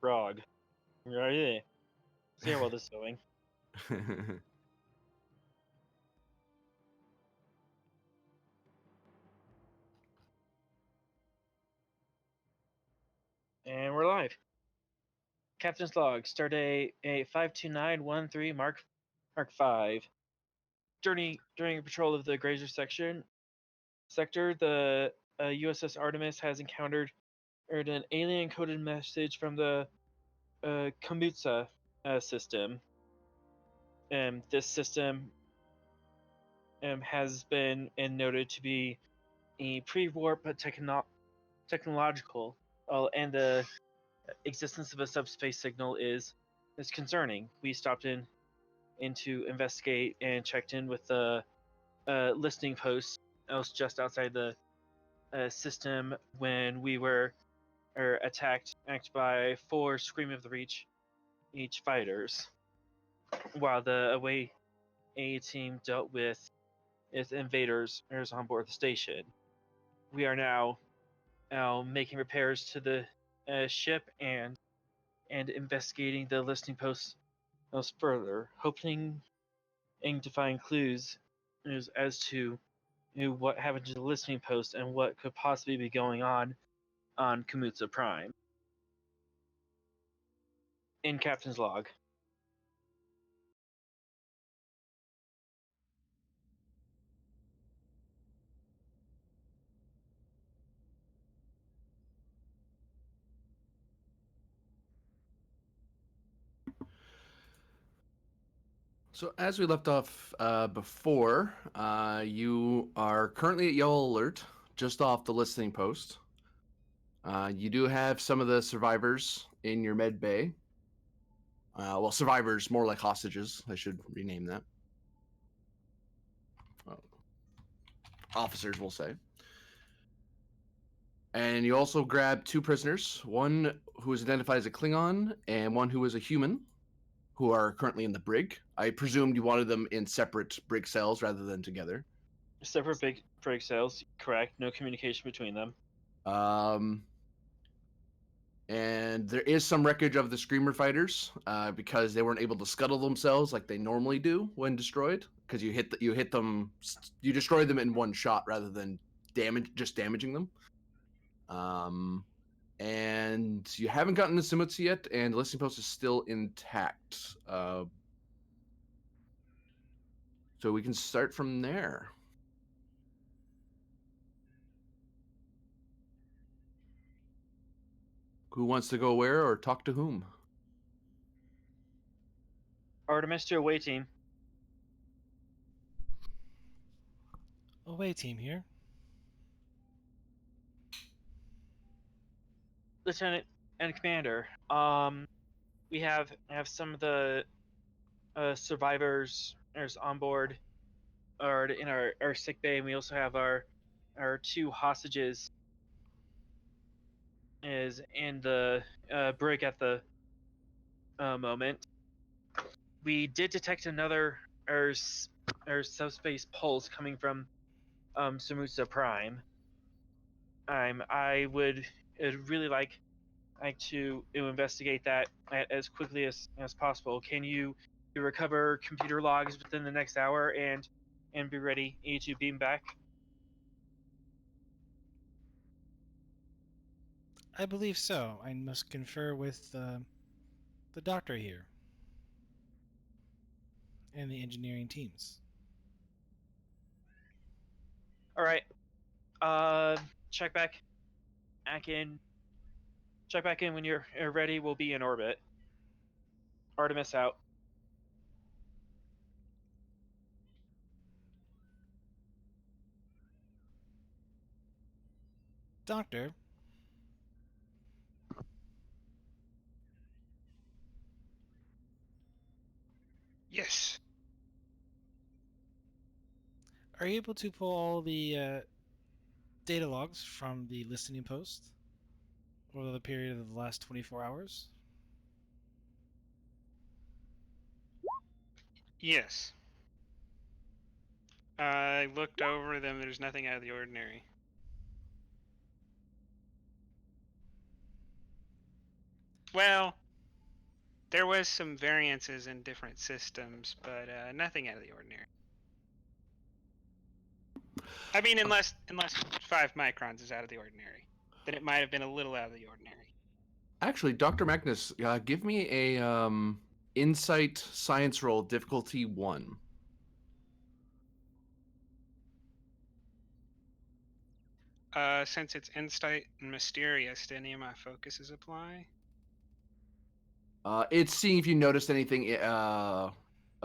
Frog. Right. See how well this is going. And we're live. Captain's log. Stardate A52913 Mark 5. During patrol of the Grazer sector, the USS Artemis has encountered an alien coded message from the Komutsa system. This system has been noted to be a pre-warp but technological, and the existence of a subspace signal is concerning. We stopped in to investigate and checked in with the listening post. I was just outside the system when we were attacked by 4 Scream of the Reach each fighters, while the away A team dealt with invaders on board the station. We are now making repairs to the ship and investigating the listening posts further, hoping to find clues as to what happened to the listening post and what could possibly be going on Komutsa Prime. In Captain's log. So as we left off before, you are currently at yellow alert, just off the listening post. You do have some of the survivors in your med bay. Well, survivors, more like hostages. I should rename that. Officers, we'll say. And you also grab 2 prisoners, one who is identified as a Klingon and one who is a human, who are currently in the brig. I presumed you wanted them in separate brig cells rather than together. Separate brig cells, correct. No communication between them. And there is some wreckage of the Screamer fighters because they weren't able to scuttle themselves like they normally do when destroyed. Because you destroyed them in one shot rather than damaging them. And you haven't gotten the Simutsu yet, and the listening post is still intact. So we can start from there. Who wants to go where or talk to whom? Artemis to away team. Away team here. Lieutenant and Commander, we have some of the survivors on board or in our sick bay, and we also have our 2 hostages is in the brig at the moment. We did detect another subspace pulse coming from Samutsa Prime. I would really like to investigate that as quickly as possible. Can you recover computer logs within the next hour and be ready to beam back? I believe so. I must confer with the doctor here and the engineering teams. All right. Check back in. Check back in when you're ready. We'll be in orbit. Artemis out. Doctor? Yes. Are you able to pull all the data logs from the listening post over the period of the last 24 hours? Yes. I looked over them. There's nothing out of the ordinary. Well, there was some variances in different systems, but nothing out of the ordinary. I mean, unless 5 microns is out of the ordinary, then it might have been a little out of the ordinary. Actually, Dr. Magnus, give me a insight science roll difficulty 1. Since it's insight and mysterious, do any of my focuses apply? It's seeing if you noticed anything, a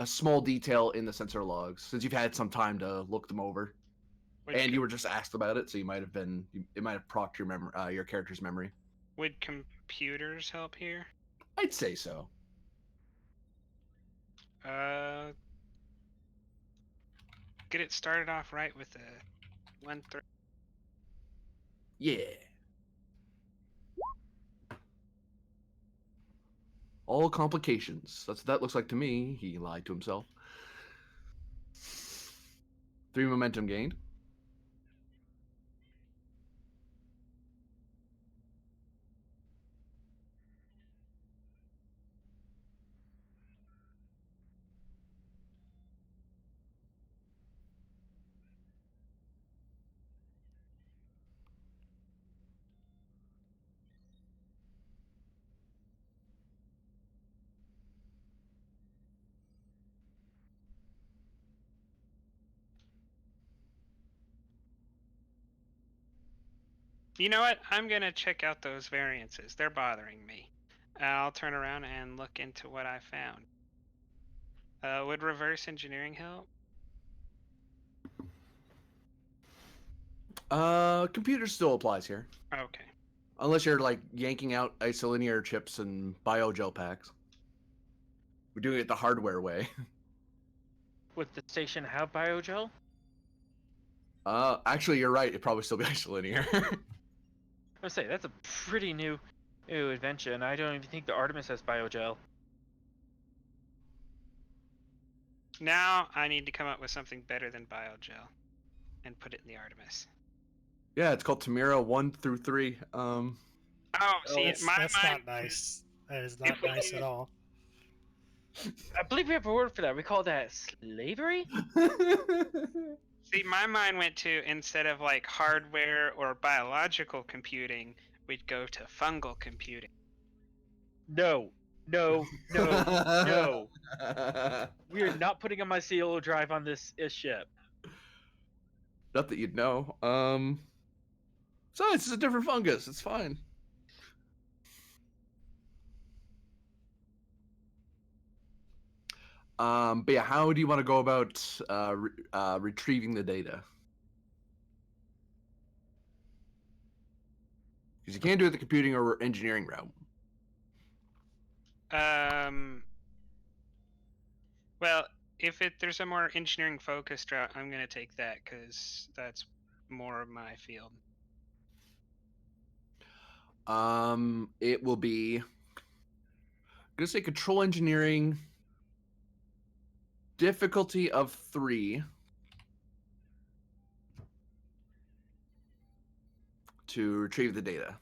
small detail in the sensor logs, since you've had some time to look them over, and you were just asked about it, so it might have procced your memory, your character's memory. Would computers help here? I'd say so. Get it started off right with a 1-3. Yeah. All complications. That's what that looks like to me. He lied to himself. 3 momentum gained. You know what? I'm gonna check out those variances. They're bothering me. I'll turn around and look into what I found. Would reverse engineering help? Computer still applies here. Okay. Unless you're like yanking out isolinear chips and biogel packs. We're doing it the hardware way. Would the station have biogel? Actually, you're right. It'd probably still be isolinear. I would say that's a pretty new invention. I don't even think the Artemis has biogel. Now I need to come up with something better than biogel and put it in the Artemis. Yeah, it's called Tamira 1 through 3. Oh, see, that's my not mind. nice. That is not nice at all. I believe we have a word for that. We call that slavery? See, my mind went to, instead of like hardware or biological computing, we'd go to fungal computing. No. No. No. We are not putting a mycelial drive on this ship. Not that you'd know. So it's a different fungus. It's fine. But yeah, how do you want to go about retrieving the data? Because you can't do it the computing or engineering route. Well, if there's a more engineering focused route, I'm gonna take that because that's more of my field. It will be. I'm gonna say control engineering. Difficulty of 3. To retrieve the data.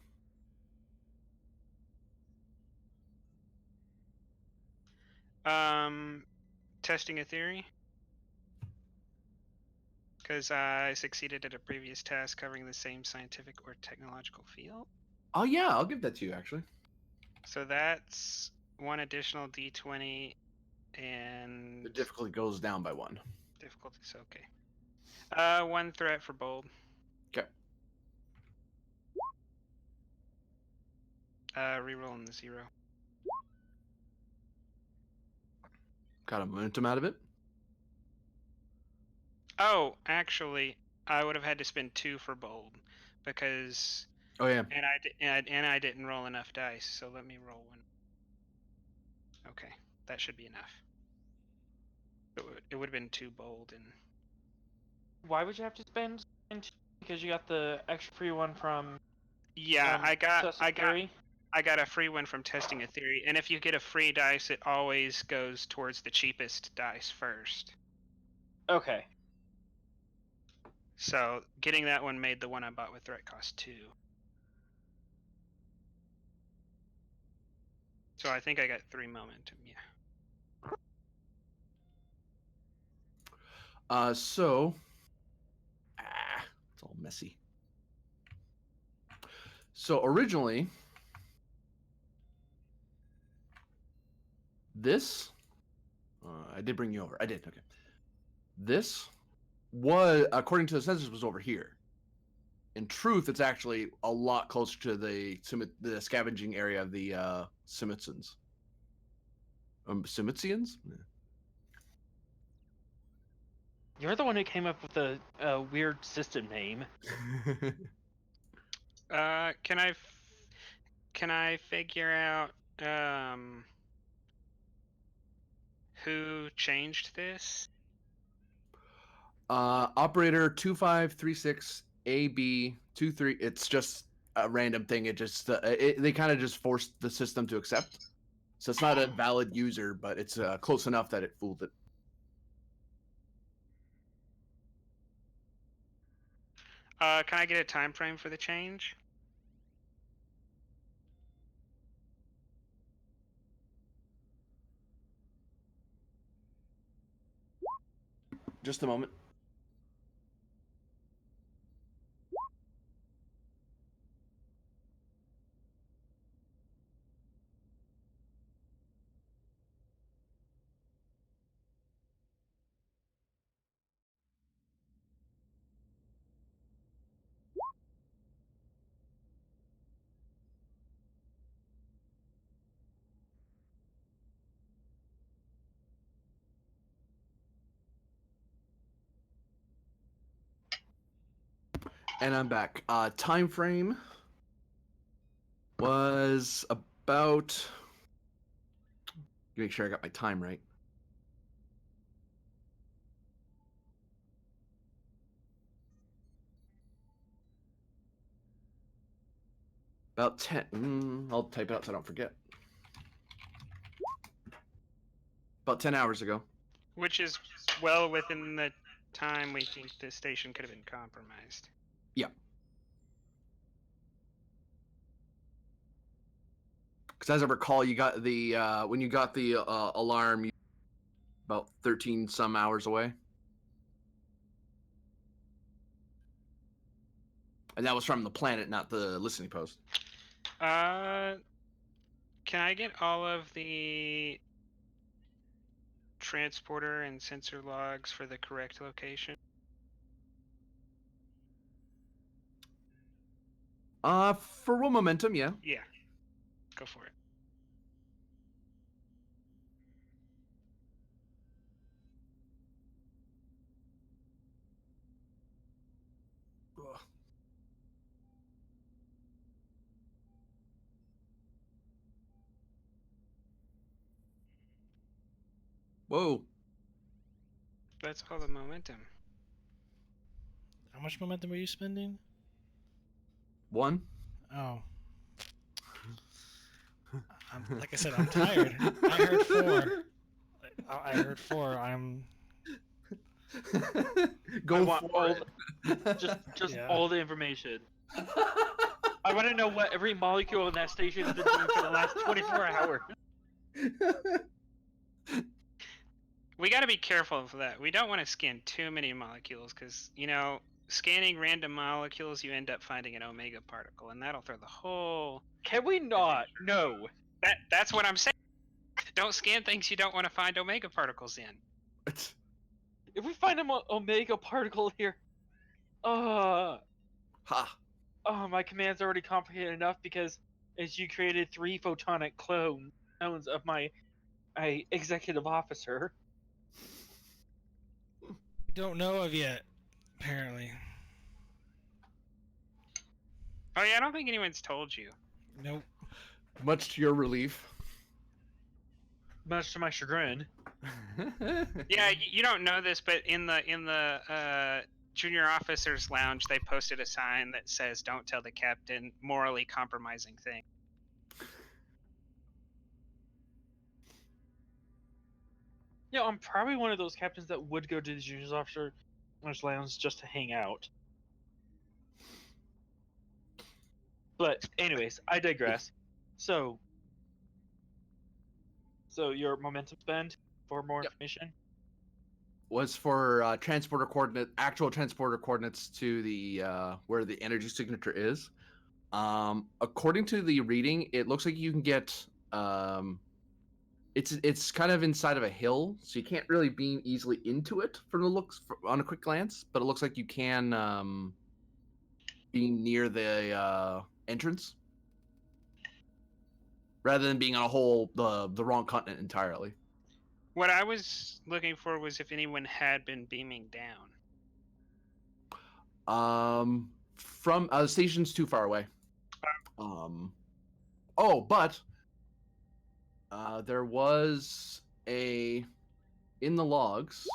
Testing a theory. Because I succeeded at a previous task covering the same scientific or technological field. Oh yeah, I'll give that to you actually. So that's 1 additional d20 and... The difficulty goes down by 1. Difficulty's okay. 1 threat for bold. Okay. Rerolling the 0. Got a momentum out of it. Oh, actually, I would have had to spend 2 for bold because... Oh yeah. And I didn't roll enough dice, so let me roll 1. Okay, that should be enough. It would have been 2 bold and... Why would you have to spend? Because you got the extra free one from. Yeah, I got Theory? I got a free one from testing a theory, and if you get a free dice, it always goes towards the cheapest dice first. Okay. So getting that one made the one I bought with threat cost 2. So I think I got 3 momentum. Yeah. So it's all messy. So originally, this I did bring you over. I did. Okay. This was, according to the census, was over here. In truth, it's actually a lot closer to the scavenging area of the Simitsans. Simitians? You're the one who came up with a weird system name. Can I figure out who changed this? Operator 2536 AB23. It's just a random thing. It just they kind of just forced the system to accept. So it's not a valid user, but it's close enough that it fooled it. Can I get a time frame for the change? Just a moment. And I'm back. Time frame was about. Make sure I got my time right. About 10. I'll type it out so I don't forget. About 10 hours ago. Which is well within the time we think the station could have been compromised. Yeah. Because as I recall, you got the when you got the alarm, about 13 some hours away. And that was from the planet, not the listening post. Can I get all of the transporter and sensor logs for the correct location? For roll momentum, yeah. Yeah. Go for it. Ugh. Whoa. That's all the momentum. How much momentum are you spending? 1. Oh. Like I said, I'm tired. I heard 4. I heard 4. I'm. Go I want for all it. just Yeah. all the information. I want to know what every molecule in that station has been doing for the last 24 hours. We got to be careful of that. We don't want to scan too many molecules because, you know, scanning random molecules, you end up finding an omega particle, and that'll throw the whole. Can we not? No. That's what I'm saying. Don't scan things you don't want to find omega particles in. If we find an omega particle here, Ha. my command's already complicated enough because as you created 3 photonic clones of my executive officer. We don't know of yet, apparently. Oh yeah, I don't think anyone's told you. Nope. Much to your relief. Much to my chagrin. Yeah, you don't know this, but in the junior officers lounge, they posted a sign that says "Don't tell the captain morally compromising thing." Yeah, I'm probably one of those captains that would go to the junior officer lounge just to hang out. But anyways, I digress. So So your momentum spend for more Yep. information. Was for actual transporter coordinates to the where the energy signature is. According to the reading, it looks like you can get it's kind of inside of a hill, so you can't really beam easily into it from the looks on a quick glance. But it looks like you can being near the entrance rather than being on the wrong continent entirely. What I was looking for was if anyone had been beaming down. From the station's too far away. Oh, but there was in the logs.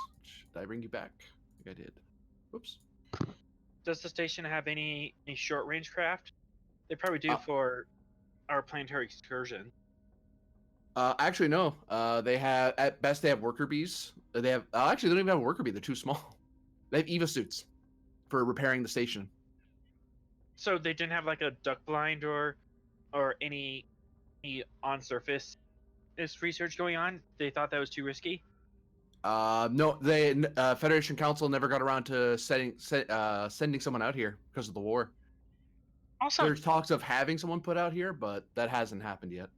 Did I bring you back? I think I did. Whoops. Does the station have any short range craft? They probably do for our planetary excursion. Actually, no. They have at best they have worker bees. They have actually they don't even have a worker bee. They're too small. They have EVA suits for repairing the station. So they didn't have like a duck blind or any on surface research going on. They thought that was too risky. No, they Federation Council never got around to sending someone out here because of the war. Also, There's talks of having someone put out here, but that hasn't happened yet.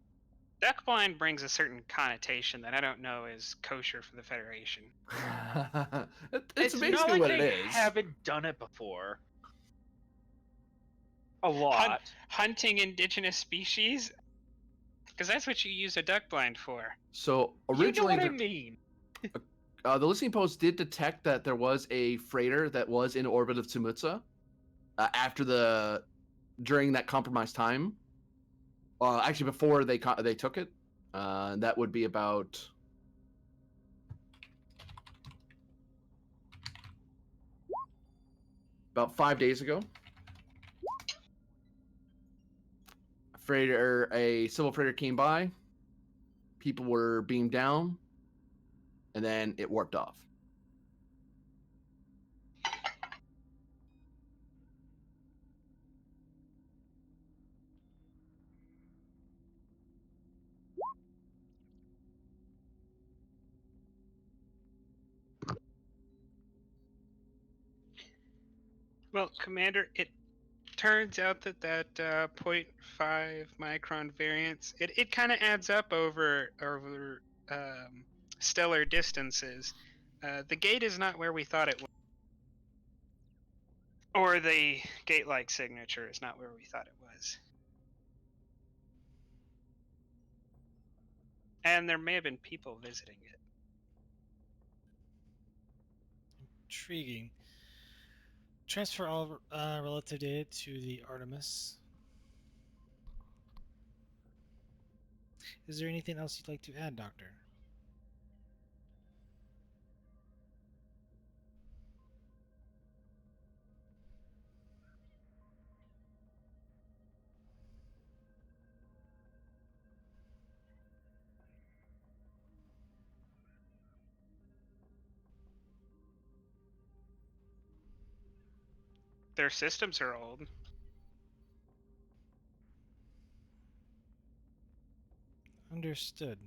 duck blind brings a certain connotation that I don't know is kosher for the Federation. It's basically not like what they it is. haven't done it before. A lot. Hunting indigenous species? Because that's what you use a duck blind for. So originally, you know what I mean. The listening post did detect that there was a freighter that was in orbit of Tsumutsa during that compromised time. Actually, before they took it, that would be about 5 days ago. A civil freighter came by. People were beamed down, and then it warped off. Well, Commander, it turns out that 0.5 micron variance, it kind of adds up over stellar distances. The gate is not where we thought it was. Or the gate-like signature is not where we thought it was. And there may have been people visiting it. Intriguing. Transfer all relative data to the Artemis. Is there anything else you'd like to add, Doctor? Their systems are old. Understood.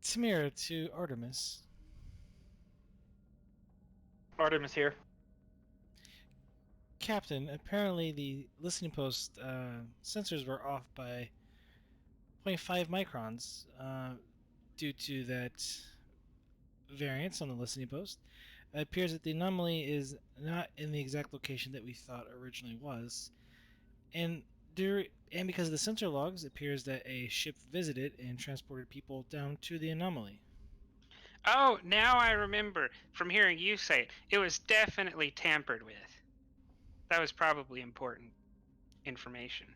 Tamira to Artemis. Artemis here. Captain, apparently the listening post sensors were off by 0.5 microns due to that variance on the listening post. It appears that the anomaly is not in the exact location that we thought originally was, and because of the sensor logs, it appears that a ship visited and transported people down to the anomaly. Oh, now I remember from hearing you say it. It was definitely tampered with. That was probably important information.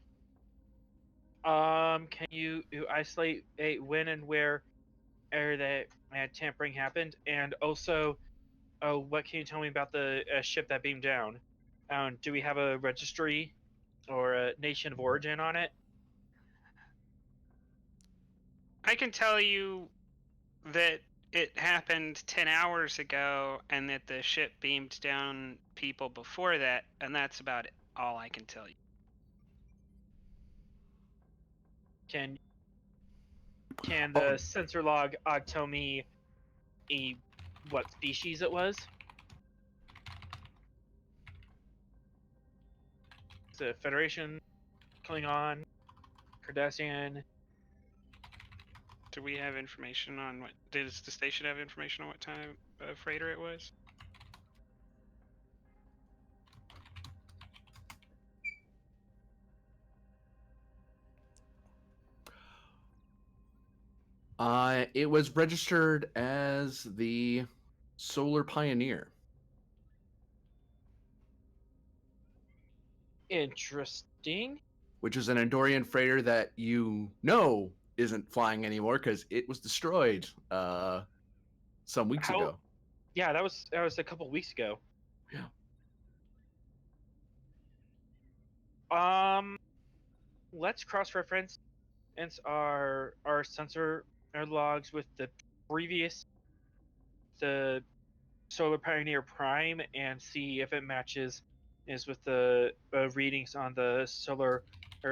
Can you isolate when and where that tampering happened, and also, what can you tell me about the ship that beamed down? Do we have a registry or a nation of origin on it? I can tell you that it happened 10 hours ago and that the ship beamed down people before that, and that's about all I can tell you. Can the sensor log tell me what species it was? Is it Federation, Klingon, Cardassian? Do we have information on what? Does the station have information on what time freighter it was? It was registered as the Solar Pioneer. Interesting. Which is an Andorian freighter that you know isn't flying anymore because it was destroyed some weeks ago. Yeah, that was a couple weeks ago. Yeah. Let's cross-reference our sensor logs with the previous the Solar Pioneer Prime and see if it matches with the readings on the Solar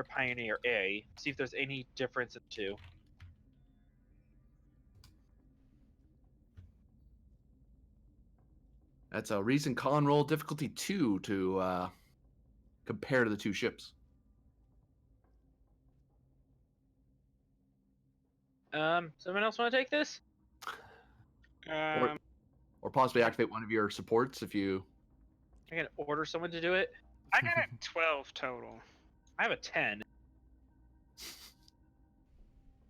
Pioneer A. See if there's any difference in the two. That's a recent con roll difficulty 2 to compare to the two ships. Someone else want to take this? Or possibly activate one of your supports if you... I can order someone to do it. I got a 12 total. I have a 10.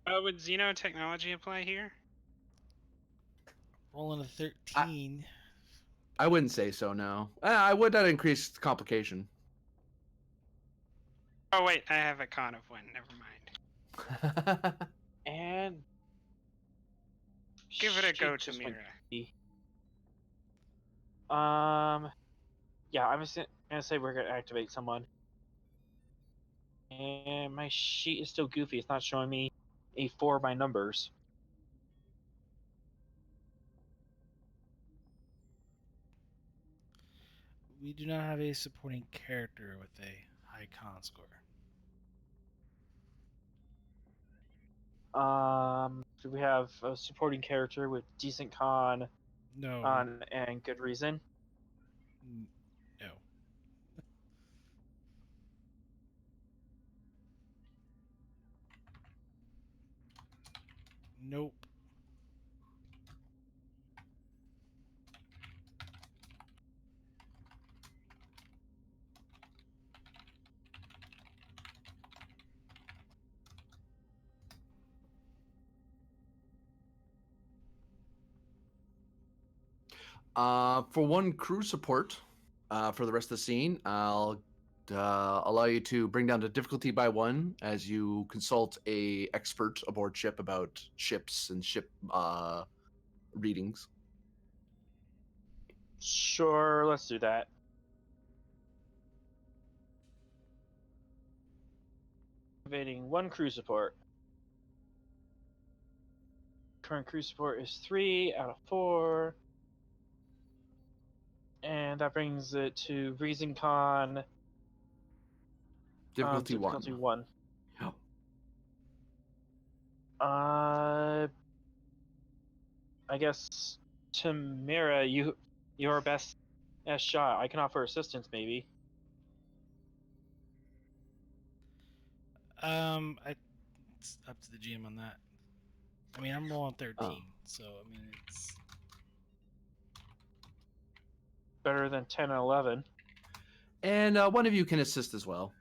Would xenotechnology apply here? Rolling a 13. I wouldn't say so, no. I would not increase complication. Oh wait, I have a con of 1. Never mind. And Give it a go, just Tamira. Yeah, I'm just gonna say we're gonna activate someone. And my sheet is still goofy. It's not showing me a 4 by numbers. We do not have a supporting character with a high con score. Do we have a supporting character with decent con No. on and good reason? No. Nope. For one crew support, for the rest of the scene, I'll allow you to bring down the difficulty by 1 as you consult a expert aboard ship about ships and ship readings. Sure, let's do that. Activating 1 crew support. Current crew support is 3 out of 4. And that brings it to Reason Con. Difficulty 1. Difficulty 1. Yep. I guess Tamira, your best shot. I can offer assistance, maybe. It's up to the GM on that. I mean, I'm rolling 13, so I mean it's Better than 10 and 11. And one of you can assist as well.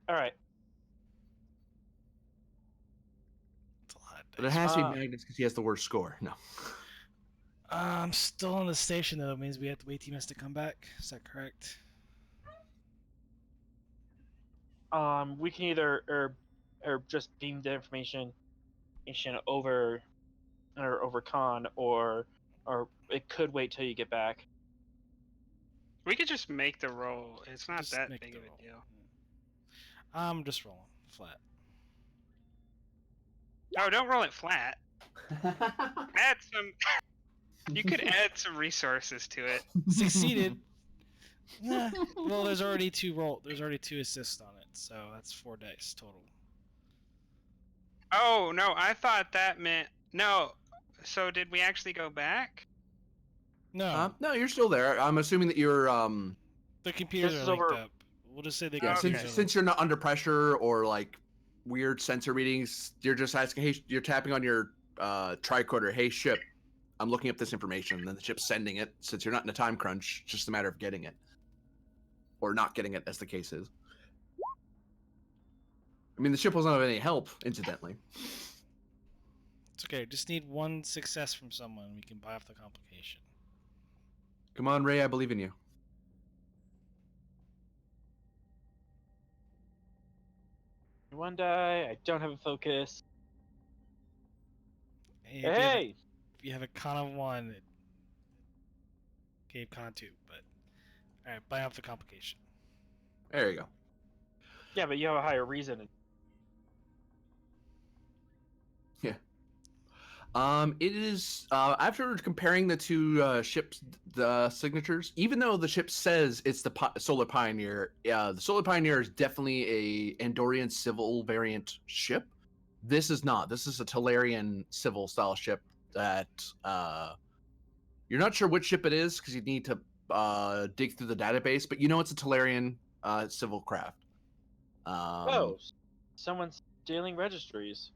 All right. it's a lot of But it dice. has to be Magnus because he has the worst score. No. I'm still on the station though. It means we have to wait till he has to come back. Is that correct? We can either or just beam the information over con, or it could wait till you get back. We could just make the roll. It's not Just that make big the of roll. a deal. I'm just rolling flat. Oh, don't roll it flat. Add some. You could add some resources to it. Succeeded. Nah. Well, there's already 2 assists on it, so that's 4 dice total. Oh no, I thought that meant no. So did we actually go back? No, No, you're still there. I'm assuming that you're the computers This are is linked over- up. We'll just say the yeah. computers Okay. are Since you're not under pressure or like weird sensor readings, you're just asking. Hey, you're tapping on your tricorder. Hey, ship. I'm looking up this information. And then the ship's sending it. Since you're not in a time crunch, it's just a matter of getting it or not getting it, as the case is. I mean, the ship wasn't of any help, incidentally. It's okay. Just need one success from someone. We can buy off the complication. Come on, Ray. I believe in you. One die. I don't have a focus. Hey, if Hey! you have a con of 1, it gave con 2. But all right, buy off the complication. There you go. Yeah, but you have a higher reason. It is after comparing the two ships, the signatures. Even though the ship says it's the Solar Pioneer, the Solar Pioneer is definitely a Andorian civil variant ship. This is not. This is a Talarian civil style ship that you're not sure which ship it is because you need to dig through the database, but you know it's a Talarian civil craft. Oh, someone's stealing registries.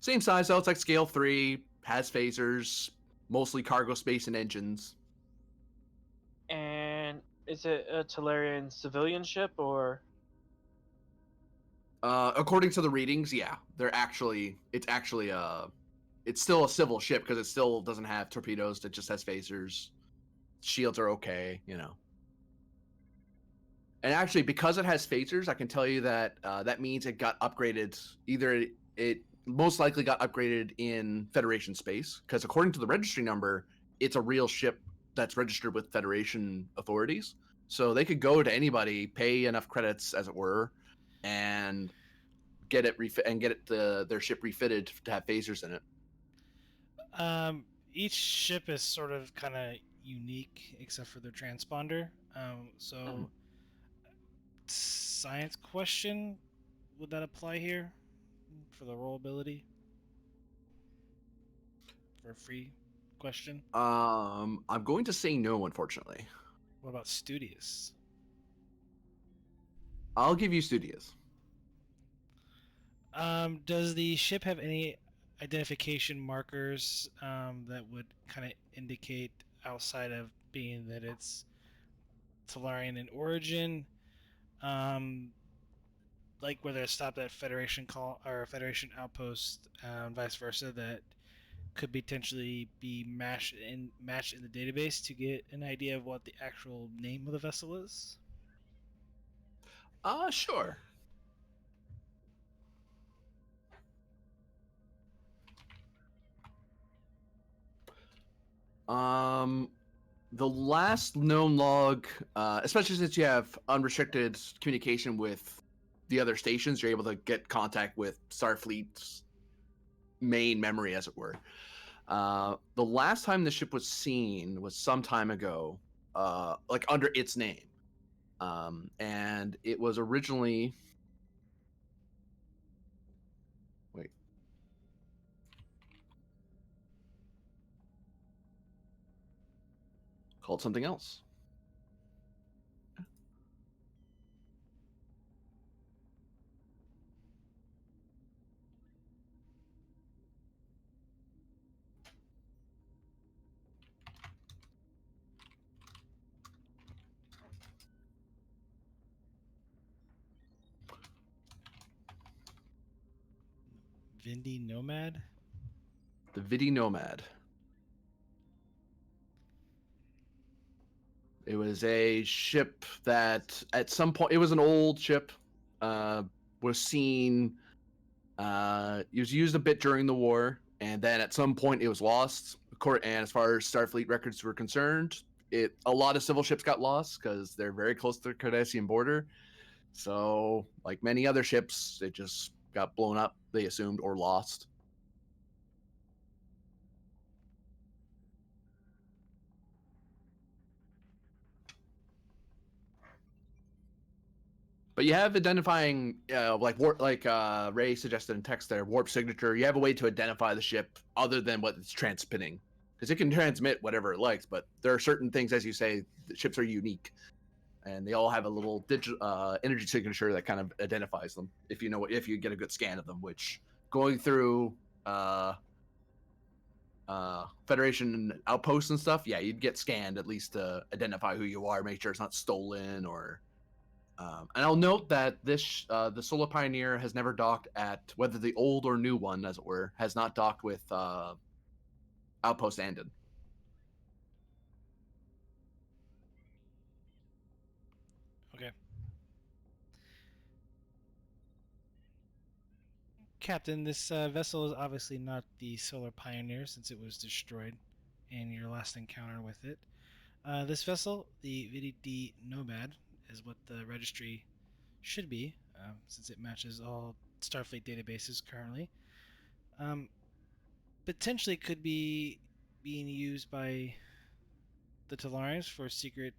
Same size though. It's like scale 3, has phasers, mostly cargo space and engines. And is it a Talarian civilian ship or? According to the readings, yeah, it's still a civil ship because it still doesn't have torpedoes. It just has phasers. Shields are okay, you know. And actually, because it has phasers, I can tell you that that means it got upgraded. Either it most likely got upgraded in Federation space because according to the registry number, it's a real ship that's registered with Federation authorities. So they could go to anybody, pay enough credits, as it were, and get it their ship refitted to have phasers in it. Each ship is sort of kind of unique except for their transponder. So science question, would that apply here for the roll ability? For a free question? I'm going to say no, unfortunately. What about studious? I'll give you studious. Does the ship have any identification markers that would kind of indicate outside of being that it's Talarian in origin? Like whether it stopped at Federation call or Federation outpost, vice versa, that could potentially be matched in the database to get an idea of what the actual name of the vessel is. Sure. The last known log, especially since you have unrestricted communication with the other stations, you're able to get contact with Starfleet's main memory, as it were. The last time the ship was seen was some time ago, like under its name. And it was originally. Wait. Called something else. Vindy Nomad. The Vidi Nomad. It was a ship that at some point, it was an old ship, was seen, it was used a bit during the war, and then at some point it was lost. And as far as Starfleet records were concerned, a lot of civil ships got lost because they're very close to the Cardassian border. So, like many other ships, it just got blown up, they assumed, or lost. But you have identifying, like warp, like Ray suggested in text there, warp signature. You have a way to identify the ship other than what it's transmitting, because it can transmit whatever it likes. But there are certain things, as you say, the ships are unique, and they all have a little digital energy signature that kind of identifies them. If you know, if you get a good scan of them, which going through Federation outposts and stuff, yeah, you'd get scanned at least to identify who you are, make sure it's not stolen or. And I'll note that this the Solar Pioneer has never docked at, whether the old or new one, as it were, has not docked with Outpost Andon. Okay. Captain, this vessel is obviously not the Solar Pioneer since it was destroyed in your last encounter with it. This vessel, the VDD Nomad, is what the registry should be, since it matches all Starfleet databases currently. Potentially could be being used by the Talarians for secret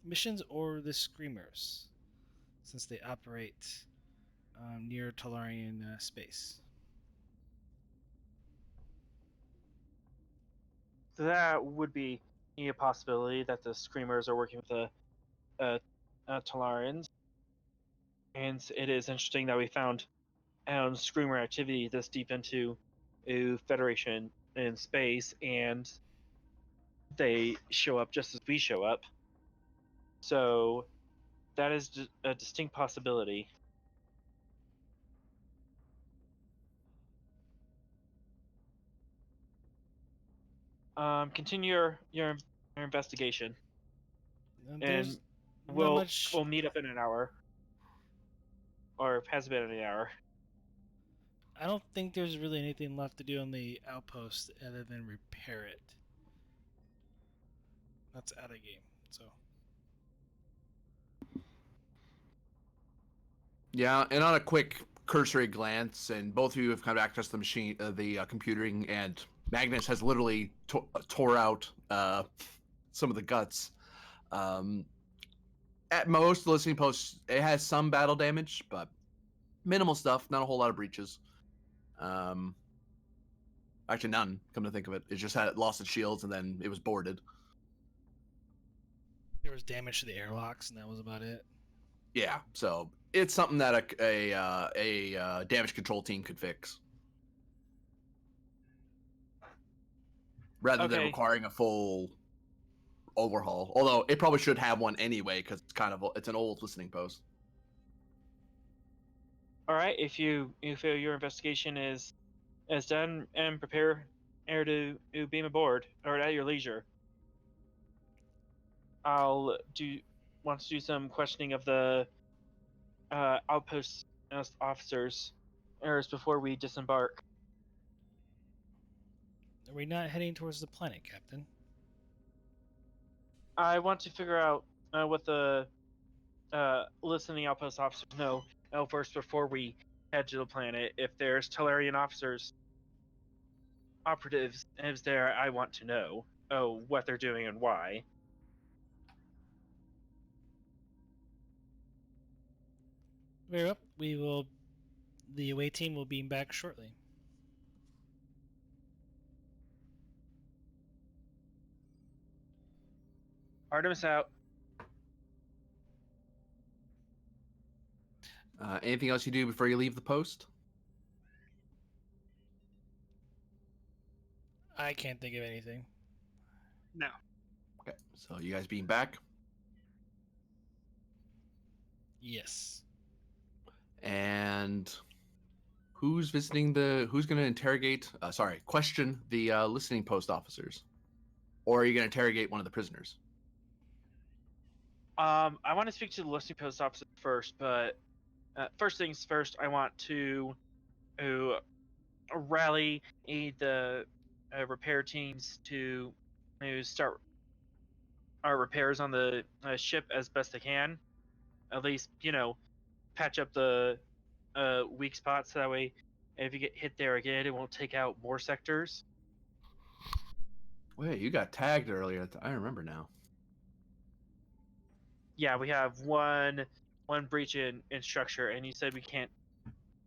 missions or the Screamers, since they operate near Talarian space. That would be a possibility that the Screamers are working with the Talarians. And it is interesting that we found Screamer activity this deep into Federation in space, and they show up just as we show up. So that is a distinct possibility. Continue your investigation, There's and not much. we'll meet up in an hour, or has been an hour. I don't think there's really anything left to do on the outpost other than repair it. That's out of game. So Yeah, and on a quick cursory glance, and both of you have kind of accessed the machine, the computing, and Magnus has literally tore out some of the guts. At most, the listening posts, it has some battle damage, but minimal stuff. Not a whole lot of breaches. Actually, none. Come to think of it, it just had lost its shields and then it was boarded. there was damage to the airlocks, and that was about it. Yeah, so it's something that a damage control team could fix, rather than Okay. requiring a full overhaul. Although it probably should have one anyway, because it's an old listening post. All right. If you feel your investigation is done, and prepare air to beam aboard, or at your leisure. I'll want to do some questioning of the outpost officers before we disembark. Are we not heading towards the planet, Captain? I want to figure out what the listening outpost officers know first before we head to the planet. If there's Talarian operatives there, I want to know what they're doing and why. Very well. We will. The away team will beam back shortly. Artemis out. Anything else you do before you leave the post? I can't think of anything. No. Okay, so you guys being back, Yes. and who's visiting who's going to interrogate? Question the listening post officers, or are you going to interrogate one of the prisoners? I want to speak to the listening post officers first, but first things first, I want to rally the repair teams to start our repairs on the ship as best they can. At least, patch up the weak spots. So that way, if you get hit there again, it won't take out more sectors. Wait, you got tagged earlier. I remember now. yeah, we have one breach in structure, and you said we can't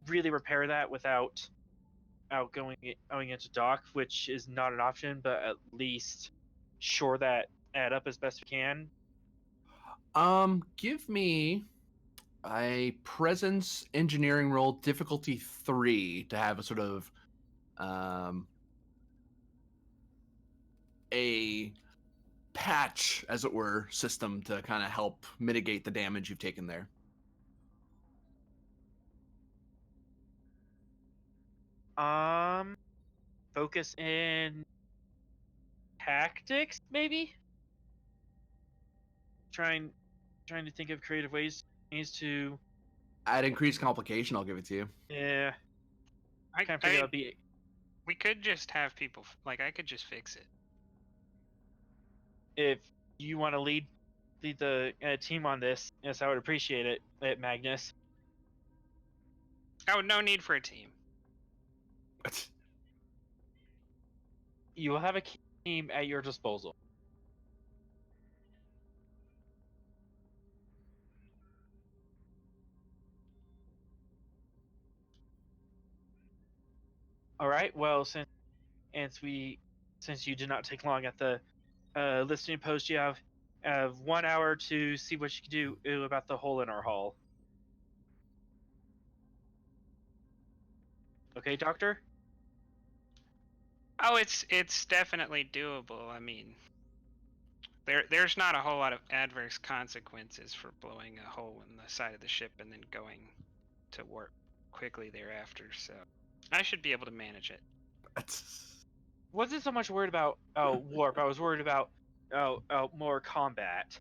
really repair that without going into dock, which is not an option, but at least shore that add up as best we can. Give me a presence engineering roll difficulty 3 to have a sort of a patch, as it were, system to kind of help mitigate the damage you've taken there. Focus in tactics, maybe. Trying to think of creative ways to. At increased complication, I'll give it to you. Yeah, I kind of figure that'd be. We could just have people like I could just fix it. If you want to lead the team on this, yes, I would appreciate it, Magnus. Oh, no need for a team. You will have a team at your disposal. All right. Well, since you did not take long at the listening post, you have 1 hour to see what you can do about the hole in our hull. Okay, Doctor? Oh, it's definitely doable. I mean, there's not a whole lot of adverse consequences for blowing a hole in the side of the ship and then going to warp quickly thereafter. So I should be able to manage it. Wasn't so much worried about warp. I was worried about more combat.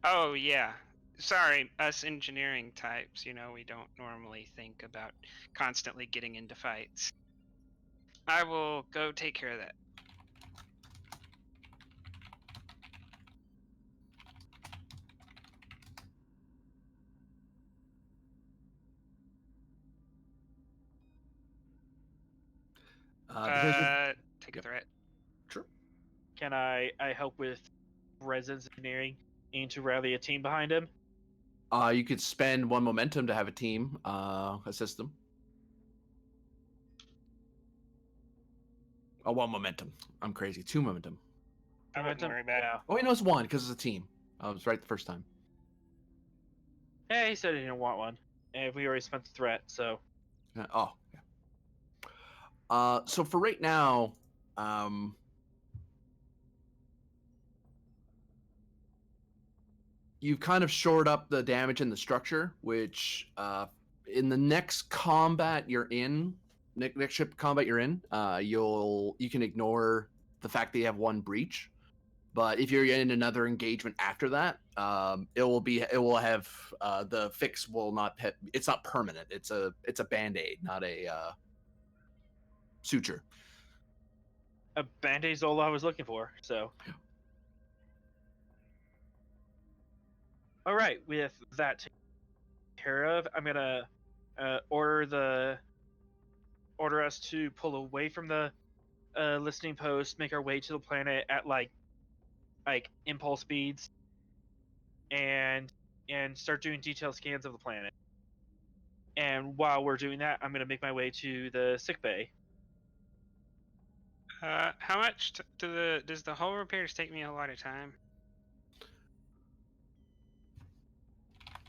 Oh yeah. Sorry, us engineering types, we don't normally think about constantly getting into fights. I will go take care of that. Take a threat. Sure. Can I help with resonance engineering and to rally a team behind him? You could spend 1 momentum to have a team assist them. 1 momentum. I'm crazy. 2 momentum. I wouldn't worry about it. Yeah. Oh, wait, no, it's 1 because it's a team. I was right the first time. Hey, he said he didn't want one, and we already spent the threat, so. Yeah. So for right now, you've kind of shored up the damage in the structure, which in the next combat you're in, next ship combat you're in, you can ignore the fact that you have 1 breach. But if you're in another engagement after that, it will have the fix will not hit. It's not permanent. It's a band-aid, not a suture. A band-aid's all I was looking for, so. All right, with that taken care of, I'm gonna order us to pull away from the listening post, make our way to the planet at like impulse speeds, and start doing detailed scans of the planet. And while we're doing that, I'm gonna make my way to the sick bay. How much does the hull repairs take me a lot of time?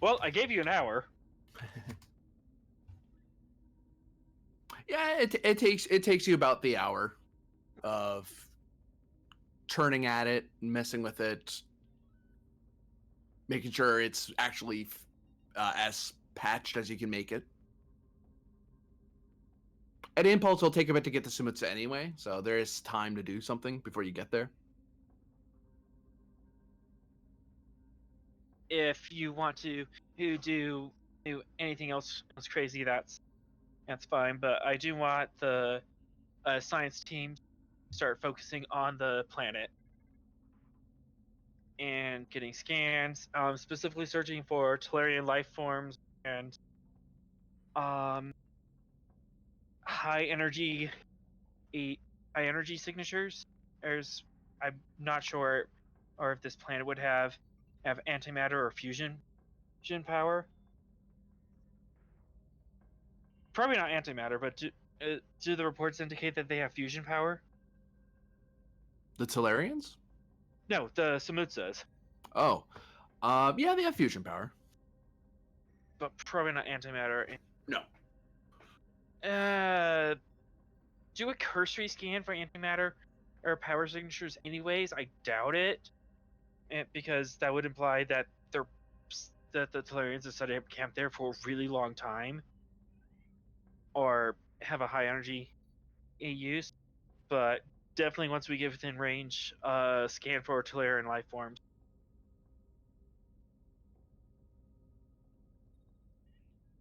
Well, I gave you an hour. Yeah, it takes you about the hour of turning at it, messing with it, making sure it's actually as patched as you can make it. At impulse, it'll take a bit to get the Sumitsu anyway, so there is time to do something before you get there. If you want to do anything else crazy, that's fine. But I do want the science team to start focusing on the planet and getting scans, specifically searching for Tellurian life forms and high energy signatures. I'm not sure, or if this planet would have have antimatter or fusion power. Probably not antimatter, but do the reports indicate that they have fusion power? The Tellarians? No, the Samutsas, Oh, yeah, they have fusion power. but probably not antimatter. No. Do a cursory scan for antimatter or power signatures anyways? I doubt it, because that would imply that the Tellarians have set up camp there for a really long time, or have a high energy use. But definitely, once we get within range, scan for Tellarian life forms.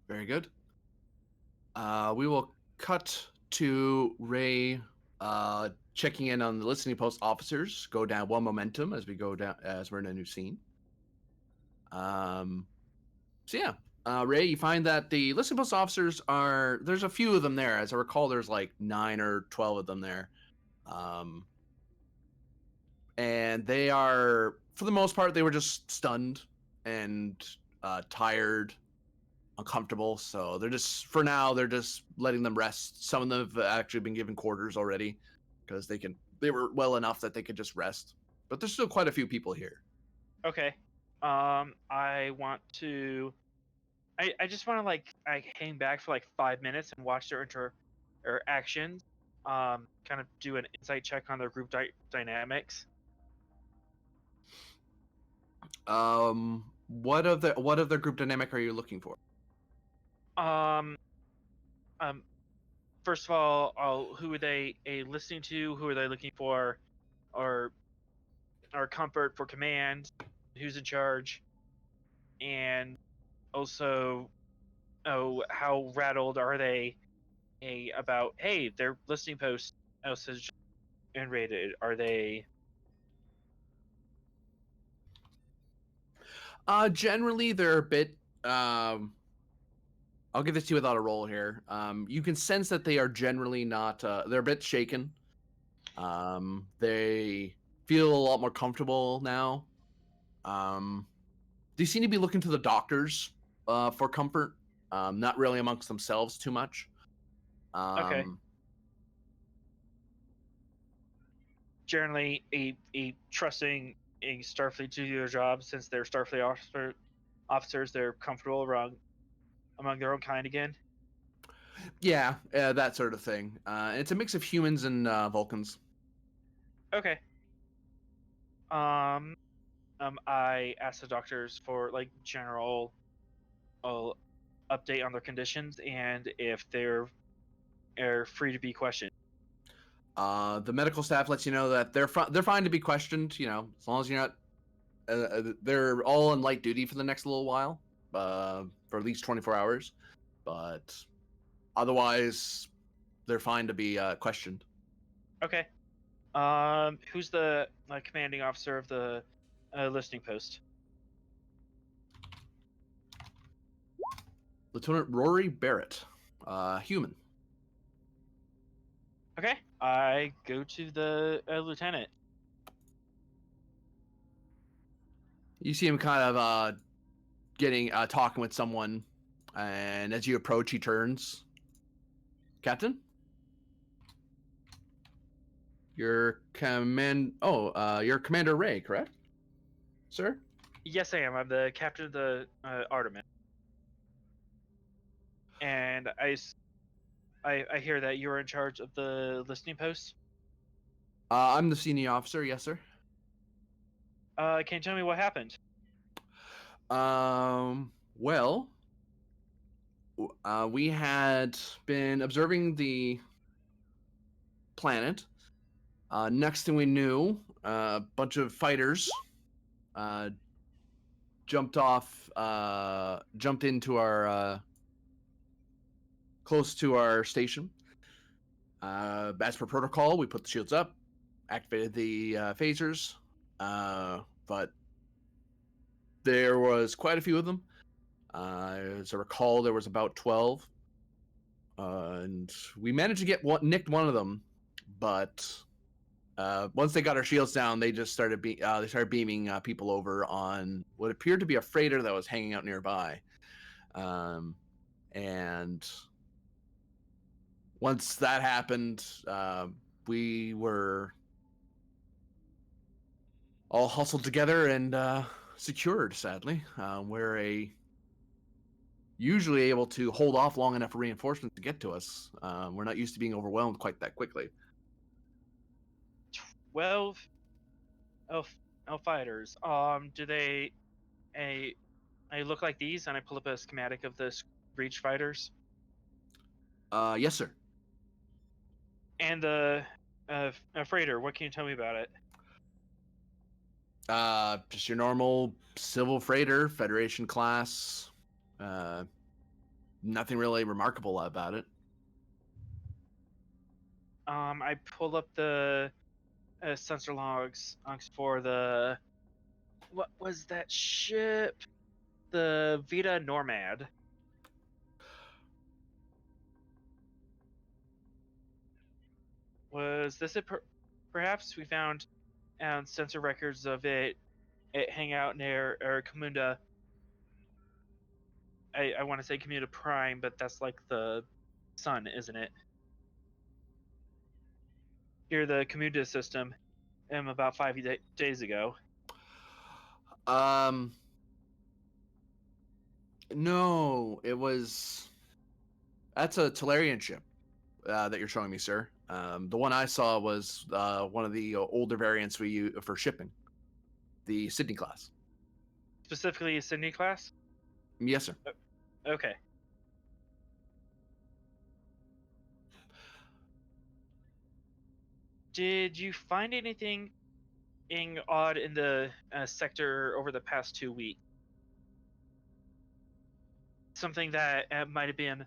Very good. We will cut to Ray checking in on the listening post officers. Go down one momentum as we go down as we're in a new scene. So yeah, Ray, you find that the listening post officers there's a few of them there. As I recall, there's like 9 or 12 of them there. And they are, for the most part, they were just stunned and tired, uncomfortable. So they're just, for now, they're just letting them rest. Some of them have actually been given quarters already because they were well enough that they could just rest. But there's still quite a few people here. Okay. I want to. I just want to hang back for like 5 minutes and watch their actions. Kind of do an insight check on their group dynamics. What of their group dynamic are you looking for? First of all, who are they listening to? Who are they looking for? Or comfort for command? Who's in charge? And also, how rattled are they about, hey, their listening post says and rated? Are they? Generally, they're a bit. I'll give this to you without a roll here. You can sense that they are generally not. They're a bit shaken. They feel a lot more comfortable now. They seem to be looking to the doctors for comfort. Not really amongst themselves too much. Okay. Generally, a trusting a Starfleet to do their job, since they're Starfleet officers. They're comfortable among their own kind again. Yeah, that sort of thing. It's a mix of humans and Vulcans. Okay. I asked the doctors for like general update on their conditions and if they're free to be questioned. The medical staff lets you know that they're fine to be questioned. You know, as long as you're not. They're all on light duty for the next little while, for at least 24 hours, but otherwise, they're fine to be questioned. Okay. Who's the commanding officer of the listening post? Lieutenant Rory Barrett, human. Okay. I go to the lieutenant. You see him kind of getting talking with someone, and as you approach, he turns. Captain, you're Commander Ray, correct, sir? Yes, I am. I'm the captain of the Artemis. And I hear that you're in charge of the listening post. I'm the senior officer. Yes, sir. Can you tell me what happened? Well, we had been observing the planet. Next thing we knew, a bunch of fighters jumped into our close to our station. As per protocol, we put the shields up, activated the phasers, but there was quite a few of them. As I recall, there was about 12, and we managed to nicked one of them, but Once they got our shields down, they just started beaming people over on what appeared to be a freighter that was hanging out nearby. And once that happened, we were all hustled together and secured. Sadly, we're usually able to hold off long enough for reinforcements to get to us. We're not used to being overwhelmed quite that quickly. 12 fighters. Do they? I look like these, and I pull up a schematic of the breach fighters Yes, sir. and the freighter. What can you tell me about it? Just your normal civil freighter, Federation class. Nothing really remarkable about it. I pull up the sensor logs for the. What was that ship? The Vita Normad. Was this it? Perhaps we found sensor records of it hang out near Kamunda. I want to say Kamunda Prime, but that's like the sun, isn't it? Here, the Kamunda system, about 5 days ago. No, it was. That's a Talarian ship that you're showing me, sir. The one I saw was one of the older variants we use for shipping, the Sydney class. Specifically, a Sydney class? Yes, sir. Okay. Did you find anything odd in the sector over the past 2 weeks? Something that might have been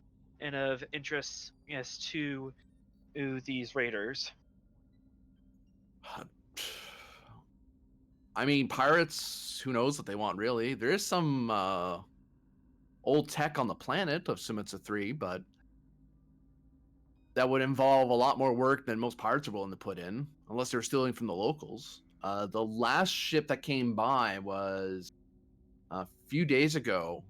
of interest, yes, to these raiders. I mean, pirates, who knows what they want, really. There is some old tech on the planet of Simitsa 3, but that would involve a lot more work than most pirates are willing to put in, unless they're stealing from the locals. The last ship that came by was a few days ago.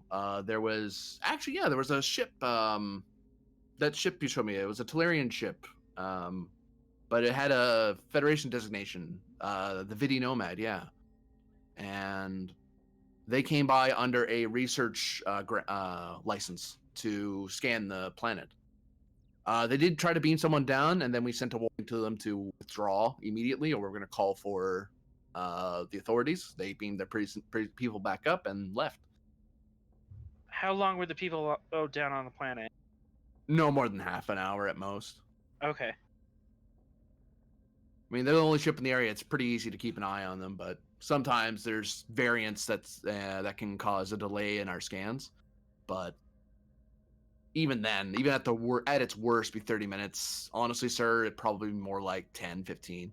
There was a ship. That ship you showed me, it was a Talarian ship, but it had a Federation designation, the Vidi Nomad, yeah. And they came by under a research license to scan the planet. They did try to beam someone down, and then we sent a warning to them to withdraw immediately, or we're going to call for the authorities. They beamed their people back up and left. How long were the people down on the planet? No more than half an hour at most. Okay. I mean, they're the only ship in the area. It's pretty easy to keep an eye on them, but sometimes there's variants that can cause a delay in our scans. But even then, even at its worst, be 30 minutes. Honestly, sir, it'd probably be more like 10, 15.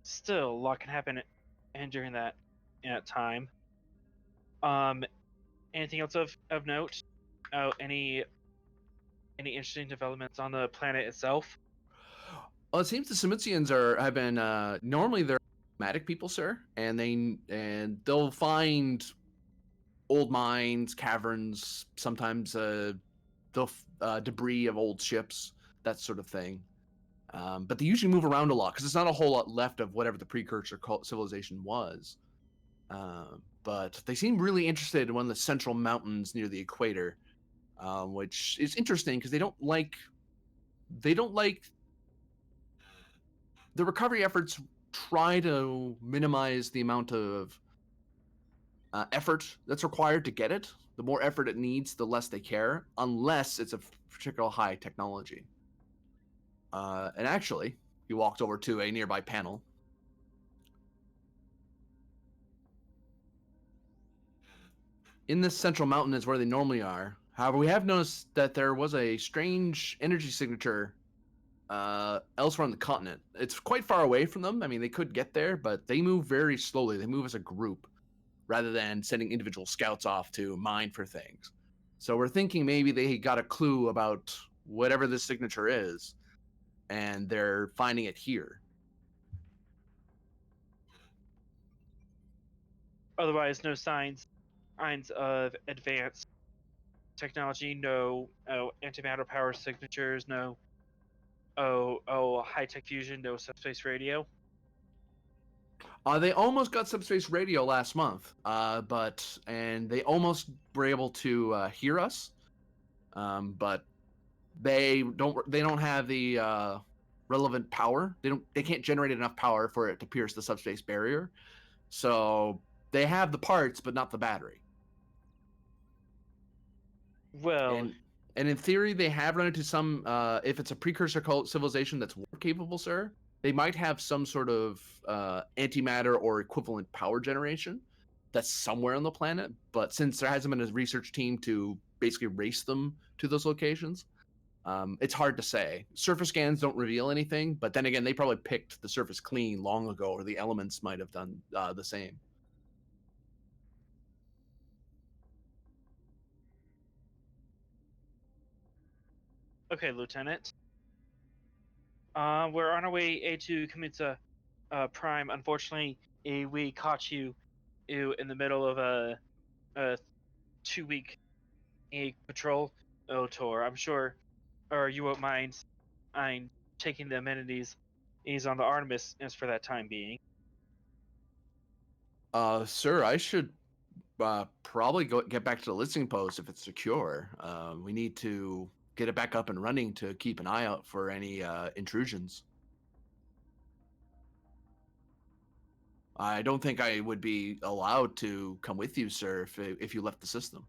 Still, a lot can happen and during that time. Anything else of note? Any interesting developments on the planet itself? Well, it seems the Simitians have been normally they're nomadic people, sir, and they'll find old mines, caverns, sometimes debris of old ships, that sort of thing. But they usually move around a lot because there's not a whole lot left of whatever the precursor civilization was. But they seem really interested in one of the central mountains near the equator, which is interesting because they don't like the recovery efforts. Try to minimize the amount of effort that's required to get it. The more effort it needs, the less they care, unless it's a particular high technology. And actually, he walked over to a nearby panel. In this central mountain is where they normally are. However, we have noticed that there was a strange energy signature elsewhere on the continent. It's quite far away from them. I mean, they could get there, but they move very slowly. They move as a group rather than sending individual scouts off to mine for things. So we're thinking maybe they got a clue about whatever this signature is, and they're finding it here. Otherwise, no signs of advanced technology, no antimatter power signatures, no high tech fusion, no subspace radio. They almost got subspace radio last month, and they almost were able to hear us, but they don't have the relevant power. They can't generate enough power for it to pierce the subspace barrier. So they have the parts, but not the battery. Well, and in theory, they have run into some. If it's a precursor cult civilization that's warp capable, sir, they might have some sort of antimatter or equivalent power generation that's somewhere on the planet. But since there hasn't been a research team to basically race them to those locations, it's hard to say. Surface scans don't reveal anything, but then again, they probably picked the surface clean long ago, or the elements might have done the same. okay, Lieutenant. We're on our way to Kamitsa Prime. Unfortunately, we caught you in the middle of a 2-week patrol tour. I'm sure, or you won't mind I'm taking the amenities on the Artemis as for that time being. Sir, I should probably get back to the listening post if it's secure. We need to get it back up and running to keep an eye out for any intrusions. I don't think I would be allowed to come with you, sir, if you left the system.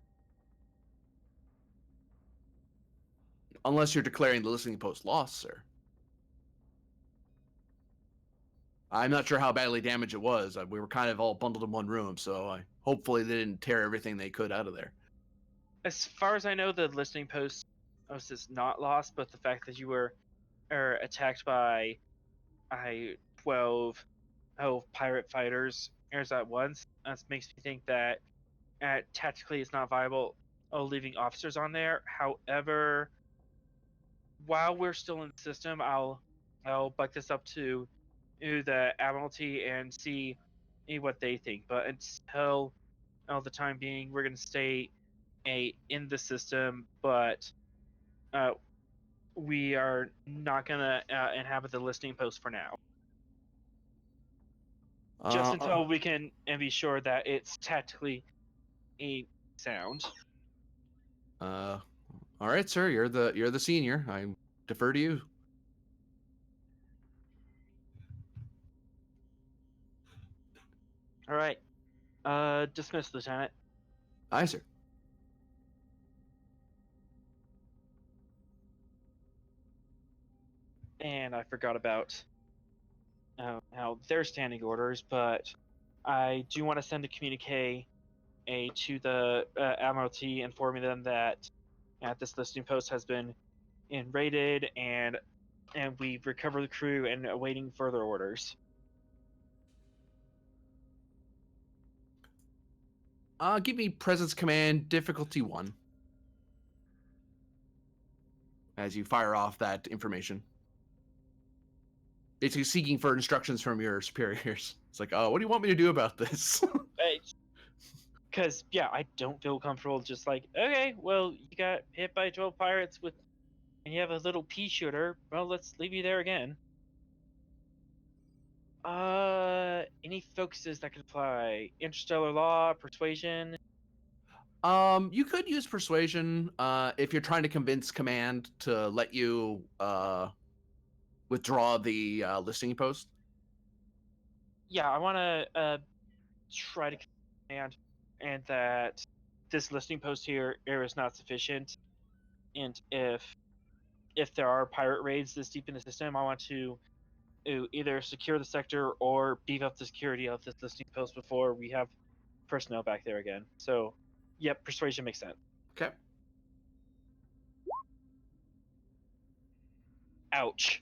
Unless you're declaring the listening post lost, sir. I'm not sure how badly damaged it was. We were kind of all bundled in one room, so hopefully they didn't tear everything they could out of there. As far as I know, the listening post is not lost, but the fact that you were attacked by 12 pirate fighters at once makes me think that tactically it's not viable leaving officers on there. However, while we're still in the system, I'll buck this up to the Admiralty and see what they think. But until the time being, we're going to stay in the system, but we are not going to inhabit the listening post for now. Just until we can be sure that it's tactically sound. All right, sir. You're the senior. I defer to you. All right. Dismiss, Lieutenant. Aye, sir. And I forgot about how their standing orders, but I do want to send a communique to the Admiralty informing them that this listening post has been raided and we've recovered the crew and awaiting further orders. Give me Presence Command difficulty 1. As you fire off that information. Basically seeking for instructions from your superiors. It's like, oh, what do you want me to do about this? Because, yeah, I don't feel comfortable just like, okay, well, you got hit by 12 pirates and you have a little pea shooter. Well, let's leave you there again. Any focuses that could apply? Interstellar law, persuasion? You could use persuasion if you're trying to convince command to let you withdraw the listening post. Yeah, I want to try to command and that this listening post here is not sufficient, and if there are pirate raids this deep in the system, I want to either secure the sector or beef up the security of this listening post before we have personnel back there again. So, yep, persuasion makes sense. Okay. Ouch.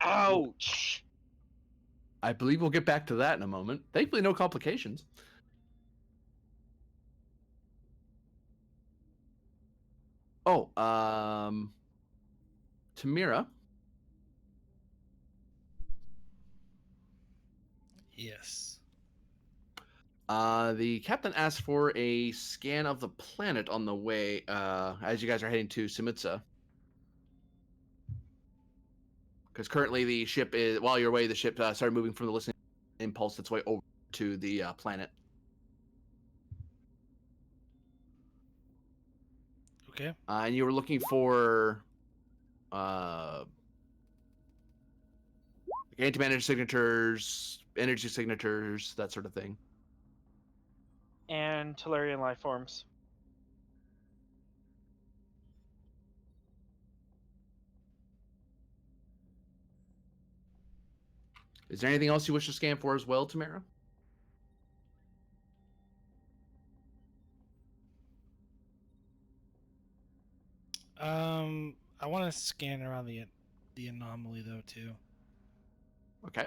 Ouch. I believe we'll get back to that in a moment. Thankfully, no complications. Oh, Tamira. Yes. The captain asked for a scan of the planet on the way as you guys are heading to Simitsa. Because currently the ship is, while you're away, the ship started moving from the listening impulse its way over to the planet. Okay. And you were looking for anti-energy signatures, that sort of thing. And Tellurian life forms. Is there anything else you wish to scan for as well, Tamara? I want to scan around the anomaly though too. Okay.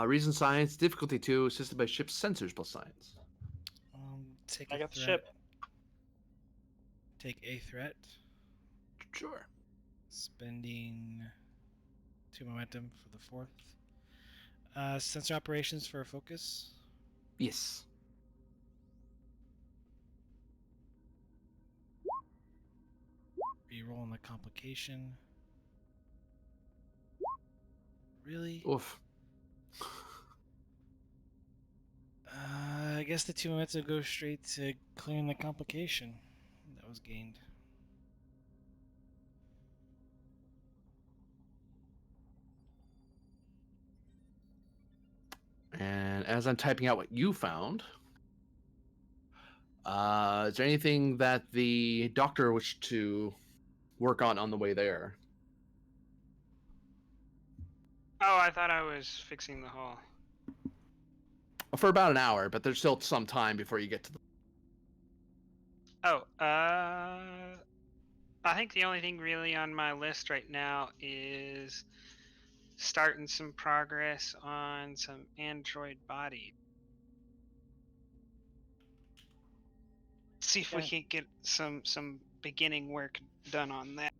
Reason science, difficulty 2, assisted by ship sensors plus science. Take I a got the threat. ship. Take a threat. Sure. Spending 2 momentum for the 4th. Sensor operations for a focus. Yes. Reroll on the complication. Really? Oof. I guess the 2 momentum go straight to clearing the complication that was gained. And as I'm typing out what you found, is there anything that the doctor wished to work on the way there? Oh, I thought I was fixing the hull. For about an hour, but there's still some time before you get to the... Oh, I think the only thing really on my list right now is starting some progress on some android body. See if we Okay. can't get some beginning work done on that.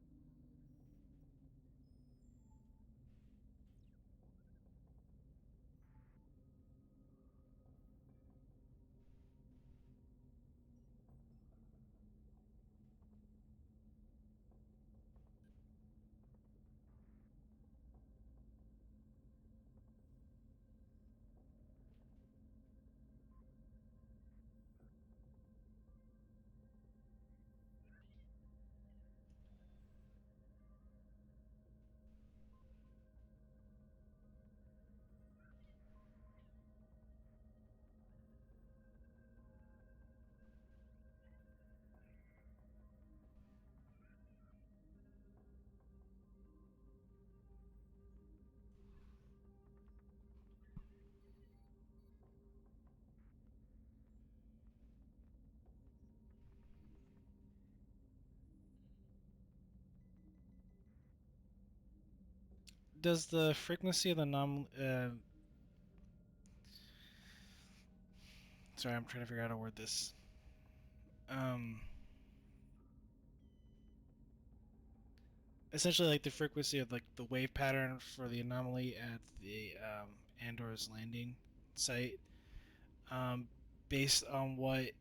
Does the frequency of the sorry, I'm trying to figure out how to word this. Essentially, like the frequency of like the wave pattern for the anomaly at the Andor's landing site, based on what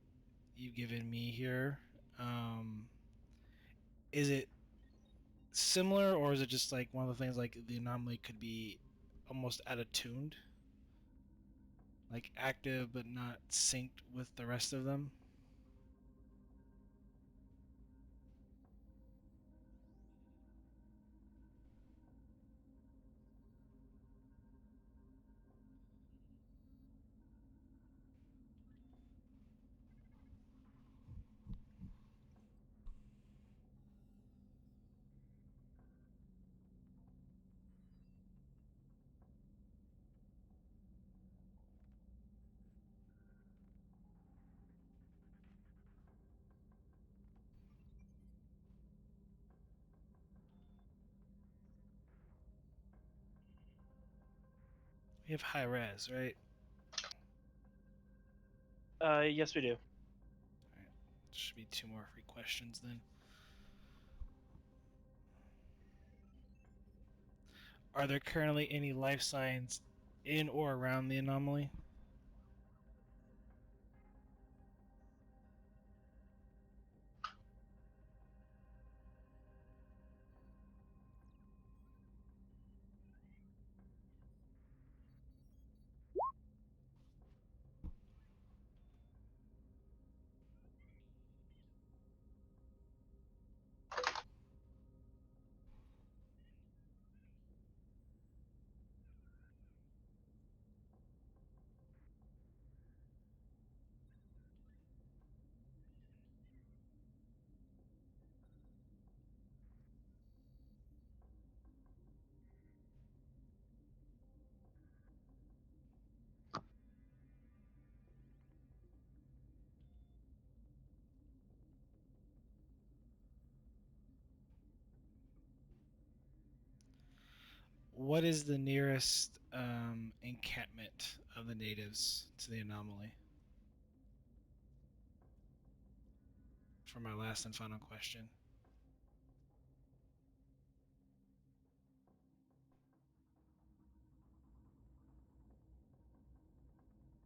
you've given me here, is it similar, or is it just like one of the things like the anomaly could be almost out of tuned, like active but not synced with the rest of them? You have high res, right? Yes, we do. Should be 2 more free questions then. Are there currently any life signs in or around the anomaly? What is the nearest encampment of the natives to the anomaly? For my last and final question.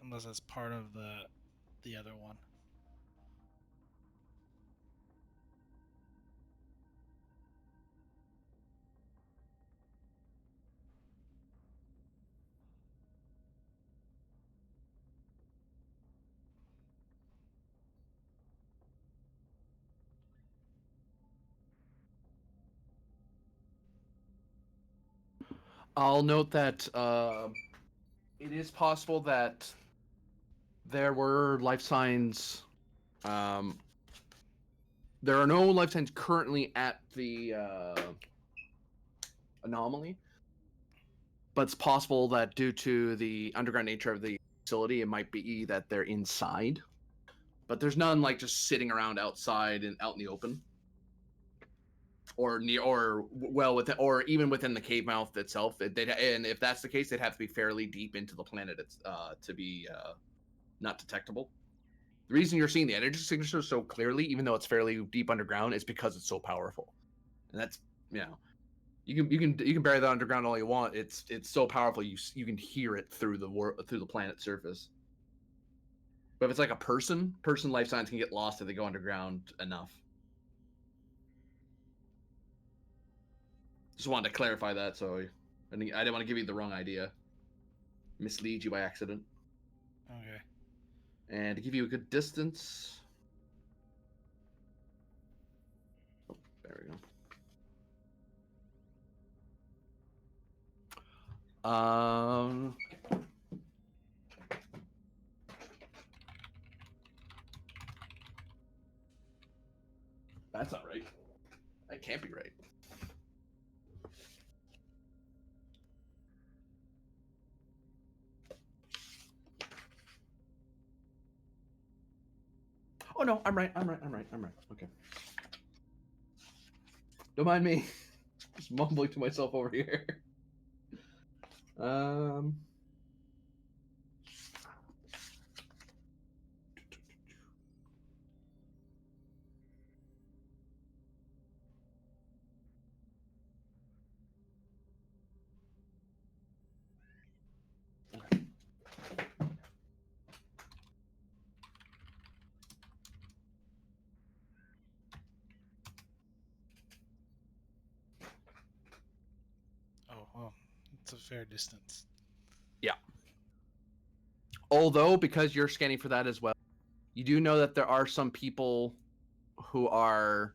Unless that's part of the other one. I'll note that it is possible that there were life signs. There are no life signs currently at the anomaly, but it's possible that due to the underground nature of the facility, it might be that they're inside. But there's none like just sitting around outside and out in the open, or near, or well within, or even within the cave mouth itself. And if that's the case, they'd have to be fairly deep into the planet to be not detectable. The reason you're seeing the energy signature so clearly, even though it's fairly deep underground, is because it's so powerful. And that's, you know, you can bury that underground all you want. It's so powerful you can hear it through the planet's surface. But if it's like a person life signs can get lost if they go underground enough. Just wanted to clarify that, so I didn't want to give you the wrong idea, mislead you by accident. Okay. And to give you a good distance. Oh, there we go. That's not right. That can't be right. Oh no, I'm right. Okay. Don't mind me. Just mumbling to myself over here. Oh, well, it's a fair distance. Yeah. Although, because you're scanning for that as well, you do know that there are some people who are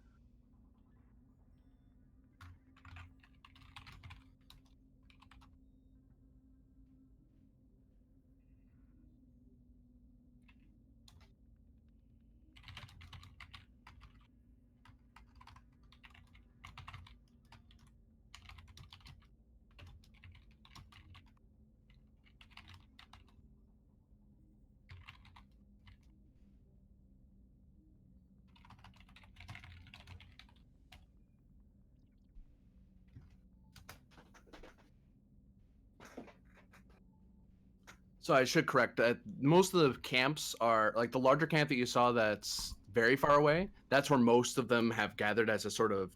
So I should correct that most of the camps are like the larger camp that you saw that's very far away. That's where most of them have gathered as a sort of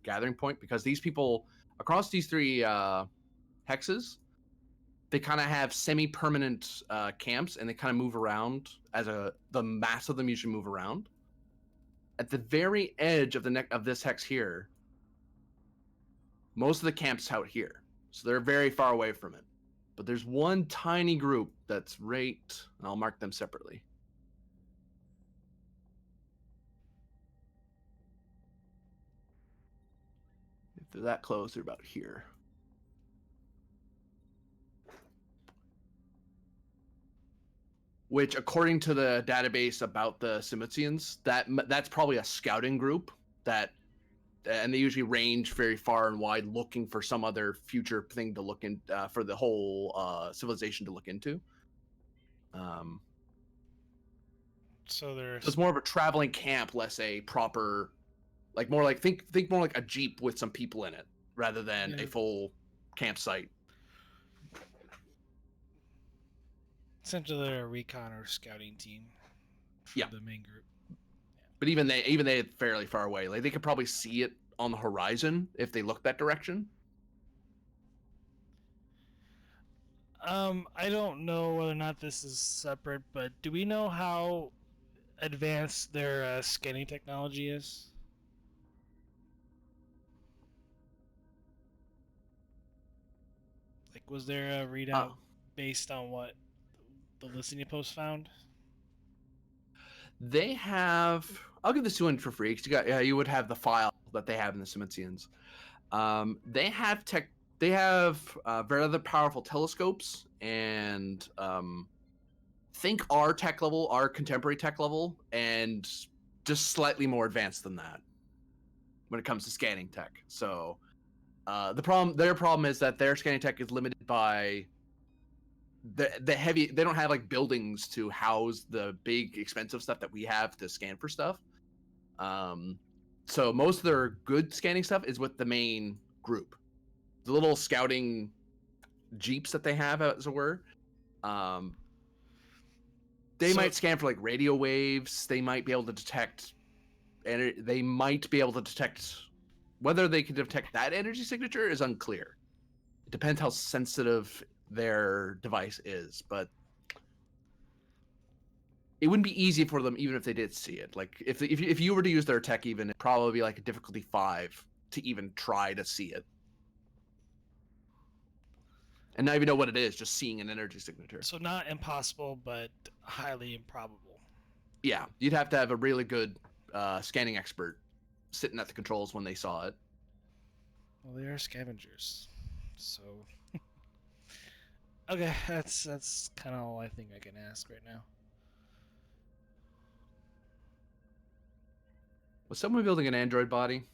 gathering point, because these people across these three hexes, they kind of have semi-permanent camps, and they kind of move around the mass of them usually move around. At the very edge of this hex here, most of the camps out here, so they're very far away from it. But there's one tiny group that's right, and I'll mark them separately. If they're that close, they're about here. Which, according to the database about the Simutians, that's probably a scouting group and they usually range very far and wide, looking for some other future thing to look in for the whole civilization to look into. So there's it's more of a traveling camp, less a proper, like more like think more like a jeep with some people in it, rather than a full campsite. essentially they're a recon or scouting team for the main group. But even they fairly far away. Like they could probably see it on the horizon if they look that direction. I don't know whether or not this is separate, but do we know how advanced their scanning technology is? Like, was there a readout based on what the listening post found? They have. I'll give this one for free because you would have the file that they have in the Simutians. They have tech. They have very other powerful telescopes, and think our tech level, our contemporary tech level, and just slightly more advanced than that when it comes to scanning tech. So their problem is that their scanning tech is limited by the heavy. They don't have like buildings to house the big expensive stuff that we have to scan for stuff. So most of their good scanning stuff is with the main group. The little scouting jeeps that they have, as it were. They might scan for like radio waves. They might be able to detect, and they might be able to detect. Whether they can detect that energy signature is unclear. It depends how sensitive their device is, but it wouldn't be easy for them even if they did see it. Like if you were to use their tech, even it'd probably be like a difficulty 5 to even try to see it. And not even know what it is, just seeing an energy signature. So not impossible, but highly improbable. Yeah, you'd have to have a really good scanning expert sitting at the controls when they saw it. Well, they are scavengers, so okay, that's kind of all I think I can ask right now. Was someone building an android body?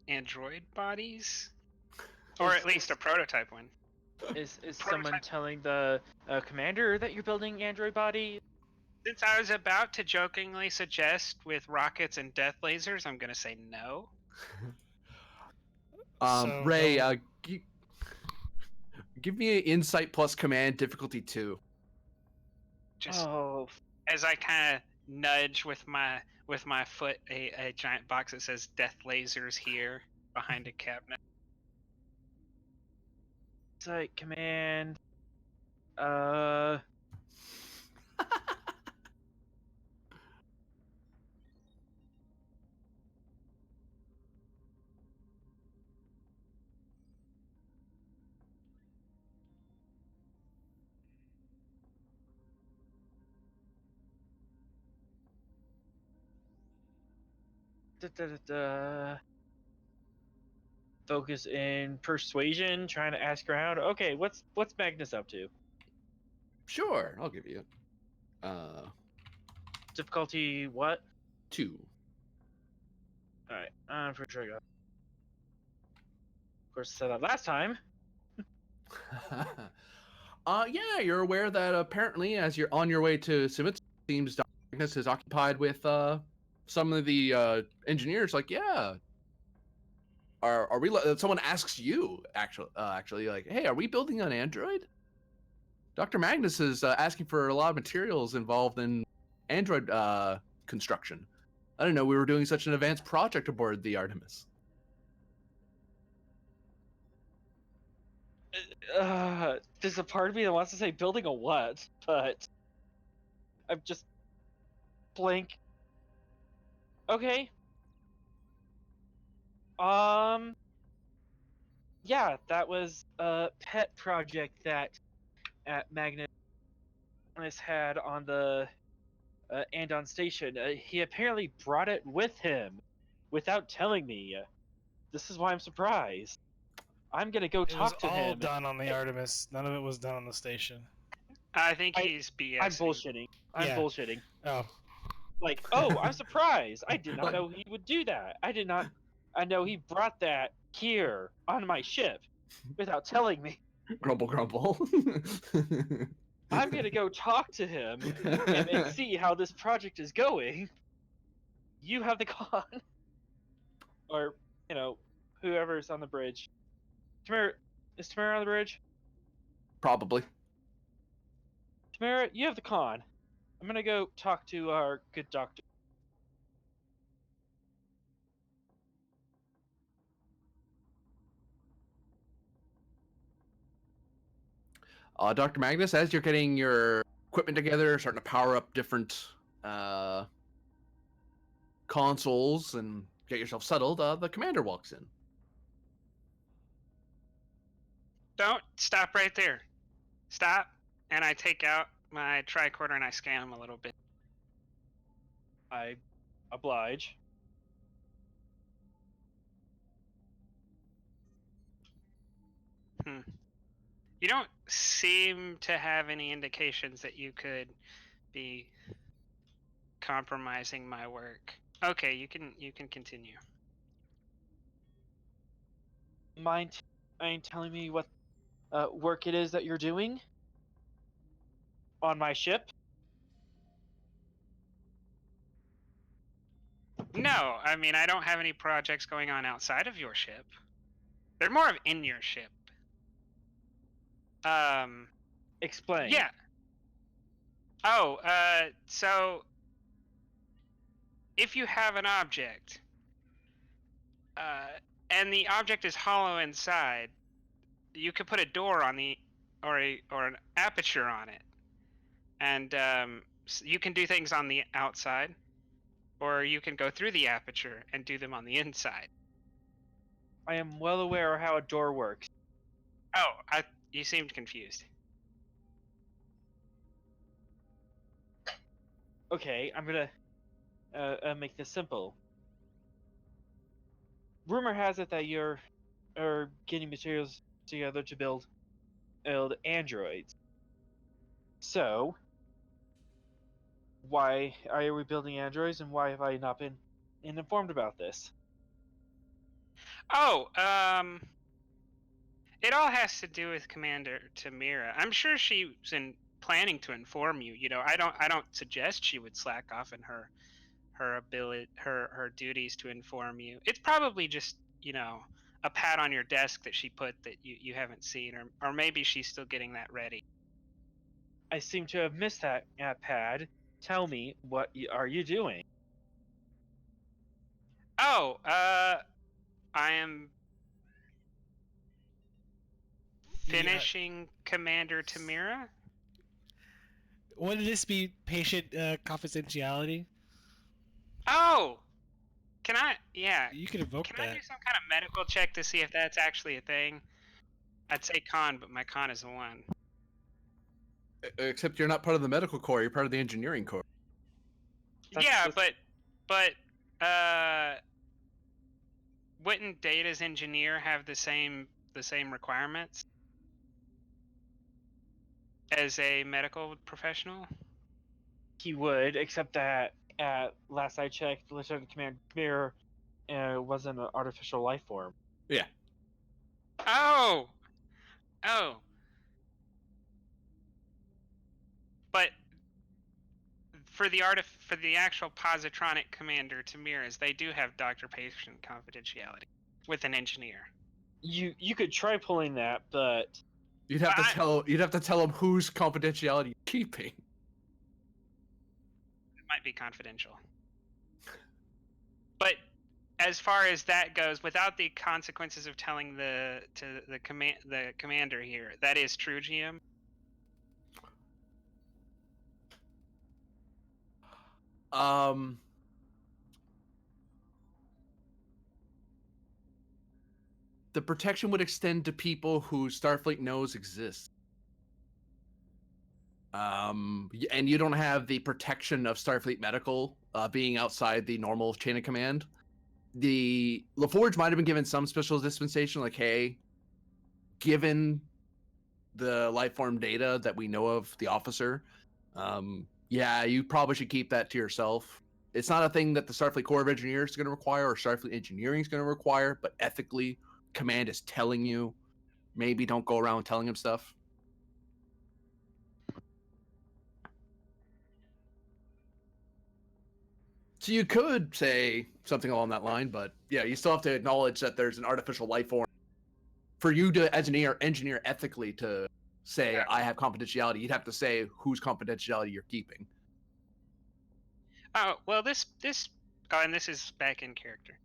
Android bodies, or at least a prototype one. Is someone telling the commander that you're building android body? Since I was about to jokingly suggest with rockets and death lasers, I'm gonna say no. Ray, give me an insight plus command difficulty 2. Just as I kind of nudge with my foot a giant box that says death lasers here behind a cabinet. Insight command. Focus in persuasion, trying to ask around. Okay, what's Magnus up to? Sure, I'll give you. Difficulty what? 2. All right, I'm pretty sure I got it. Of course, I said that last time. Yeah, you're aware that apparently, as you're on your way to Summit, seems Magnus is occupied with some of the engineers. Like, yeah, are we? Someone asks you actually, like, hey, are we building an android? Dr. Magnus is asking for a lot of materials involved in android construction. I didn't know we were doing such an advanced project aboard the Artemis. There's a part of me that wants to say building a what, but I'm just blank. Okay. Yeah, that was a pet project that Magnus had on the Andon station. He apparently brought it with him without telling me. This is why I'm surprised. I'm gonna go It was talk to all him. done on the Artemis. None of it was done on the station. I think I- he's BSing. I'm bullshitting. I'm Yeah. bullshitting. Oh, Like, oh, I'm surprised. I did not know he would do that. I know he brought that here on my ship without telling me. Grumble, grumble. I'm gonna go talk to him and see how this project is going. You have the con. Or, whoever's on the bridge. Tamara, is Tamara on the bridge? Probably. Tamara, you have the con. I'm gonna go talk to our good doctor. Dr. Magnus, as you're getting your equipment together, starting to power up different consoles and get yourself settled, the commander walks in. Don't stop right there. Stop, and I take out my tricorder and I scan him a little bit. I oblige. You don't seem to have any indications that you could be compromising my work. Okay, you can continue. Mind telling me what work it is that you're doing on my ship? No, I mean I don't have any projects going on outside of your ship. They're more of in your ship. Explain. Yeah. Oh, so if you have an object, and the object is hollow inside, you could put a door on the, or an aperture on it, and you can do things on the outside, or you can go through the aperture and do them on the inside. I am well aware of how a door works. Oh, you seemed confused. Okay, I'm gonna make this simple. Rumor has it that you're getting materials together to build androids. So, why are we building androids, and why have I not been informed about this? Oh, it all has to do with Commander Tamira. I'm sure she was planning to inform you. You know, I don't suggest she would slack off in her duties to inform you. It's probably just, a pad on your desk that she put that you haven't seen, or maybe she's still getting that ready. I seem to have missed that pad. Tell me, what are you doing? Oh, I am finishing Commander Tamira. Wouldn't this be patient confidentiality? Oh, can I? Yeah. You could evoke Can that. I do some kind of medical check to see if that's actually a thing? I'd say con, but my con is a 1. Except you're not part of the medical corps, you're part of the engineering corps. Yeah, but wouldn't Data's engineer have the same requirements as a medical professional? He would, except that last I checked, Lieutenant Commander Tamir wasn't an artificial life form. Yeah. Oh. But for the actual positronic commander Tamiras, they do have doctor-patient confidentiality. with an engineer. You could try pulling that, but You'd have to I- tell him whose confidentiality you're keeping. It might be confidential. But as far as that goes, without the consequences of telling the commander here, that is true, GM. The protection would extend to people who Starfleet knows exist. And you don't have the protection of Starfleet Medical being outside the normal chain of command. The LaForge might have been given some special dispensation, like, hey, given the life form data that we know of the officer, yeah, you probably should keep that to yourself. It's not a thing that the Starfleet Corps of Engineers is going to require or Starfleet Engineering is going to require, but ethically, command is telling you. Maybe don't go around telling him stuff. So you could say something along that line, but yeah, you still have to acknowledge that there's an artificial life form. For you to, as an engineer ethically, to say, Yeah. I have confidentiality, you'd have to say whose confidentiality you're keeping. Oh well, this and this is back in character.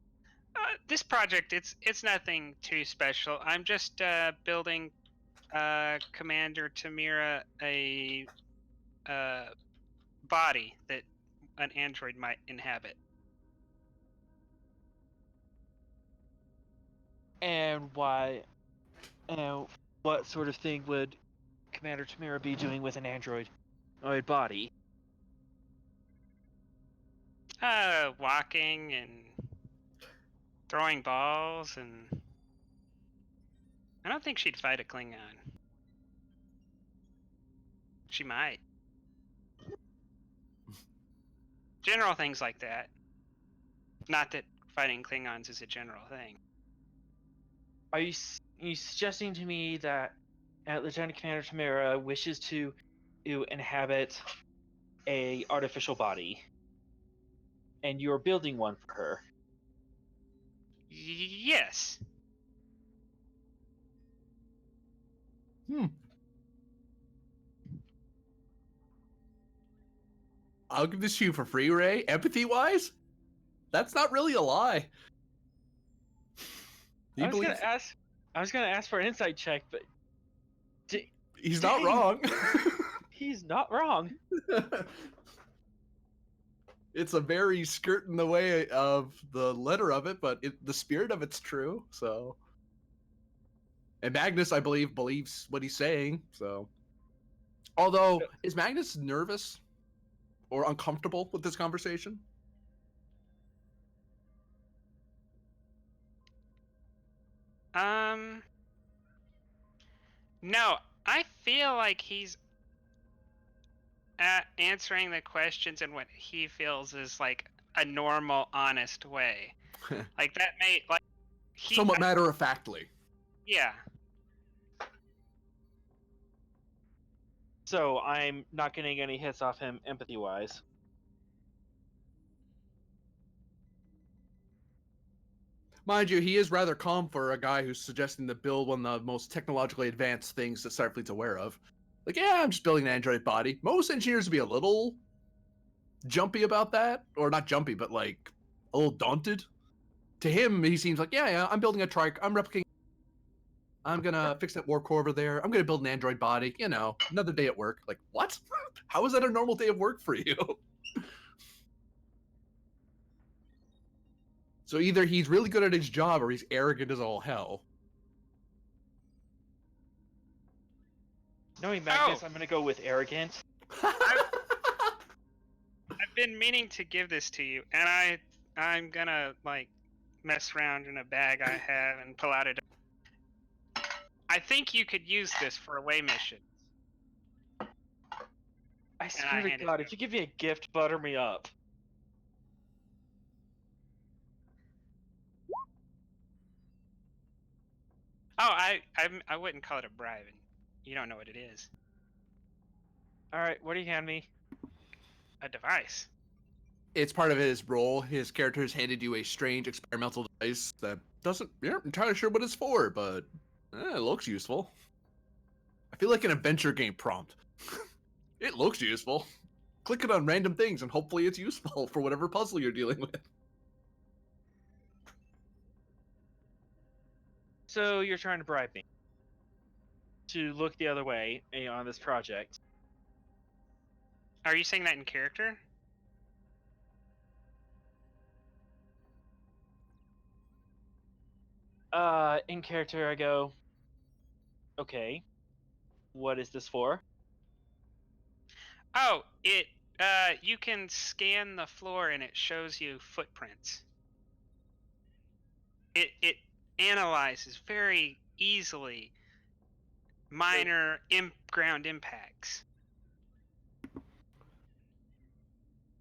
This project, it's nothing too special. I'm just building Commander Tamira a body that an android might inhabit. and why and what sort of thing would Commander Tamira be doing with an android body? Walking and throwing balls, and I don't think she'd fight a Klingon. She might. General things like that. Not that fighting Klingons is a general thing. Are you suggesting to me that Lieutenant Commander Tamira wishes to inhabit a artificial body, and you're building one for her? Yes. I'll give this to you for free, Ray. Empathy-wise, that's not really a lie. I was gonna ask for an insight check, but He's not Dang. wrong. he's not wrong. It's a very skirt in the way of the letter of it, but the spirit of it's true. So, and Magnus, I believe, believes what he's saying. So, although, is Magnus nervous or uncomfortable with this conversation? No, I feel like he's answering the questions in what he feels is like a normal, honest way. Like that may like Somewhat matter of factly. Yeah. So I'm not getting any hits off him empathy-wise. Mind you, he is rather calm for a guy who's suggesting to build one of the most technologically advanced things that Starfleet's aware of. Like, yeah, I'm just building an android body. Most engineers would be a little jumpy about that. Or not jumpy, but like a little daunted. To him, he seems like, yeah, I'm building a trike. I'm replicating. I'm gonna fix that warp core over there. I'm gonna build an android body. You know, another day at work. Like, what? How is that a normal day of work for you? So either he's really good at his job or he's arrogant as all hell. Knowing Magnus, I'm gonna go with arrogant. I've been meaning to give this to you, and I'm gonna like mess around in a bag I have and pull out a. I think you could use this for away missions. I swear to God, if you give me a gift, butter me up. Oh, I wouldn't call it a bribe. You don't know what it is. All right, what do you hand me? A device. It's part of his role. His character has handed you a strange experimental device that doesn't. You're not entirely sure what it's for, but it looks useful. I feel like an adventure game prompt. It looks useful. Click it on random things, and hopefully it's useful for whatever puzzle you're dealing with. So you're trying to bribe me to look the other way on this project. Are you saying that in character? In character, I go, okay, what is this for? Oh, you can scan the floor and it shows you footprints. It analyzes very easily minor ground impacts.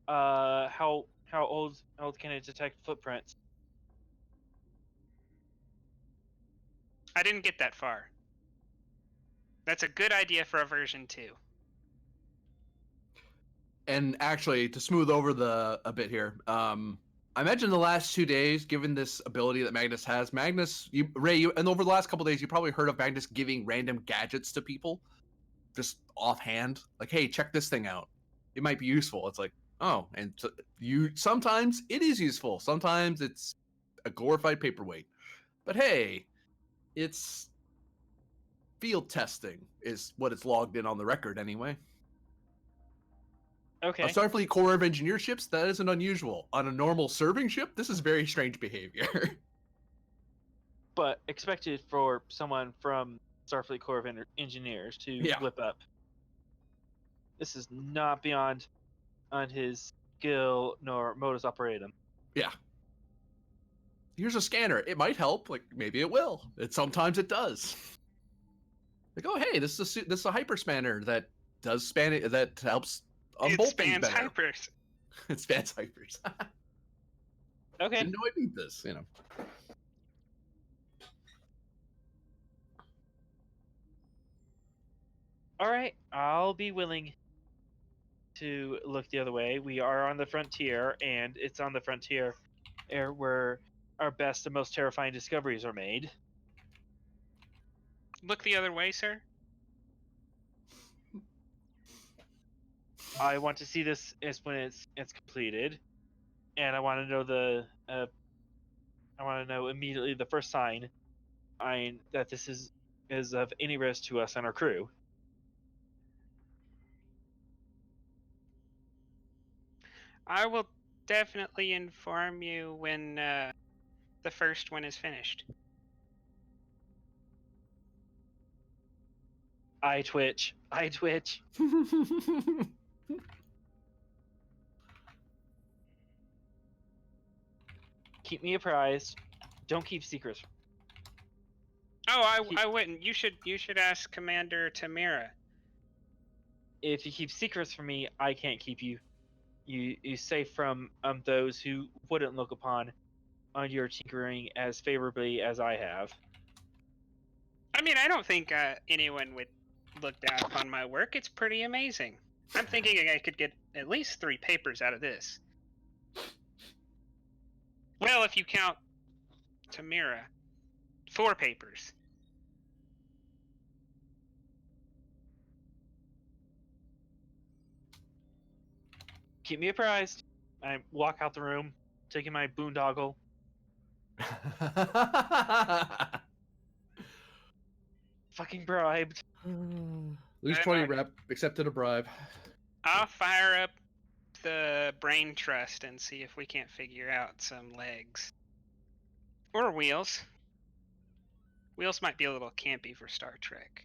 How old can it detect footprints? I didn't get that far. That's a good idea for a version 2. And actually, to smooth over a bit here, I imagine the last 2 days, given this ability that Magnus has, and over the last couple days, you probably heard of Magnus giving random gadgets to people, just offhand, like, "Hey, check this thing out. It might be useful." It's like, oh, and sometimes it is useful. Sometimes it's a glorified paperweight. But hey, it's field testing is what it's logged in on the record anyway. Okay. A Starfleet Corps of Engineer ships, that isn't unusual. On a normal serving ship, this is very strange behavior. But expected for someone from Starfleet Corps of Engineers to whip up. This is not beyond on his skill nor modus operandum. Yeah. Here's a scanner. It might help. Like, maybe it will. Sometimes it does. Like, oh, hey, this is a hyper spanner that does span it, that helps unbolt things better. Hypers. It spans hypers. Okay. Didn't know I need this, you know. All right, I'll be willing to look the other way. We are on the frontier, and it's on the frontier where our best and most terrifying discoveries are made. Look the other way, sir. I want to see this when it's completed, and I want to know I want to know immediately the first sign that this is of any risk to us and our crew. I will definitely inform you when the first one is finished. I twitch. Keep me apprised. Don't keep secrets. Oh, I wouldn't. You should ask Commander Tamira. If you keep secrets from me, I can't keep you safe from those who wouldn't look upon on your tinkering as favorably as I have. I mean, I don't think anyone would look down upon my work. It's pretty amazing. I'm thinking I could get at least 3 papers out of this. Well, if you count Tamira, 4 papers. Keep me apprised. I walk out the room, taking my boondoggle. Fucking bribed. Lose 20 rep, accepted a bribe. I'll fire up the brain trust and see if we can't figure out some legs. Or wheels. Wheels might be a little campy for Star Trek.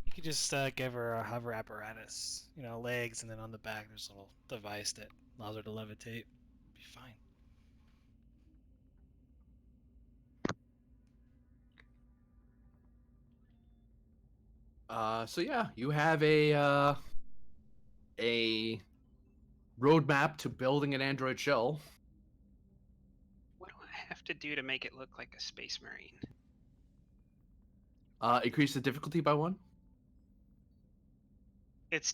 You could just give her a hover apparatus, legs, and then on the back there's a little device that allows her to levitate. Be fine. So yeah, you have a roadmap to building an android shell. What do I have to do to make it look like a space marine? Increase the difficulty by 1. It's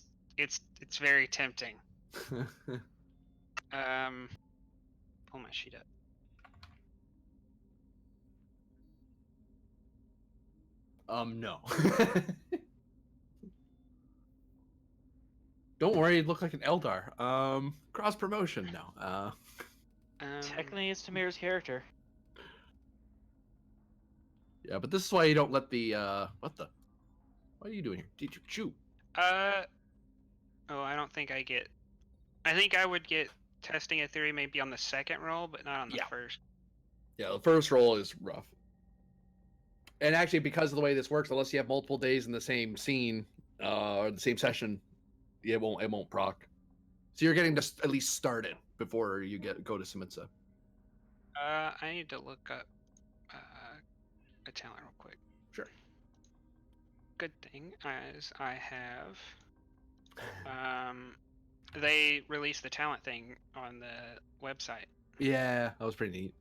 very tempting. Pull my sheet up. No. Don't worry, it looked like an Eldar. Cross promotion, no. Technically, it's Tamir's character. Yeah, but this is why you don't let the what the? What are you doing here? Did you shoot? Oh, I don't think I get. I think I would get testing a theory maybe on the second roll, but not on the Yeah. first. Yeah, the first roll is rough. And actually, because of the way this works, unless you have multiple days in the same scene or the same session, it won't proc. So you're getting to at least started before you go to Simitsa. I need to look up a talent real quick. Sure. Good thing as I have. They released the talent thing on the website. Yeah, that was pretty neat.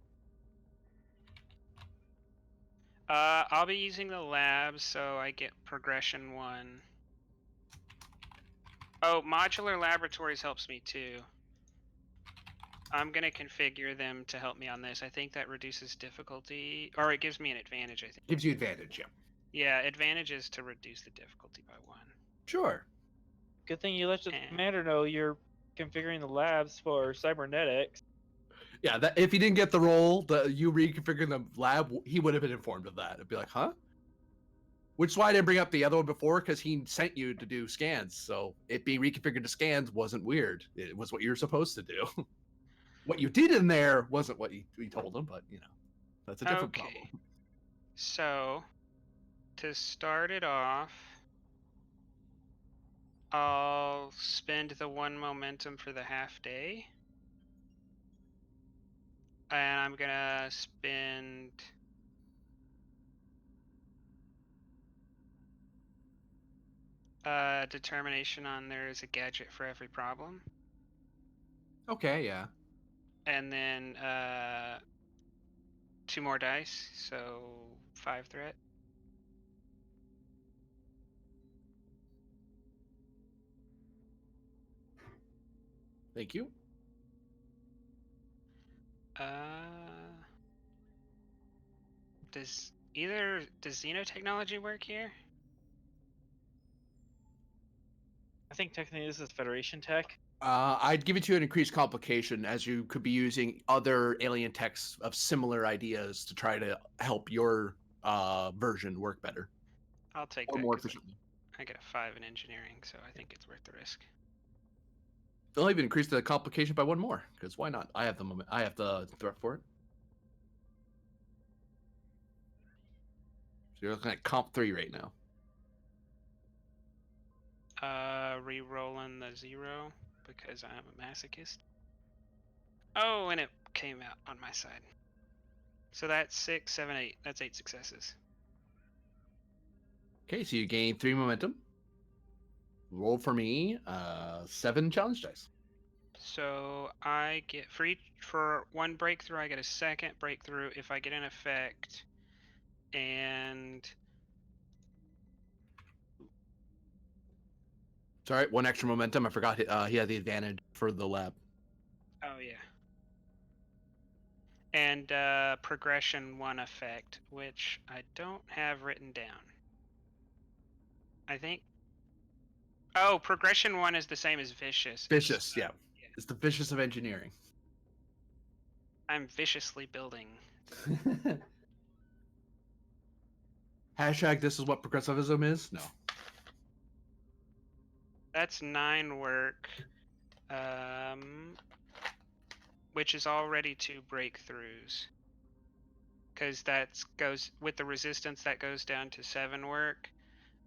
I'll be using the lab, so I get progression 1. Oh, modular laboratories helps me too. I'm gonna configure them to help me on this. I think that reduces difficulty, or it gives me an advantage, I think. Gives you advantage, yeah. Yeah, advantage is to reduce the difficulty by 1. Sure. Good thing you let the And- commander know you're configuring the labs for cybernetics. Yeah, that if he didn't get the role, you reconfiguring the lab, he would have been informed of that. It'd be like, huh? Which is why I didn't bring up the other one before, because he sent you to do scans. So it being reconfigured to scans wasn't weird. It was what you're supposed to do. What you did in there wasn't what we told him, but that's a different problem. So, to start it off, I'll spend the 1 momentum for the half day. And I'm gonna spend determination on there is a gadget for every problem. Okay, yeah. And then 2 more dice, so 5 threat. Thank you. Does xenotechnology work here? I think technically this is Federation tech. I'd give it to you an increased complication, as you could be using other alien techs of similar ideas to try to help your version work better I'll take or that. more 'Cause efficiently. I get a 5 in engineering, so I think it's worth the risk. They'll even increase the complication by 1 more, because why not? I have the threat for it. So you're looking at comp 3 right now. Re-rolling the 0 because I'm a masochist. Oh, and it came out on my side. So that's 6, 7, 8. That's 8 successes. Okay, so you gain 3 momentum. Roll for me 7 challenge dice. So I get for 1 breakthrough. I get a 2nd breakthrough if I get an effect, and It's all right. 1 extra momentum. I forgot he had the advantage for the lab. oh yeah, and progression 1 effect, which I don't have written down. I think. Oh, progression 1 is the same as vicious. Vicious, yeah. It's the vicious of engineering. I'm viciously building. Hashtag this is what progressivism is? No. That's 9 work, which is already 2 breakthroughs. Because that goes with the resistance, that goes down to 7 work,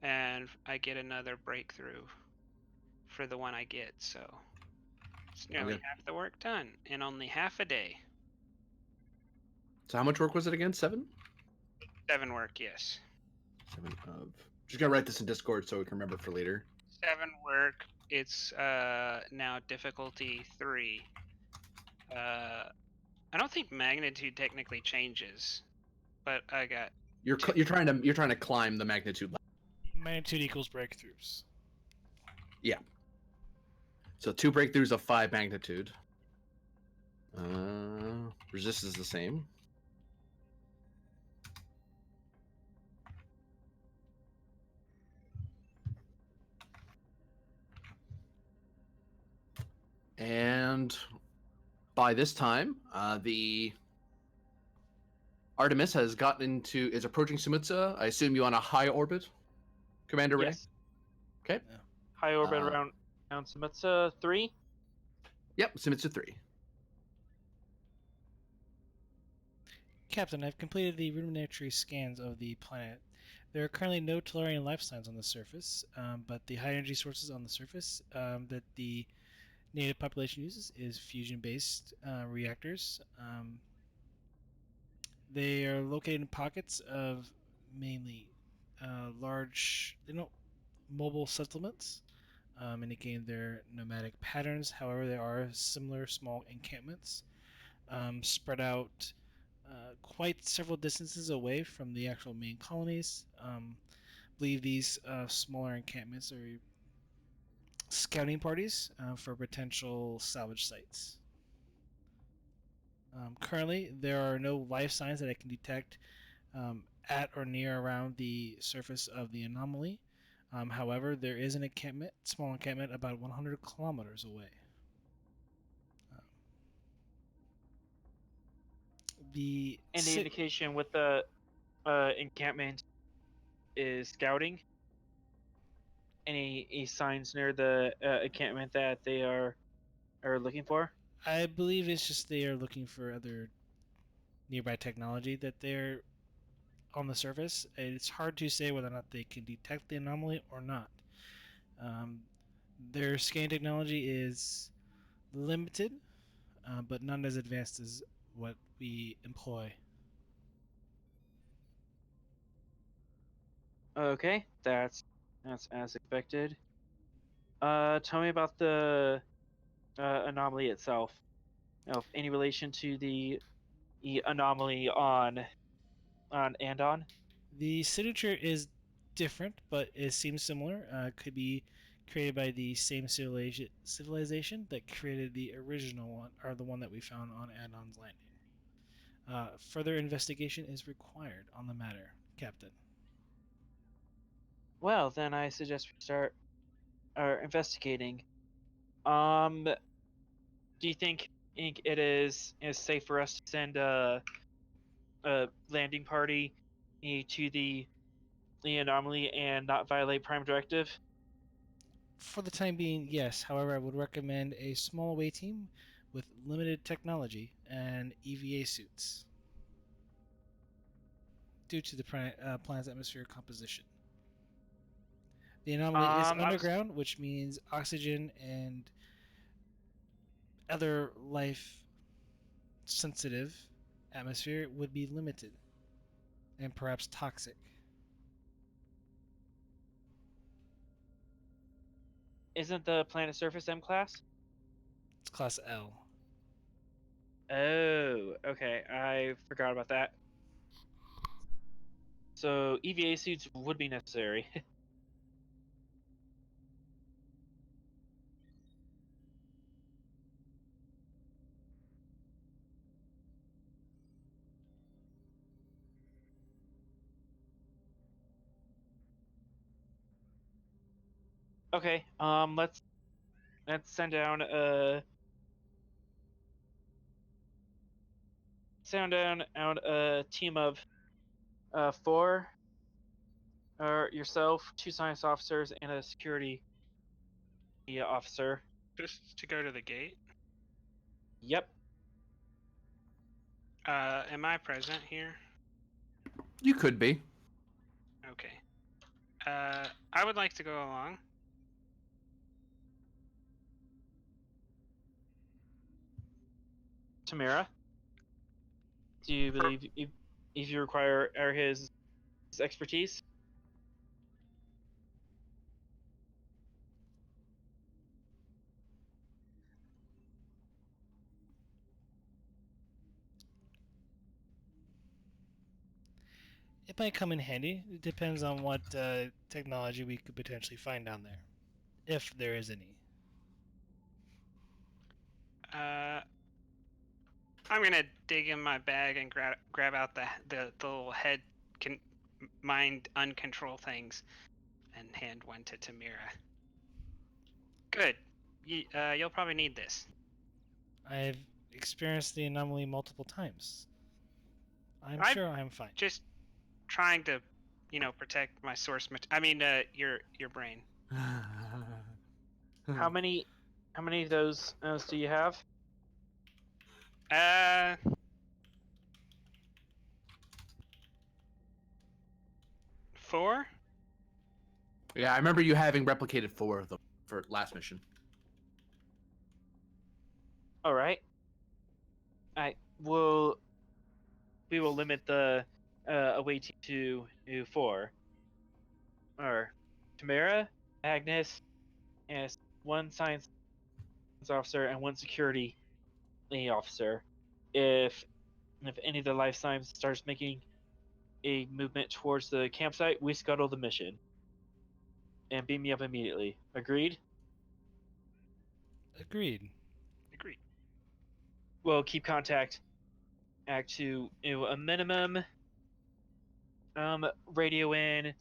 and I get another breakthrough for the one I get. So it's nearly half the work done in only half a day. So how much work was it again? 7? 7 work, yes. 7 of. Just gonna write this in Discord so we can remember for later. 7 work. It's now difficulty 3. I don't think magnitude technically changes, but I got. You're trying to climb the magnitude level. Magnitude equals breakthroughs. So 2 breakthroughs of 5 magnitude. Resist is the same. And by this time, the Artemis has is approaching Sumutsa. I assume you on a high orbit, Commander Ray? Yes. Okay. High orbit around Sumutsa 3. Yep, Sumutsa 3. Captain, I've completed the rudimentary scans of the planet. There are currently no Tellurian life signs on the surface, but the high energy sources on the surface that the native population uses is fusion-based reactors. They are located in pockets of mainly large, mobile settlements, indicating their nomadic patterns. However, there are similar small encampments spread out quite several distances away from the actual main colonies. Believe these smaller encampments are scouting parties for potential salvage sites. Currently, there are no life signs that I can detect at or near around the surface of the anomaly. However, there is an small encampment about 100 kilometers away. Any indication with the encampment is scouting? Any signs near the encampment that they are looking for? I believe it's just they are looking for other nearby technology that they're on the surface. It's hard to say whether or not they can detect the anomaly or not. Their scan technology is limited, but not as advanced as what we employ. Okay, that's as expected. Tell me about the anomaly itself. Any relation to the anomaly on Andon? The signature is different, but it seems similar. Could be created by the same civilization that created the original one, or the one that we found on Andon's landing. Further investigation is required on the matter, Captain. Well, then I suggest we start investigating. Do you think it is safe for us to send a landing party to the anomaly and not violate Prime Directive? For the time being, yes. However, I would recommend a small away team with limited technology and EVA suits due to the planet's atmospheric composition. The anomaly is underground, which means oxygen and other life sensitive atmosphere would be limited and perhaps toxic. Isn't the planet surface M class? It's class L. Oh, okay. I forgot about that. So EVA suits would be necessary. Okay. Let's send down out a team of 4. Yourself, 2 science officers, and a security officer. Just to go to the gate. Yep. Am I present here? You could be. Okay. I would like to go along. Tamara, do you believe if you require his expertise? It might come in handy. It depends on what technology we could potentially find down there. if there is any. I'm gonna dig in my bag and grab out the little head mind uncontrol things, and hand one to Tamira. Good. You'll probably need this. I've experienced the anomaly multiple times. I'm I'm sure I'm fine. just trying to, protect my source. Your brain. How many of those do you have? 4. Yeah, I remember you having replicated 4 of them for last mission. All right. We will limit the awaiting to 4. Or Tamara, Agnes, and 1 science officer and 1 security officer. If any of the life science starts making a movement towards the campsite, we scuttle the mission and beam me up immediately. Agreed? Agreed. Agreed. We'll keep contact to a minimum radio in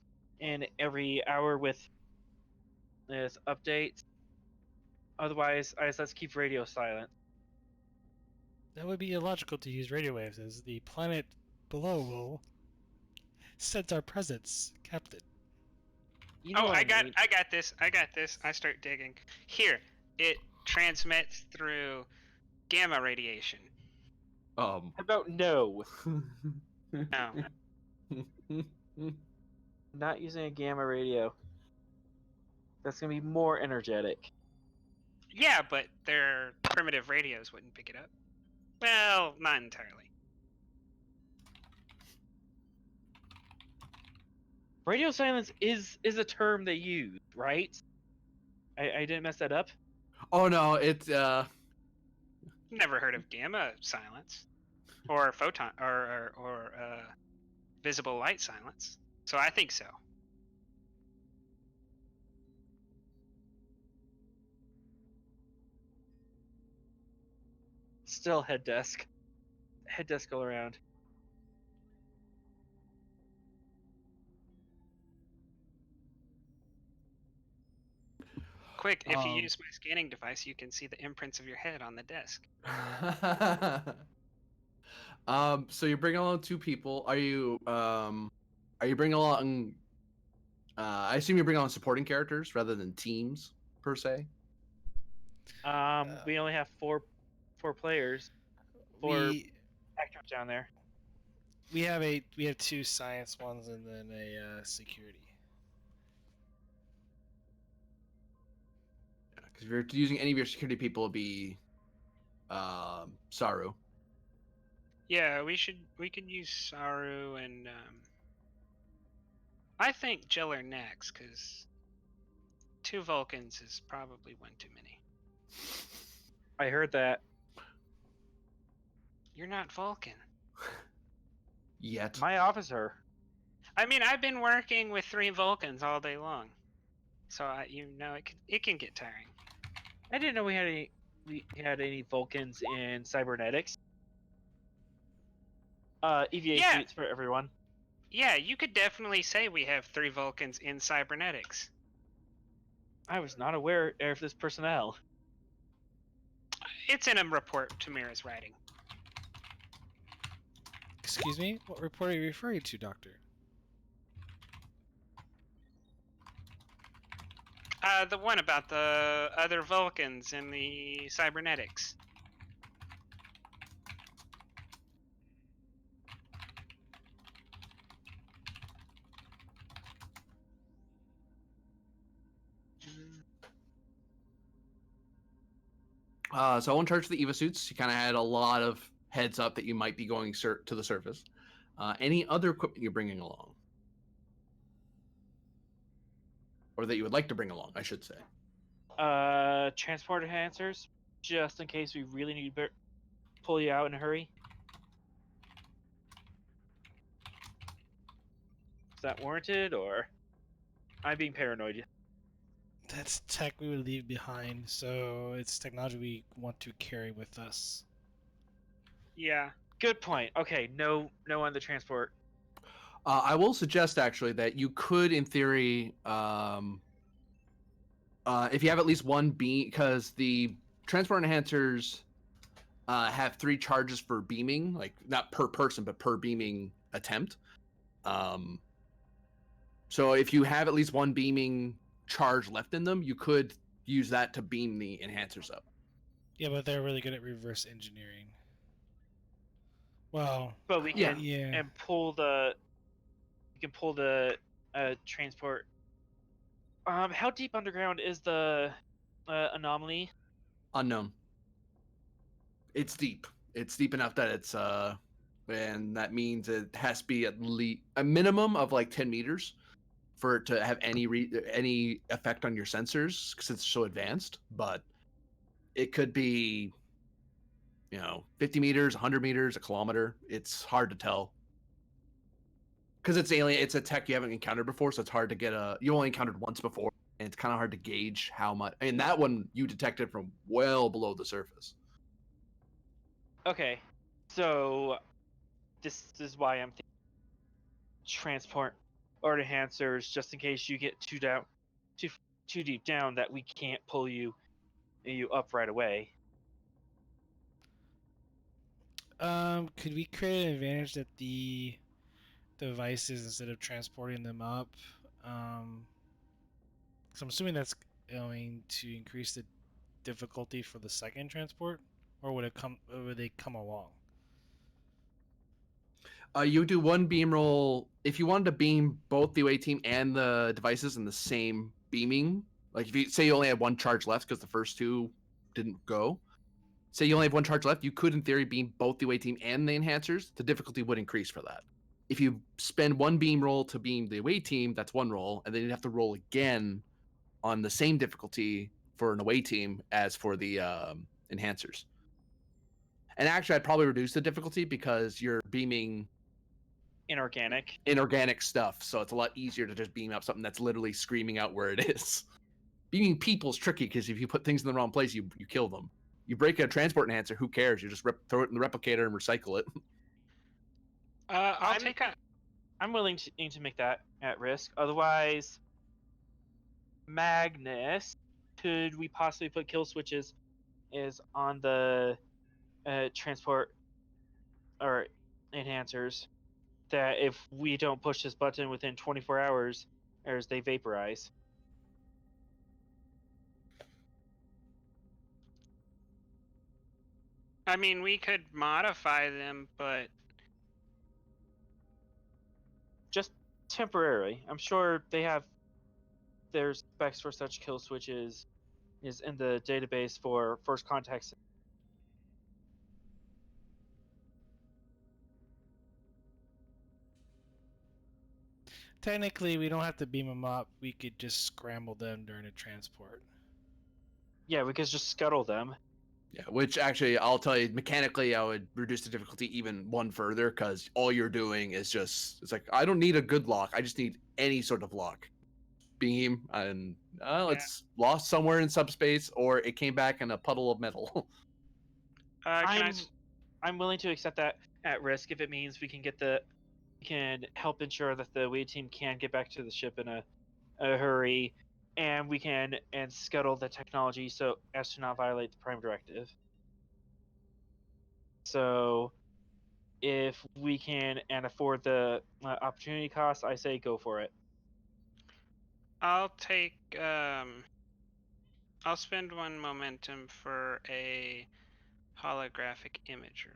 every hour with this updates. Otherwise, let's keep radio silent. That would be illogical to use radio waves, as the planet below will sense our presence, Captain. You know what I mean. got this. I start digging. Here, it transmits through gamma radiation. How about no? No. Not using a gamma radio. That's gonna be more energetic. Yeah, but their primitive radios wouldn't pick it up. Well, not entirely. Radio silence is a term they use, right? I didn't mess that up. Oh no, it's Never heard of gamma silence, or photon, or visible light silence. So I think so. Still head desk all around. Quick, if you use my scanning device, you can see the imprints of your head on the desk. So you're bringing along 2 people. Are you bringing along? I assume you're bringing along supporting characters rather than teams per se. We only have 4 players. 4 actors down there. We have 2 science ones and then a security. Because if you're using any of your security people, it'd be Saru. Yeah, we could use Saru and I think Jiller next, because 2 Vulcans is probably one too many. I heard that. You're not Vulcan. Yet. My officer. I mean, I've been working with 3 Vulcans all day long, so it can get tiring. I didn't know we had any Vulcans in cybernetics. EVA suits for everyone. Yeah, you could definitely say we have 3 Vulcans in cybernetics. I was not aware of this personnel. It's in a report Tamira's writing. Excuse me? What report are you referring to, Doctor? The one about the other Vulcans in the cybernetics. So I won't charge for the EVA suits. You kind of had a lot of heads up that you might be going to the surface. Any other equipment you're bringing along? Or that you would like to bring along, I should say. Transport enhancers, just in case we really need to pull you out in a hurry. Is that warranted, or I'm being paranoid? That's tech we would leave behind, so it's technology we want to carry with us. Yeah. Good point. Okay, no on the transport. I will suggest actually that you could, in theory, if you have at least one beam, because the transport enhancers have 3 charges for beaming, like not per person, but per beaming attempt. So if you have at least one beaming charge left in them, you could use that to beam the enhancers up. Yeah, but they're really good at reverse engineering. Well, But we Yeah. can yeah. and pull the transport. How deep underground is the anomaly? Unknown. It's deep. It's deep enough that it's and that means it has to be at least a minimum of like 10 meters for it to have any effect on your sensors because it's so advanced. But it could be, 50 meters, 100 meters, a kilometer. It's hard to tell because it's alien. It's a tech you haven't encountered before, so it's hard to get you only encountered once before, and it's kind of hard to gauge how much. And that one you detected from well below the surface. Okay, so this is why I'm thinking transport or enhancers, just in case you get too deep down that we can't pull you up right away. Could we create an advantage that the devices, instead of transporting them up, so I'm assuming that's going to increase the difficulty for the second transport, or would they come along? You do one beam roll if you wanted to beam both the away team and the devices in the same beaming. Like if you say you only had one charge left because the first 2 didn't go. Say you only have one charge left, you could in theory beam both the away team and the enhancers. The difficulty would increase for that. If you spend one beam roll to beam the away team, that's one roll, and then you'd have to roll again on the same difficulty for an away team as for the enhancers. And actually, I'd probably reduce the difficulty because you're beaming inorganic stuff, so it's a lot easier to just beam up something that's literally screaming out where it is. Beaming people's tricky because if you put things in the wrong place, you kill them. You break a transport enhancer, who cares? You just throw it in the replicator and recycle it. I'm willing to make that at risk. Otherwise, Magnus, could we possibly put kill switches is on the transport or enhancers that if we don't push this button within 24 hours, as they vaporize. I mean, we could modify them, but Just temporarily. I'm sure they have their specs for such kill switches is in the database for first contacts. Technically, we don't have to beam them up. We could just scramble them during a transport. Yeah, we could just scuttle them. Yeah, which actually, I'll tell you, mechanically, I would reduce the difficulty even one further because all you're doing is it's like, I don't need a good lock. I just need any sort of lock. Beam, and it's lost somewhere in subspace, or it came back in a puddle of metal. I'm willing to accept that at risk if it means we can help ensure that the away team can get back to the ship in a hurry, and we can scuttle the technology so as to not violate the Prime Directive. So, if we can and afford the opportunity cost, I say go for it. I'll spend 1 momentum for a holographic imager.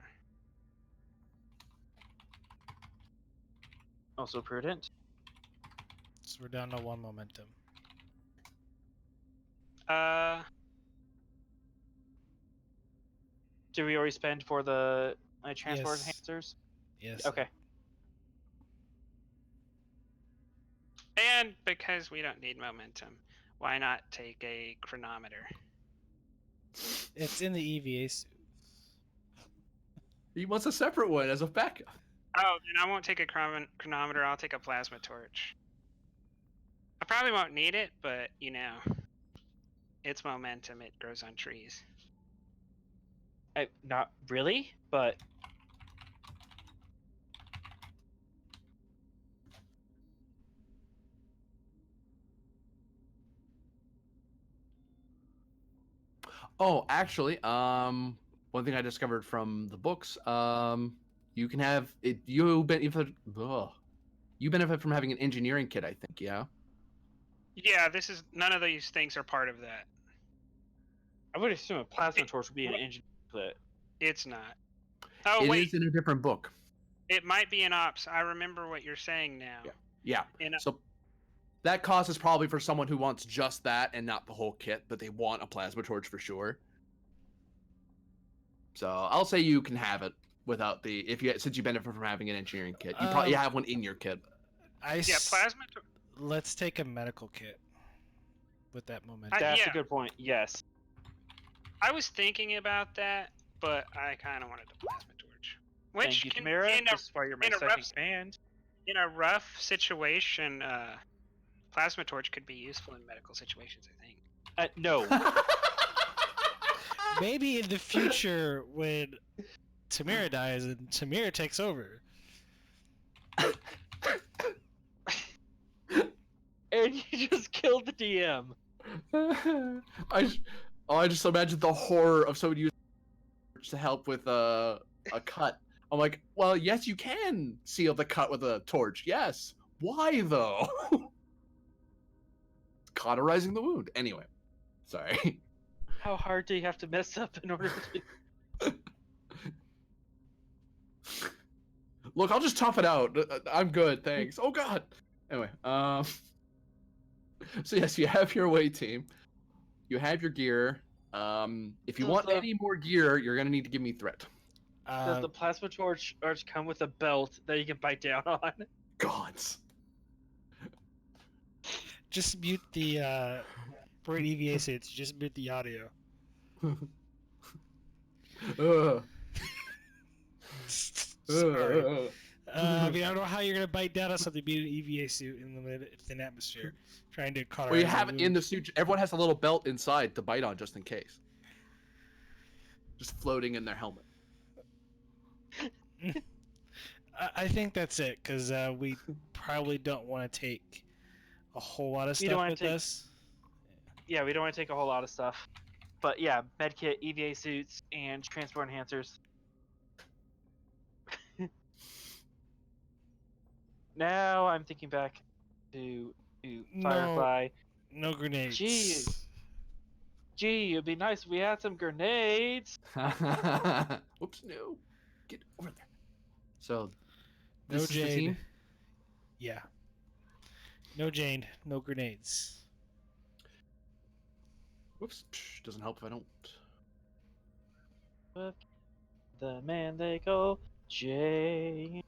Also prudent. So we're down to 1 momentum. Did we already spend for the transport Yes. enhancers? Yes. Okay. And because we don't need momentum, why not take a chronometer? It's in the EVA suit. He wants a separate one as a backup. Oh, then I won't take a chronometer. I'll take a plasma torch. I probably won't need it, but its momentum, it grows on trees. Not really, but Oh, actually, one thing I discovered from the books, you can have it. You benefit. You benefit from having an engineering kit, I think. Yeah. Yeah, none of these things are part of that. I would assume a plasma torch would be an engine kit. It's not. Oh It wait, is in a different book. it might be an ops. I remember what you're saying now. Yeah. In So that cost is probably for someone who wants just that and not the whole kit, but they want a plasma torch for sure. So I'll say you can have it without the since you benefit from having an engineering kit. You probably have one in your kit. plasma. Let's take a medical kit with that momentum. That's yeah. a good point. Yes. I was thinking about that, but I kind of wanted the plasma torch. Which Thank you, can, Tamara. in a, This is why you're my in a second rough- band. in a rough situation, plasma torch could be useful in medical situations, I think. No. Maybe in the future when Tamira dies and Tamira takes over. And you just killed the DM. I just imagine the horror of somebody using to help with a cut. I'm like, well, yes, you can seal the cut with a torch. Yes. Why though? Cauterizing the wound. Anyway, sorry. How hard do you have to mess up in order to? Look, I'll just tough it out. I'm good, thanks. Oh God. Anyway, so yes, you have your away team. You have your gear. If you want any more gear, you're gonna need to give me threat. Does the plasma torch come with a belt that you can bite down on? Gods. Just mute the for an EVA suits. Just mute the audio. Sorry. I mean, I don't know how you're gonna bite down on something being an EVA suit in the thin atmosphere, trying to cauterize. Well, you have it in the suit. Everyone has a little belt inside to bite on just in case. Just floating in their helmet. I think that's it, because we probably don't want to take a whole lot of We don't stuff wanna with take- us. Yeah, we don't want to take a whole lot of stuff. But yeah, medkit, EVA suits, and transport enhancers. Now I'm thinking back to Firefly. No grenades. Gee, it'd be nice if we had some grenades. Oops, no. Get over there. So, No this is the Jade. team? Yeah. No Jane. No grenades. Whoops. Doesn't help if I don't. But the man they call Jay.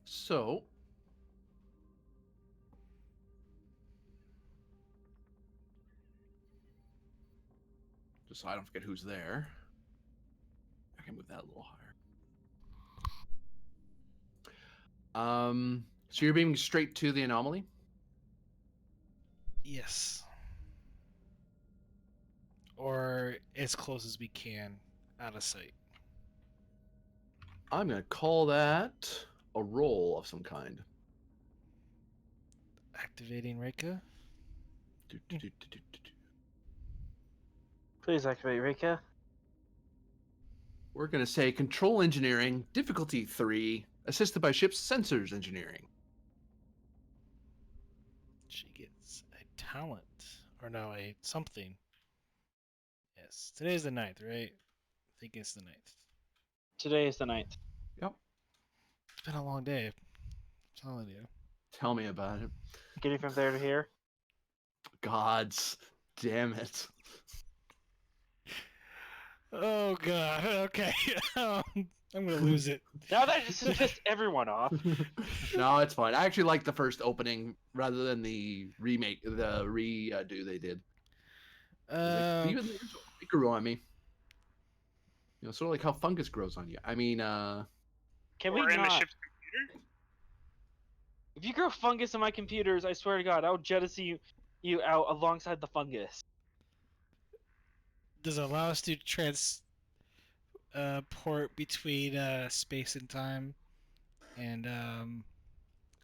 So, just so I don't forget who's there. I can move that a little higher. So you're beaming straight to the anomaly? Yes. Or as close as we can, out of sight. I'm gonna call that a roll of some kind. Activating Reika. Please activate Rika. We're gonna say control engineering, difficulty 3, assisted by ship's sensors engineering. She gets a talent. Or no, a something. Yes. Today's the 9th, right? I think it's the 9th. Today is the 9th. Yep. It's been a long day. I'm telling you. Tell me about it. Getting from there to here. Gods damn it. Oh god. Okay. I'm gonna lose it. Now that just pissed everyone off. No, it's fine. I actually like the first opening rather than the remake, the redo they did. Even the original, it grew on me. You know, sort of like how fungus grows on you. I mean, Can we Or in the not? ship's computer? If you grow fungus in my computers, I swear to God, I'll jettison you out alongside the fungus. Does it allow us to port between space and time and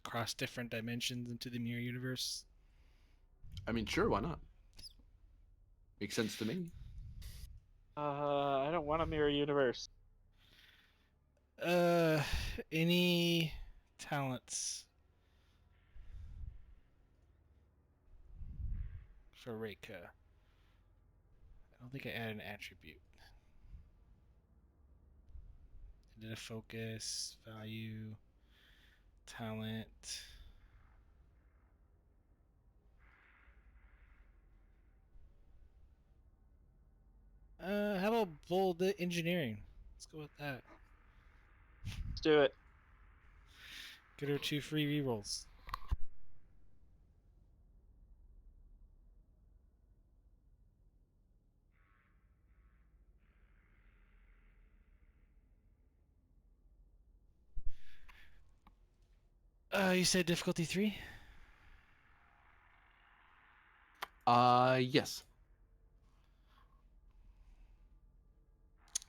across different dimensions into the mirror universe? I mean, sure, why not? Makes sense to me. I don't want a mirror universe. Any talents for Reika? I don't think I added an attribute. I did a focus, value, talent. How about bold engineering? Let's go with that. Let's do it. Get her 2 free rerolls. You said difficulty 3? Yes.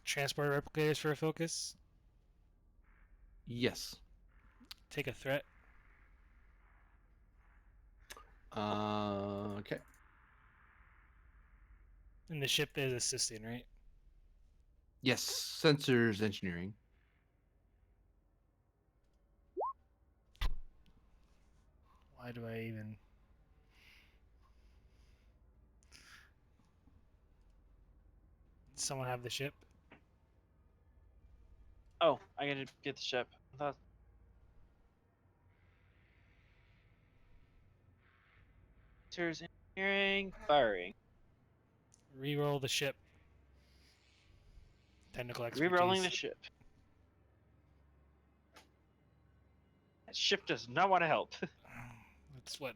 Transport replicators for a focus. Yes. Take a threat. Okay. And the ship is assisting, right? Yes, sensors engineering. Why do I even... Does someone have the ship? Oh, I gotta get the ship. I thought... Sensors engineering, firing. Reroll the ship. Technical expertise. Rerolling the ship. That ship does not want to help. That's what?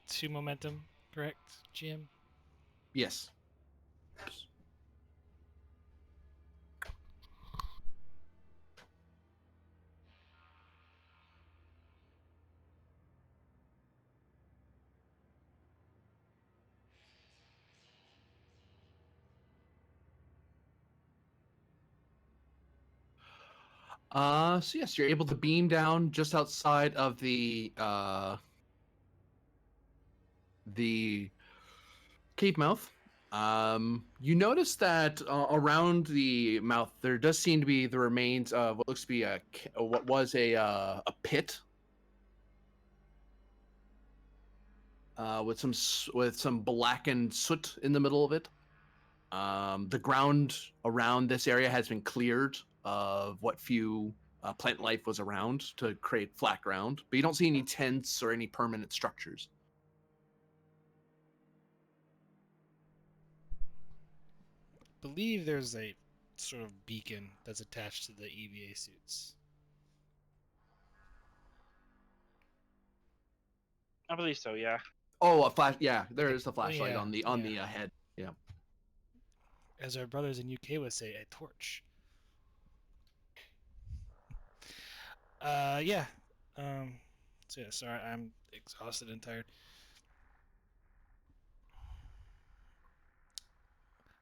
2 momentum, correct, GM? Yes. So yes, you're able to beam down just outside of the cave mouth. You notice that around the mouth there does seem to be the remains of what looks to be what was a pit with some blackened soot in the middle of it. The ground around this area has been cleared of what few plant life was around to create flat ground, but you don't see any tents or any permanent structures. Believe there's a sort of beacon that's attached to the EVA suits. I believe so, yeah. Oh, a flash! Yeah, there is a flashlight yeah, on the yeah. head. Yeah. As our brothers in UK would say, a torch. Yeah. So yeah, sorry, I'm exhausted and tired.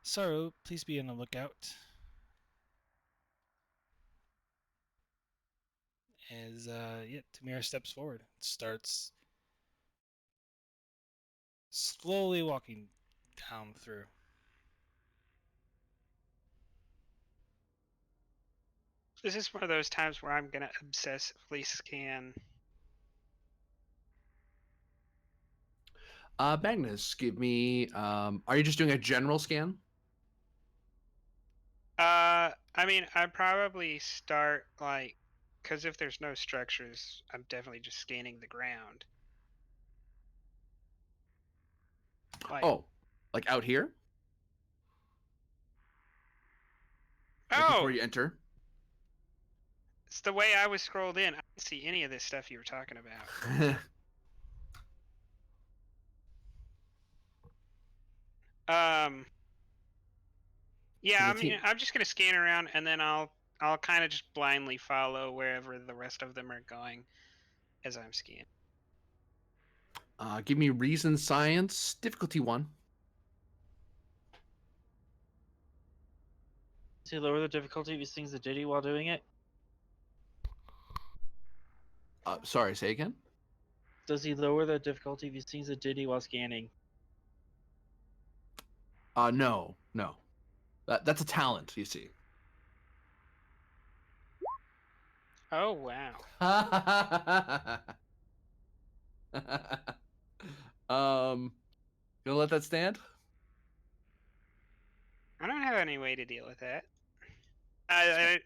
Saru, please be on the lookout. As yeah, Tamir steps forward, starts slowly walking down through. This is one of those times where I'm gonna obsessively scan. Magnus, give me. Are you just doing a general scan? I mean, I'd probably start like, because if there's no structures, I'm definitely just scanning the ground. Like, Oh, like out here? Like oh, before you enter? it's the way I was scrolled in. I didn't see any of this stuff you were talking about. Yeah, I mean, I'm just gonna scan around and then I'll kind of just blindly follow wherever the rest of them are going as I'm scanning. Give me reason science, difficulty 1. Does he lower the difficulty if he sings the ditty while doing it? Sorry, say again? Does he lower the difficulty if he sings the ditty while scanning? No. That's a talent, you see. Oh wow. Gonna let that stand? I don't have any way to deal with that. I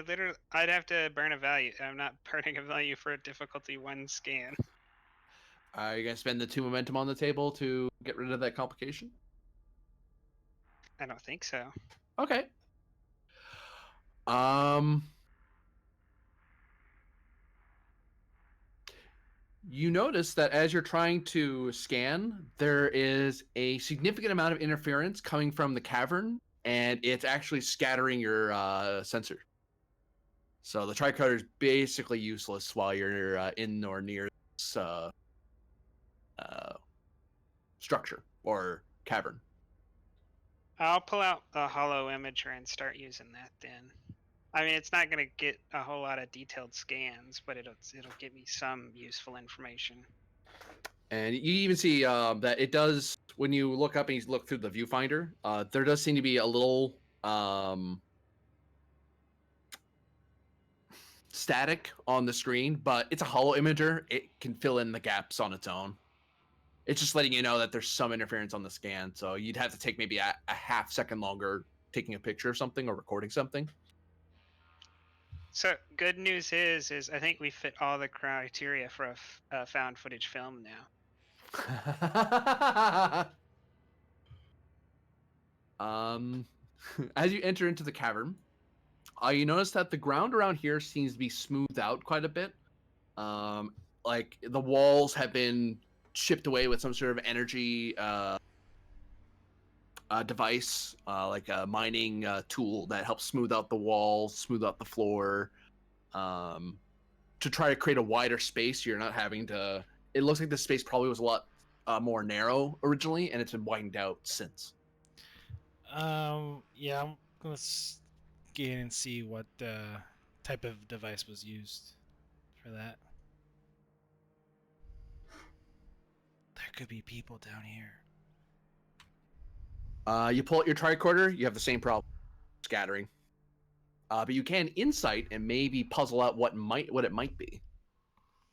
literally, I'd have to burn a value. I'm not burning a value for a difficulty 1 scan. Are you gonna spend the 2 momentum on the table to get rid of that complication? I don't think so. Okay. You notice that as you're trying to scan, there is a significant amount of interference coming from the cavern, and it's actually scattering your sensor. So the tricorder is basically useless while you're in or near this structure or cavern. I'll pull out a hollow imager and start using that then. I mean, it's not going to get a whole lot of detailed scans, but it'll give me some useful information. And you even see that it does, when you look up and you look through the viewfinder, there does seem to be a little static on the screen, but it's a hollow imager. It can fill in the gaps on its own. It's just letting you know that there's some interference on the scan, so you'd have to take maybe a half second longer taking a picture of something or recording something. So good news is I think we fit all the criteria for a found footage film now. As you enter into the cavern, you notice that the ground around here seems to be smoothed out quite a bit. Like the walls have been chipped away with some sort of energy device, like a mining tool that helps smooth out the walls, smooth out the floor, to try to create a wider space. You're not having to. It looks like this space probably was a lot more narrow originally, and it's been widened out since. Yeah, I'm gonna scan and see what type of device was used for that. There could be people down here. You pull out your tricorder, you have the same problem, scattering. But you can insight and maybe puzzle out what it might be.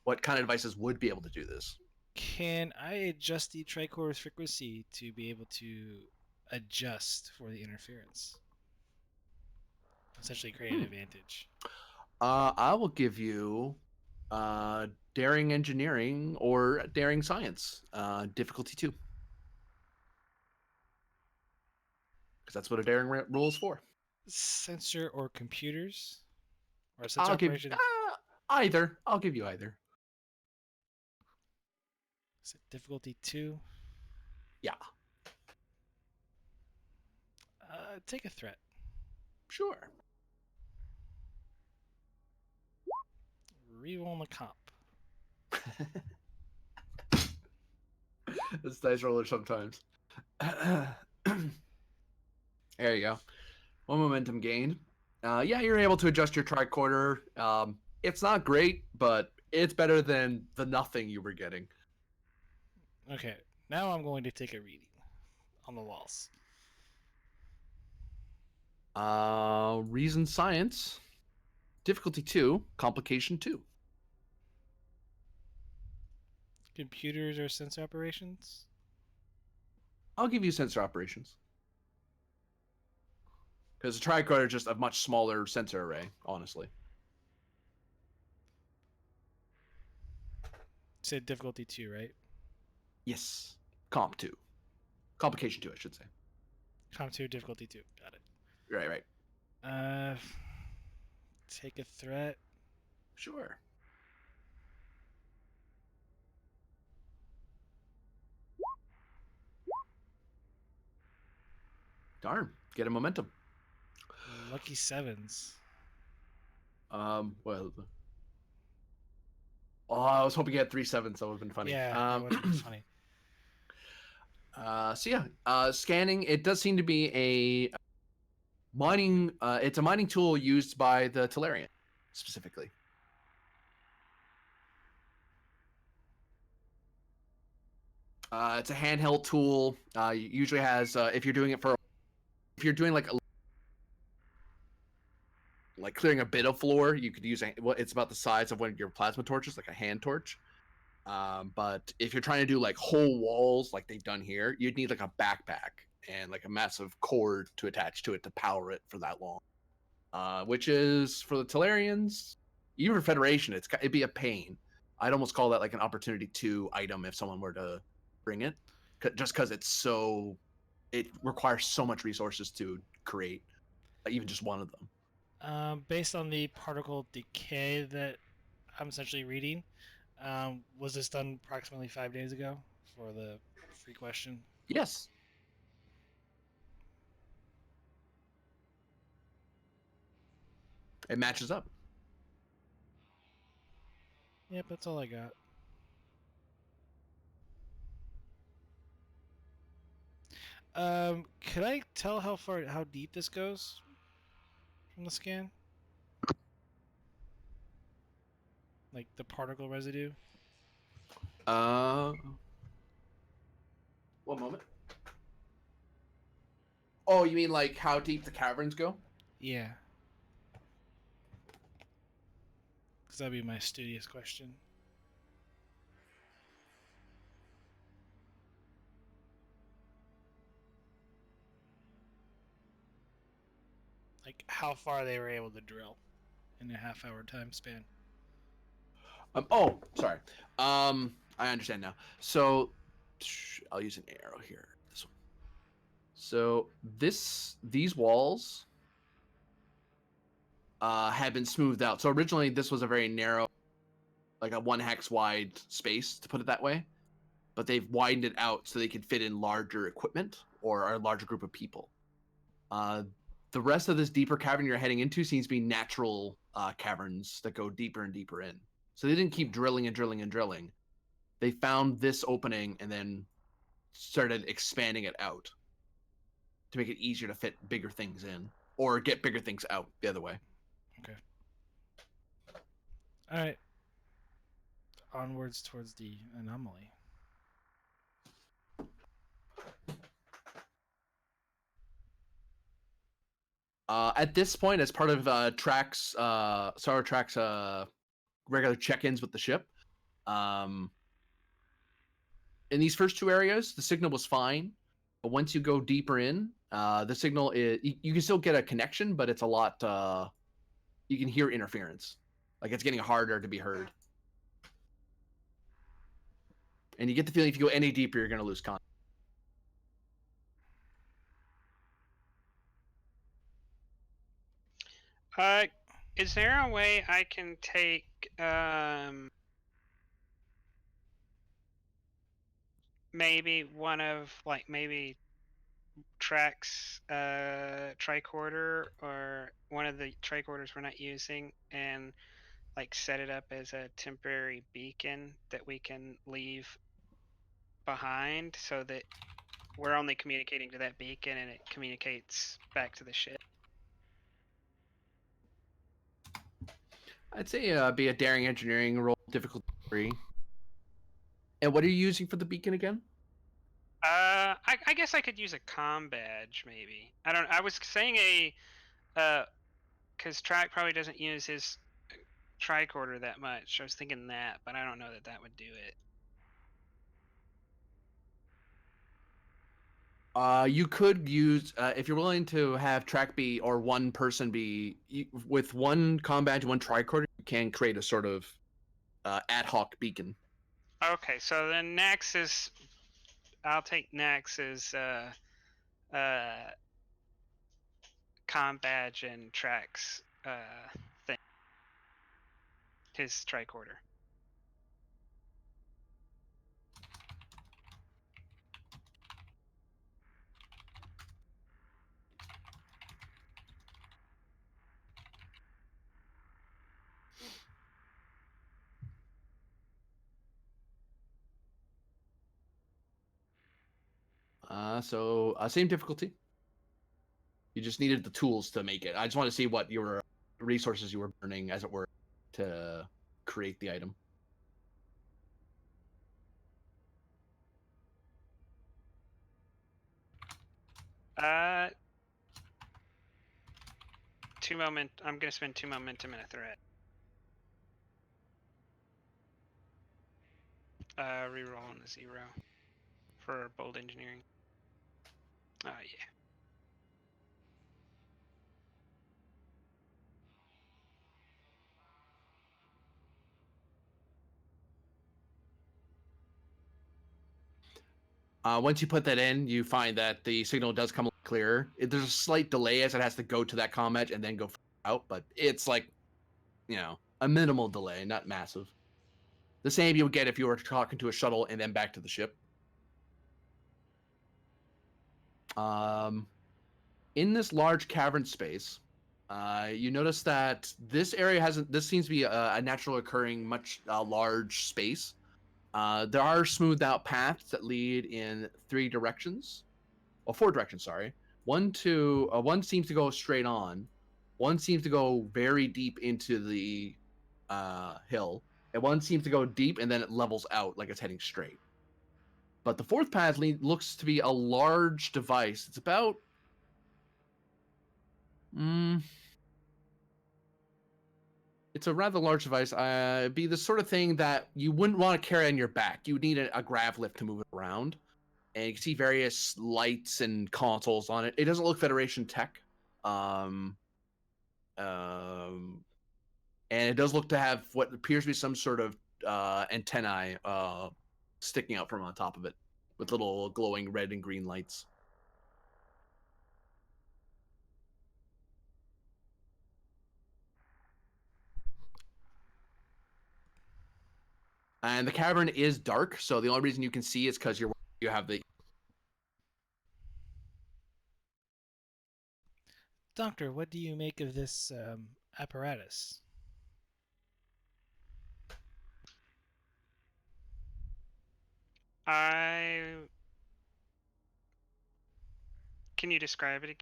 What kind of devices would be able to do this? Can I adjust the tricorder's frequency to be able to adjust for the interference? Essentially create an advantage. I will give you daring engineering or daring science, difficulty 2. Because that's what a daring rule is for. Sensor or computers? Or sensor I'll give operation? either. I'll give you either. Is it difficulty 2? Yeah. Take a threat. Sure. Reroll on the comp. This dice roller sometimes. There you go. 1 momentum gained. Yeah, you're able to adjust your tricorder. It's not great, but it's better than the nothing you were getting. Okay, now I'm going to take a reading on the walls. Reason science, difficulty 2, complication 2. Computers or sensor operations? I'll give you sensor operations. Because the tricorder is just a much smaller sensor array, honestly. You said difficulty 2, right? Yes. Comp 2. Complication 2, I should say. Comp 2, difficulty 2. Got it. Right. Take a threat. Sure. Darn. Get a momentum. Lucky sevens. Well, Oh, I was hoping you had 3-7, so it would have been funny. Yeah, that would have been funny. So yeah, scanning. It does seem to be a mining. It's a mining tool used by the Tellarian specifically. It's a handheld tool. Usually has if you're doing it for if you're doing like clearing a bit of floor, you could use it's about the size of one of your plasma torches, like a hand torch. But if you're trying to do like whole walls like they've done here, you'd need like a backpack and like a massive cord to attach to it to power it for that long. Which is for the Tellarians, even for Federation, it'd be a pain. I'd almost call that like an opportunity 2 item if someone were to bring it, just because it requires so much resources to create, even just one of them. Based on the particle decay that I'm essentially reading, was this done approximately 5 days ago for the free question? Yes. It matches up. Yep, that's all I got. Could I tell how deep this goes from the scan? Like the particle residue? One moment. Oh, you mean like how deep the caverns go? Yeah. Because that'd be my studious question. Like how far they were able to drill in a half-hour time span. Oh, sorry. I understand now. So, I'll use an arrow here. This one. So these walls had been smoothed out. So originally this was a very narrow, like a 1 hex wide space, to put it that way. But they've widened it out so they could fit in larger equipment or a larger group of people. The rest of this deeper cavern you're heading into seems to be natural caverns that go deeper and deeper in. So they didn't keep drilling and drilling and drilling. They found this opening and then started expanding it out to make it easier to fit bigger things in or get bigger things out the other way. Okay. All right. Onwards towards the anomaly. At this point, as part of Star Trek's regular check-ins with the ship, in these first 2 areas, the signal was fine. But once you go deeper in, the signal is you can still get a connection, but it's a lot. You can hear interference, like it's getting harder to be heard. And you get the feeling if you go any deeper, you're going to lose contact. Is there a way I can take maybe one of maybe Track's tricorder or one of the tricorders we're not using and like set it up as a temporary beacon that we can leave behind so that we're only communicating to that beacon and it communicates back to the ship? I'd say be a daring engineering roll, difficulty 3. And what are you using for the beacon again? I guess I could use a comm badge maybe. I was saying because Track probably doesn't use his tricorder that much. I was thinking that, but I don't know that would do it. You could use if you're willing to have Track be or one person be with one comm badge, one tricorder. You can create a sort of ad hoc beacon. Okay, so then Nex is. I'll take Nex as comm badge and Track's thing. His tricorder. So same difficulty. You just needed the tools to make it. I just want to see what your resources you were burning, as it were, to create the item. I'm gonna spend 2 momentum and a threat. Reroll on the 0 for bold engineering. Oh yeah. Once you put that in, you find that the signal does come clearer. There's a slight delay as it has to go to that comm edge and then go out, but it's like, a minimal delay, not massive. The same you would get if you were talking to a shuttle and then back to the ship. In this large cavern space, you notice that this area hasn't. This seems to be a natural occurring, much large space. There are smoothed out paths that lead in 3 directions, or 4 directions. Sorry, one seems to go straight on, one seems to go very deep into the hill, and one seems to go deep and then it levels out like it's heading straight. But the 4th path looks to be a large device. It's about it's a rather large device. Be the sort of thing that you wouldn't want to carry on your back. You would need a grav lift to move it around. And you can see various lights and consoles on it. It doesn't look Federation tech. And it does look to have what appears to be some sort of antennae sticking out from on top of it with little glowing red and green lights. And the cavern is dark, so the only reason you can see is because you have the... Doctor, what do you make of this apparatus? Can you describe it again?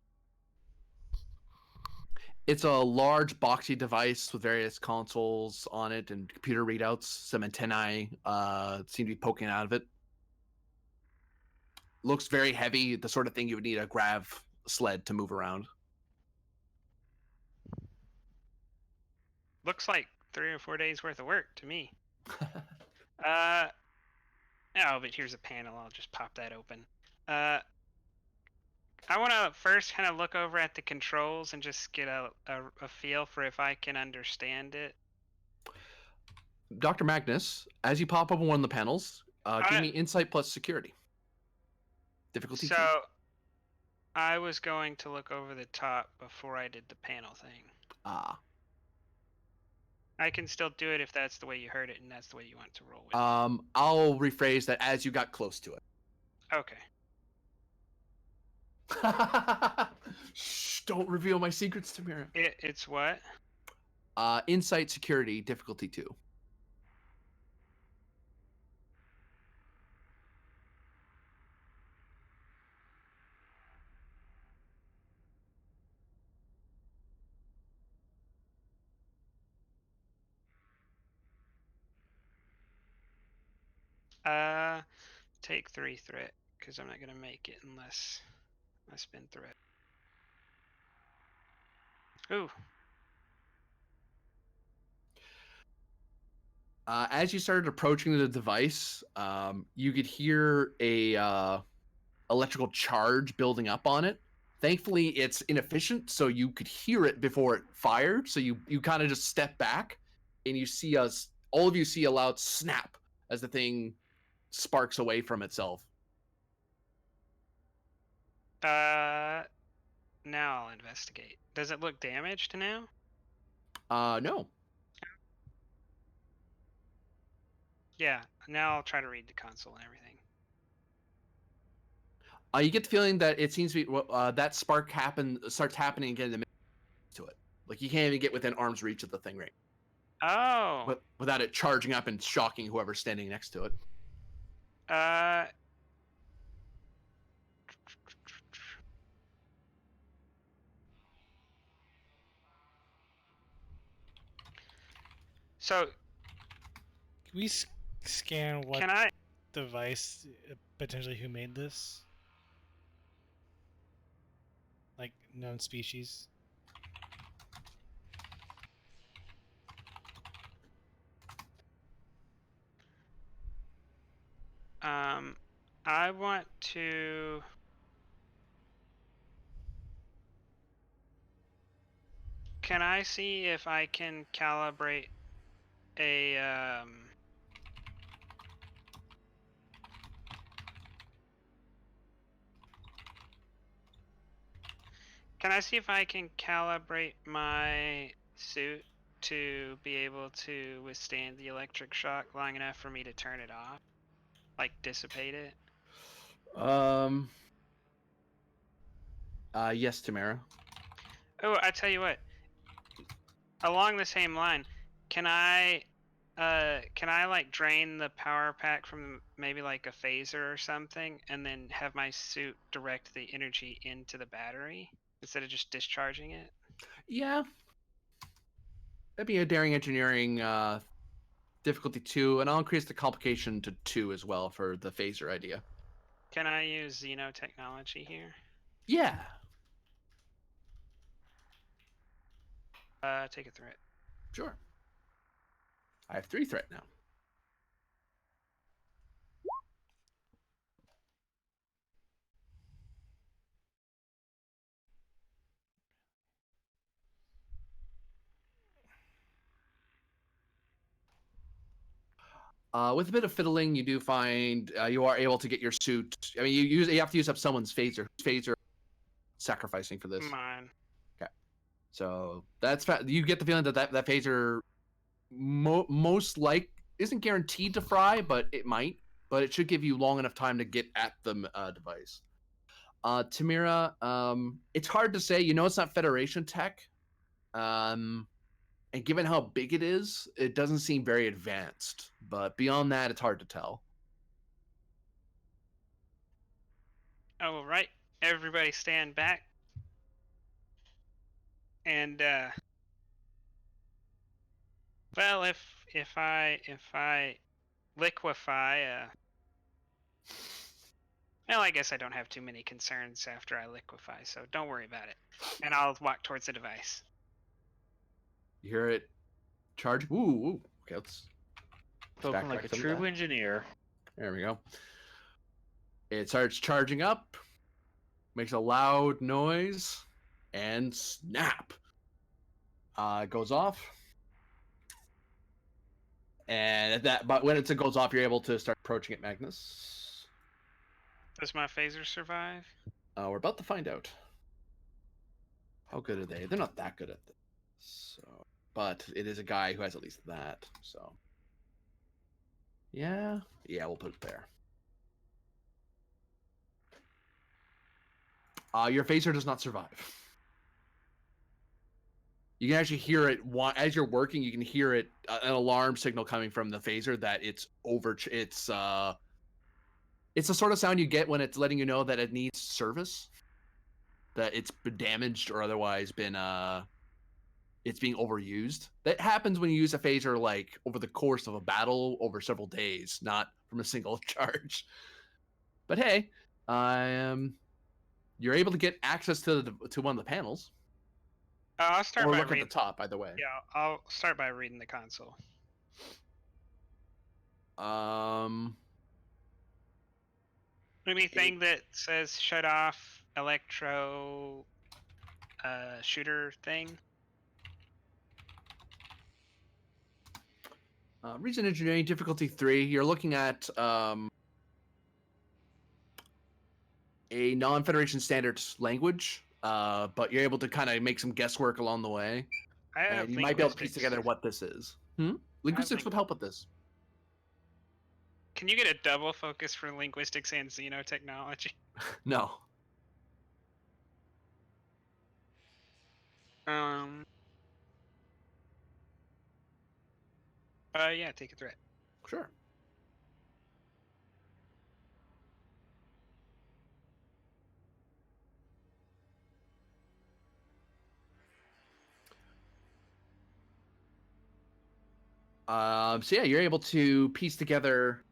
It's a large boxy device with various consoles on it and computer readouts. Some antennae seem to be poking out of it. Looks very heavy, the sort of thing you would need a grav sled to move around. Looks like 3 or 4 days worth of work to me. Oh, but here's a panel. I'll just pop that open. I want to first kind of look over at the controls and just get a feel for if I can understand it. Dr. Magnus, as you pop open one of the panels, give me insight plus security. Difficulty 2. So, I was going to look over the top before I did the panel thing. I can still do it if that's the way you heard it and that's the way you want to roll with it. I'll rephrase that as you got close to it. Okay. Shh, don't reveal my secrets to Mira. It's what? Insight security, difficulty 2. Take 3 threat, because I'm not going to make it unless I spend threat. Ooh. As you started approaching the device, you could hear a electrical charge building up on it. Thankfully, it's inefficient, so you could hear it before it fired. So you kind of just step back, and you see all of you see a loud snap as the thing sparks away from itself. Now I'll investigate. Does it look damaged now? No. Yeah, now I'll try to read the console and everything. You get the feeling that it seems to be that spark starts happening again to it. Like you can't even get within arm's reach of the thing, right? Oh. But without it charging up and shocking whoever's standing next to it. So Can we scan what can I? device potentially who made this? Like known species. I want to. Can I see if I can calibrate a Can I see if I can calibrate my suit to be able to withstand the electric shock long enough for me to turn it off? Like dissipate it? Yes, Tamara. Oh, I tell you what. Along the same line, can I like drain the power pack from maybe like a phaser or something and then have my suit direct the energy into the battery instead of just discharging it? Yeah. That'd be a daring engineering difficulty 2, and I'll increase the complication to 2 as well for the phaser idea. Can I use xenotechnology here? Yeah. Take a threat. Sure. I have 3 threat now. With a bit of fiddling, you do find you are able to get your suit. I mean, you have to use up someone's phaser. Phaser sacrificing for this. Mine. Okay, so that's you get the feeling that that phaser most like isn't guaranteed to fry, but it might. But it should give you long enough time to get at the device. Tamira, it's hard to say. You know, it's not Federation tech. And given how big it doesn't seem very advanced. But beyond that, it's hard to tell. All right, everybody stand back. And well, if I liquefy, well, I guess I don't have too many concerns after I liquefy, so don't worry about it. And I'll walk towards the device. You hear it charge. Ooh. Okay, let's Spoken like a some of true that. engineer. There we go. It starts charging up, makes a loud noise, and snap. It goes off. And at that, but when it goes off, you're able to start approaching it, Magnus. Does my phaser survive? We're about to find out. How good are they? They're not that good at this. So, but it is a guy who has at least that. So, yeah, we'll put it there. Your phaser does not survive. You can actually hear it as you're working. You can hear it an alarm signal coming from the phaser that it's over. It's the sort of sound you get when it's letting you know that it needs service, that it's been damaged or otherwise been it's being overused. That happens when you use a phaser like over the course of a battle over several days, not from a single charge. But hey, you're able to get access to one of the panels. I'll start or by look at the top, by the way. Yeah, I'll start by reading the console. Anything that says shut off electro shooter thing? Reason engineering difficulty 3. You're looking at a non-Federation standards language, but you're able to kind of make some guesswork along the way. And you might be able to piece together what this is. Linguistics would help with this. Can you get a double focus for linguistics and xenotechnology? No. Yeah, take a threat. Sure. So yeah, you're able to piece together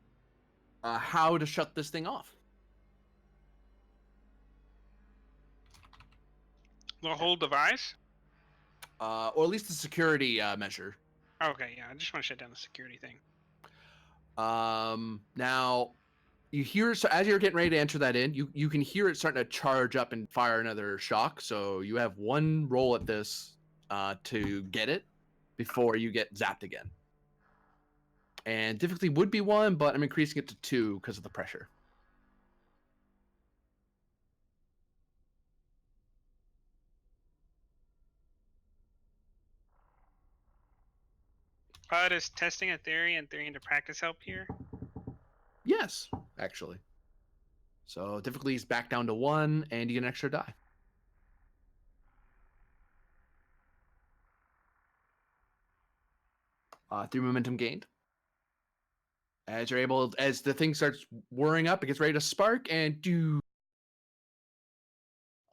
how to shut this thing off. The whole device? Or at least the security measure. Okay, yeah, I just want to shut down the security thing. Now you hear, so as you're getting ready to enter that in, you can hear it starting to charge up and fire another shock. So you have one roll at this to get it before you get zapped again. And difficulty would be 1, but I'm increasing it to 2 because of the pressure. Does testing a theory and theory into practice help here? Yes, actually. So difficulty is back down to 1, and you get an extra die. 3 momentum gained. As you're able, as the thing starts whirring up, it gets ready to spark, and do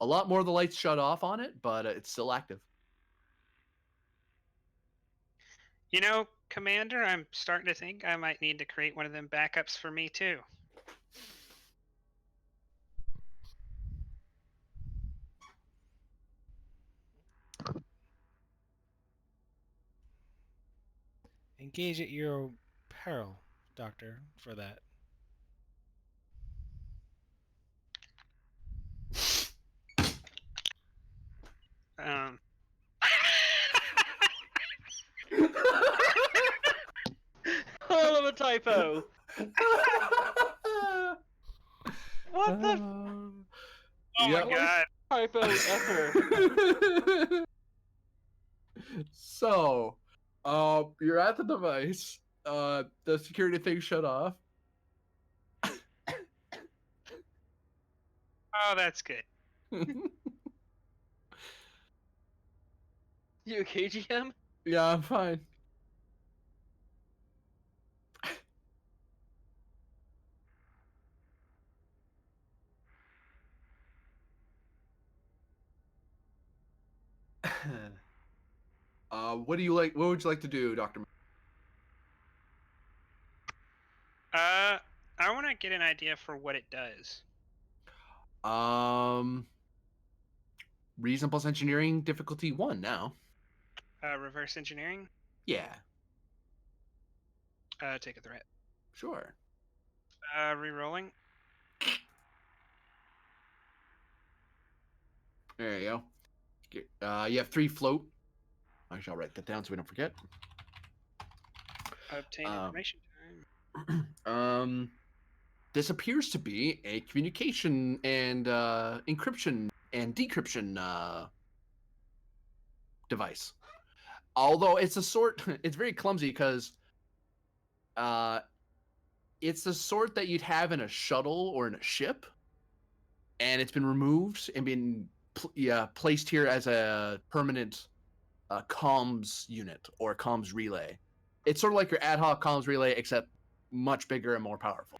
a lot more of the lights shut off on it, but it's still active. You know, Commander, I'm starting to think I might need to create one of them backups for me too. Engage at your peril, Doctor, for that. Um. Hell of a typo. What the Oh Yep. my god. typo ever? So, you're at the device. The security thing shut off. Oh, that's good. You okay, GM? Yeah, I'm fine. What do you like? What would you like to do, Doctor? I want to get an idea for what it does. Reason plus engineering difficulty 1 now. Reverse engineering. Yeah, Take a threat. sure. Rerolling. There you go. You have 3 float. I shall write that down so we don't forget. Obtain information time. This appears to be a communication and encryption and decryption device. Although it's it's very clumsy because it's the sort that you'd have in a shuttle or in a ship, and it's been removed and been placed here as a permanent comms unit or comms relay. It's sort of like your ad hoc comms relay, except much bigger and more powerful.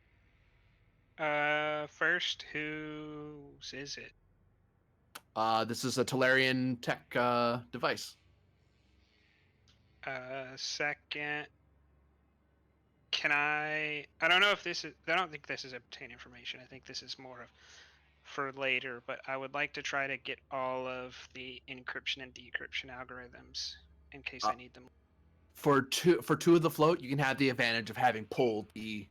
First, whose is it? This is a Talarian tech device. Second, can I don't know if this is. I don't think this is obtain information. I think this is more of for later. But I would like to try to get all of the encryption and decryption algorithms in case I need them. For two of the float, you can have the advantage of having pulled the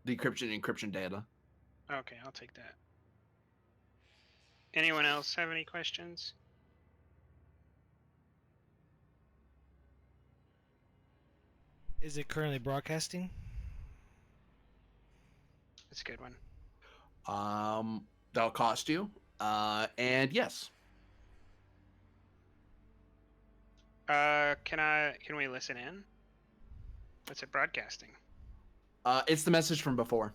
decryption and encryption data. Okay, I'll take that. Anyone else have any questions? Is it currently broadcasting? That's a good one. That'll cost you. And yes. Can we listen in? What's it broadcasting? It's the message from before.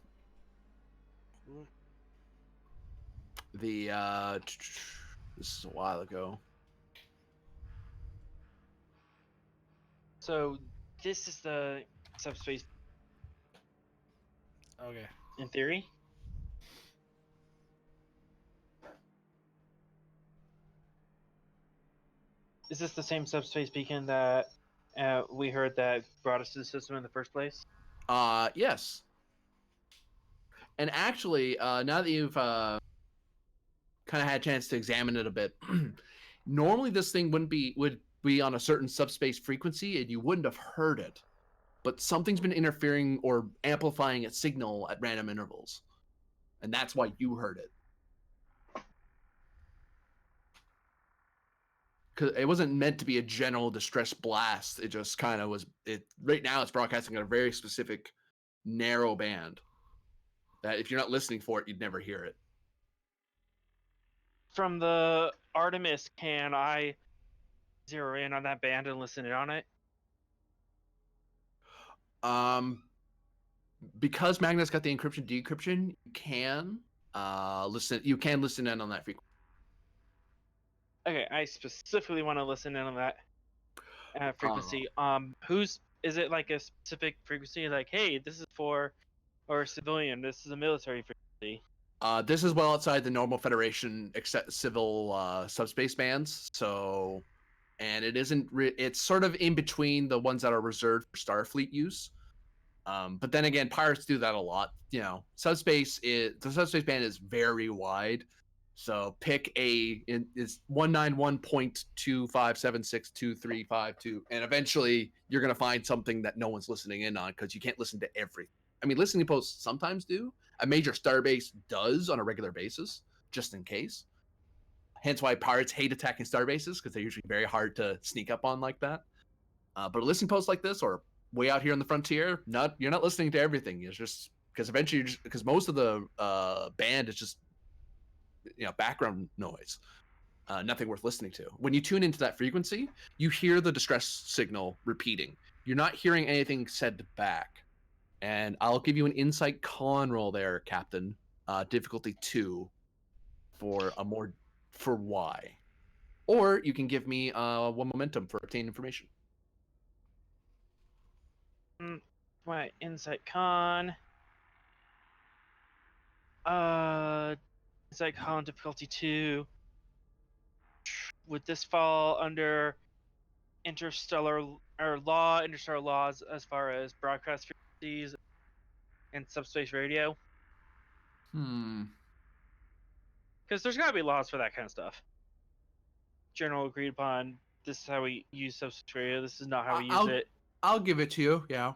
Ooh. This is a while ago. So this is the subspace Okay. in theory. Is this the same subspace beacon that We heard that brought us to the system in the first place. Yes. And actually, now that you've kind of had a chance to examine it a bit, normally this thing would be on a certain subspace frequency, and you wouldn't have heard it. But something's been interfering or amplifying its signal at random intervals, and that's why you heard it. Because it wasn't meant to be a general distress blast. It just kind of was. It right now it's broadcasting on a very specific, narrow band. That if you're not listening for it, you'd never hear it. From the Artemis, can I zero in on that band and listen in on it? Because Magnus got the encryption decryption, you can listen. You can listen in on that frequency. Okay, I specifically want to listen in on that frequency. Who's is it like a specific frequency? Like, hey, this is for or civilian. This is a military frequency. This is well outside the normal Federation civil subspace bands. So, and it isn't. It's sort of in between the ones that are reserved for Starfleet use. But then again, pirates do that a lot. You know, the subspace band is very wide. So pick it's 191.25762352, and eventually you're gonna find something that no one's listening in on because you can't listen to everything. I mean, listening posts sometimes do. A major starbase does on a regular basis, just in case. Hence why pirates hate attacking starbases because they're usually very hard to sneak up on like that. But a listening post like this, or way out here on the frontier, you're not listening to everything. It's just because eventually, because most of the band is just background noise, nothing worth listening to. When you tune into that frequency, you hear the distress signal repeating. You're not hearing anything said back. And I'll give you an insight con roll there, Captain. Difficulty 2 for why. Or you can give me 1 momentum for obtaining information. My insight con. Insight con difficulty 2. Would this fall under interstellar laws as far as broadcast frequencies and subspace radio? Because there's got to be laws for that kind of stuff. General agreed upon. This is how we use subspace radio. This is not how we use it. I'll give it to you. Yeah.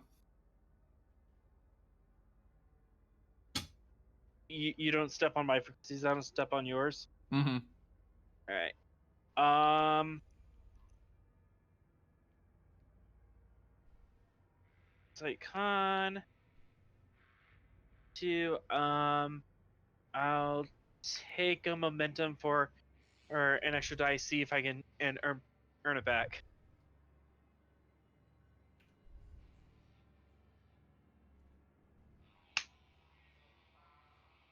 You don't step on my frequencies. I don't step on yours. Mm-hmm. All right. Insight con. 2. I'll take a momentum for, or an extra dice. See if I can earn it back.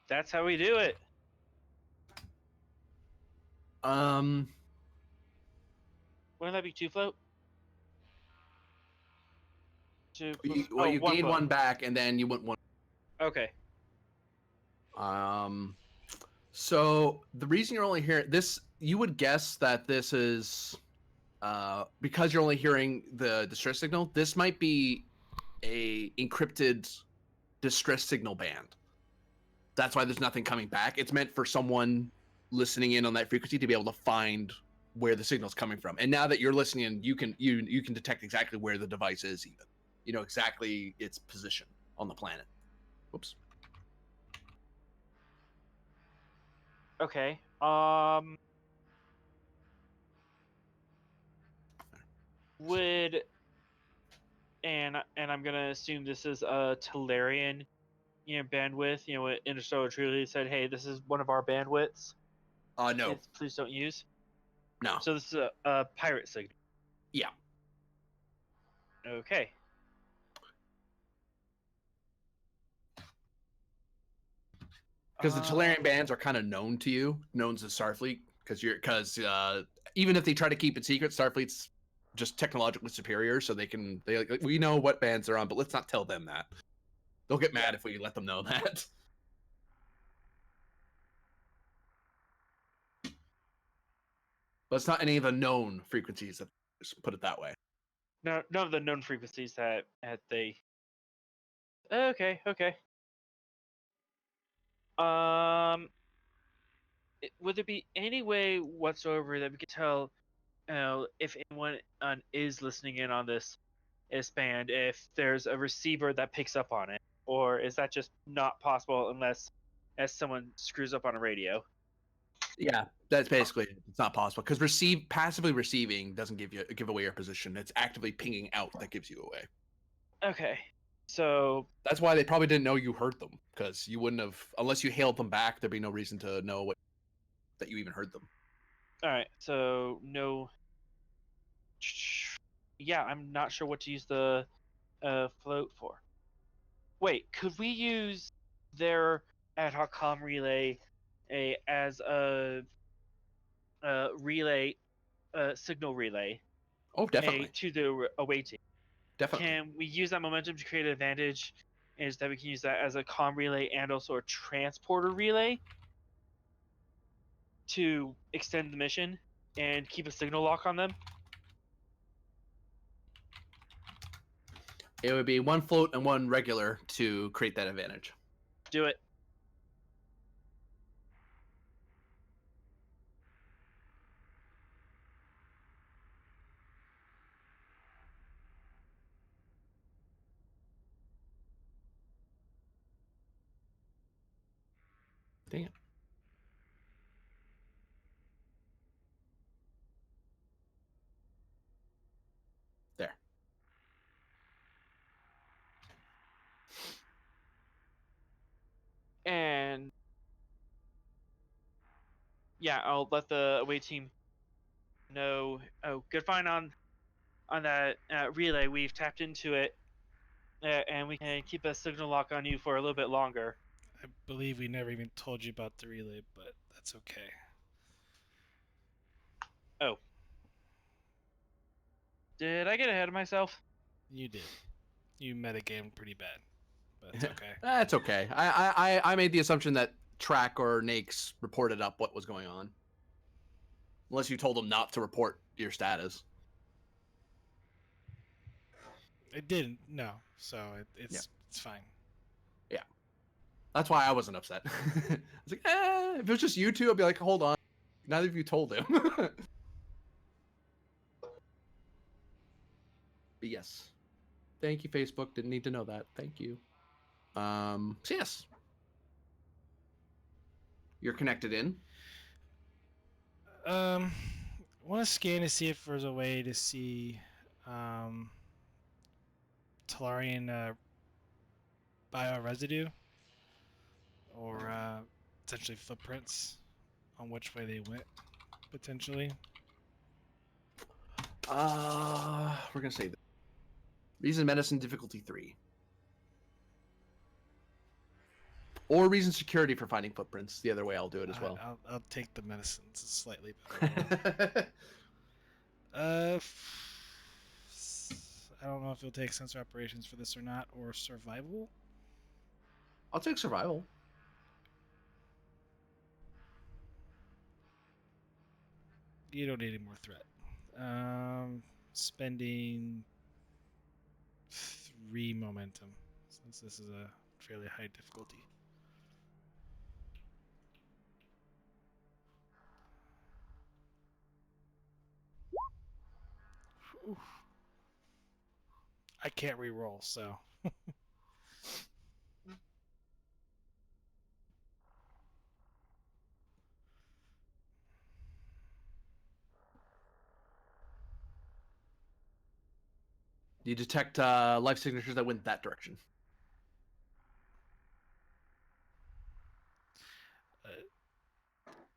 That's how we do it. Wouldn't that be 2 float? You one gained float. 1 back, and then you went 1. Okay. So the reason you're only hearing this, you would guess that this is because you're only hearing the distress signal. This might be a encrypted distress signal band. That's why there's nothing coming back. It's meant for someone listening in on that frequency to be able to find where the signal's coming from. And now that you're listening in, you can detect exactly where the device is. Even you know exactly its position on the planet. Oops. Okay. Would and I'm gonna assume this is a Tellurian, bandwidth. Interstellar truly said, hey, this is one of our bandwidths. No. Please don't use. No. So this is a pirate signal. Yeah. Okay. Because the Tellurian bands are kind of known to you, known as Starfleet, because even if they try to keep it secret, Starfleet's just technologically superior, so we know what bands they're on, but let's not tell them that. They'll get mad if we let them know that. But it's not any of the known frequencies. Just put it that way. No, none of the known frequencies that they. Okay. Would there be any way whatsoever that we could tell, if anyone is listening in on this band, if there's a receiver that picks up on it, or is that just not possible unless as someone screws up on a radio? Yeah, that's basically it. It's not possible because passively receiving doesn't give away your position. It's actively pinging out that gives you away. Okay, so That's why they probably didn't know you heard them, because you wouldn't have, unless you hailed them back. There'd be no reason to know that you even heard them. all right, so no. Yeah, I'm not sure what to use the float for. Wait, could we use their ad hoc comm relay as a relay, signal relay Oh, definitely, to the away team? definitely. Can we use that momentum to create an advantage? Is that we can use that as a comm relay and also a transporter relay to extend the mission and keep a signal lock on them? It would be one float and one regular to create that advantage. Do it. Dang it. There. And yeah, I'll let the away team know. Oh, good find on that relay. We've tapped into it, and we can keep a signal lock on you for a little bit longer. I believe we never even told you about the relay, but that's okay. Oh, did I get ahead of myself? You did. You metagamed pretty bad, but it's okay. That's okay. I made the assumption that Track or Nakes reported up what was going on, unless you told them not to report your status. It didn't. No, so it's fine. Yeah, that's why I wasn't upset. I was like, if it was just you two, I'd be like, hold on. Neither of you told him. But yes, thank you, Facebook. Didn't need to know that. Thank you. So yes, you're connected in. Want to scan to see if there's a way to see Talarian bio residue or potentially footprints on which way they went, potentially. We're gonna say that. Reason medicine difficulty 3. Or reason security for finding footprints. The other way I'll do it as well. I'll take the medicine. It's a slightly better one. I don't know if you'll take sensor operations for this or not, or survival. I'll take survival. You don't need any more threat. Spending 3 momentum, since this is a fairly high difficulty. Oof. I can't re-roll, so. You detect life signatures that went that direction.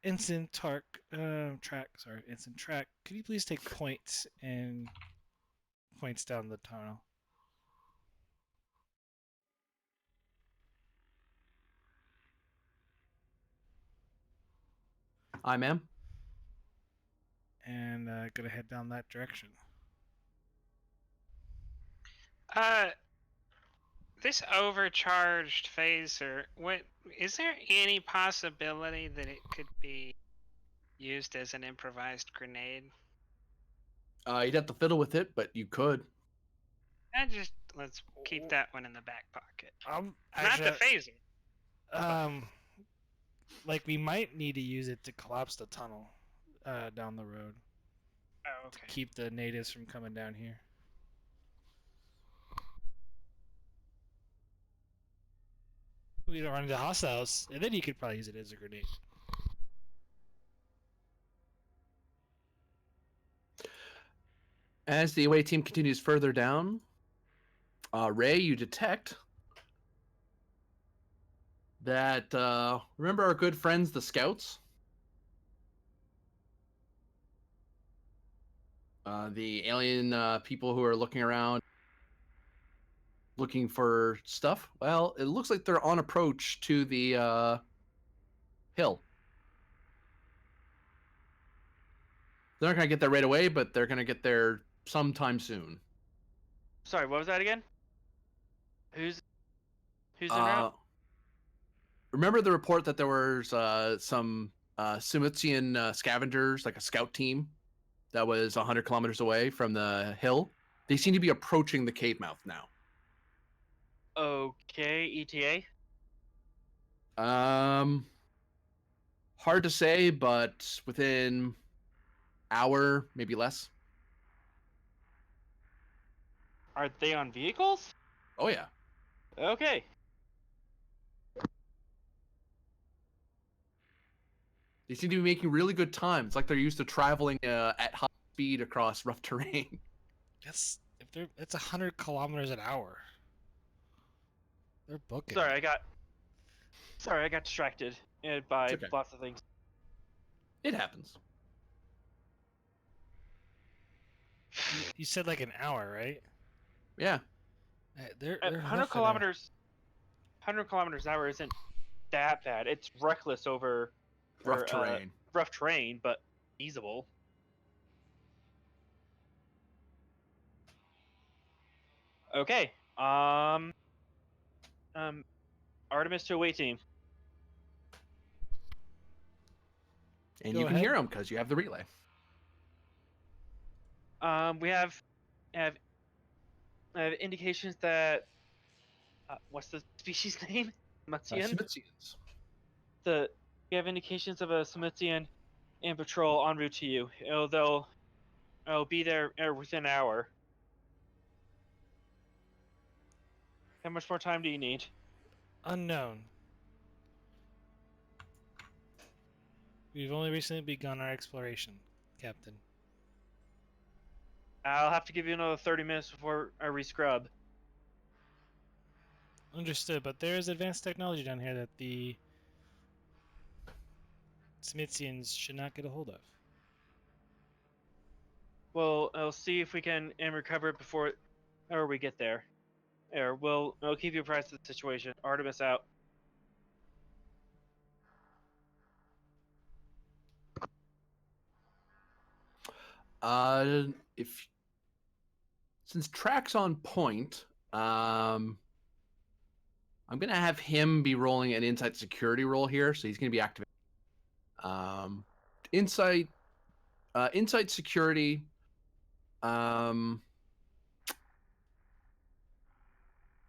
Instant track. Instant track. Could you please take points and points down the tunnel? I ma'am. And gonna head down that direction. This overcharged phaser, what is there any possibility that it could be used as an improvised grenade? You'd have to fiddle with it, but you could. And just let's keep that one in the back pocket. Not Actually, the phaser. like we might need to use it to collapse the tunnel down the road Oh, to okay. keep the natives from coming down here. We don't run into hostiles, and then you could probably use it as a grenade. As the away team continues further down, Ray, you detect that, remember our good friends, the scouts? The alien people who are looking around, looking for stuff? Well, it looks like they're on approach to the hill. They're not going to get there right away, but they're going to get there sometime soon. Sorry, what was that again? Who's en route? Remember the report that there was some Simutian scavengers, like a scout team, that was 100 kilometers away from the hill? They seem to be approaching the cave mouth now. Okay, ETA. Hard to say, but within hour, maybe less. Are they on vehicles? Oh yeah. Okay. They seem to be making really good time. It's like they're used to traveling at high speed across rough terrain. That's it's 100 kilometers an hour. They're booking. Sorry, I got distracted by Okay. lots of things. It happens. You said like an hour, right? Yeah. They're 100 hoofing it. kilometers. 100 kilometers an hour isn't that bad. It's reckless over Rough terrain. rough terrain, but feasible. Okay. Artemis to away team. And Go you can ahead. hear them because you have the relay. We have indications that what's the species name? Mutian. Simutians. We have indications of a Smithsian in patrol en route to you. They'll be there within an hour. How much more time do you need? Unknown. We've only recently begun our exploration, Captain. I'll have to give you another 30 minutes before I rescrub. Understood, but there is advanced technology down here that the Smithians should not get a hold of. Well, I'll see if we can recover it before we get there. We'll keep you apprised of the situation. Artemis out. If since Track's on point, I'm gonna have him be rolling an insight security roll here, so he's gonna be activated. Insight security. I'm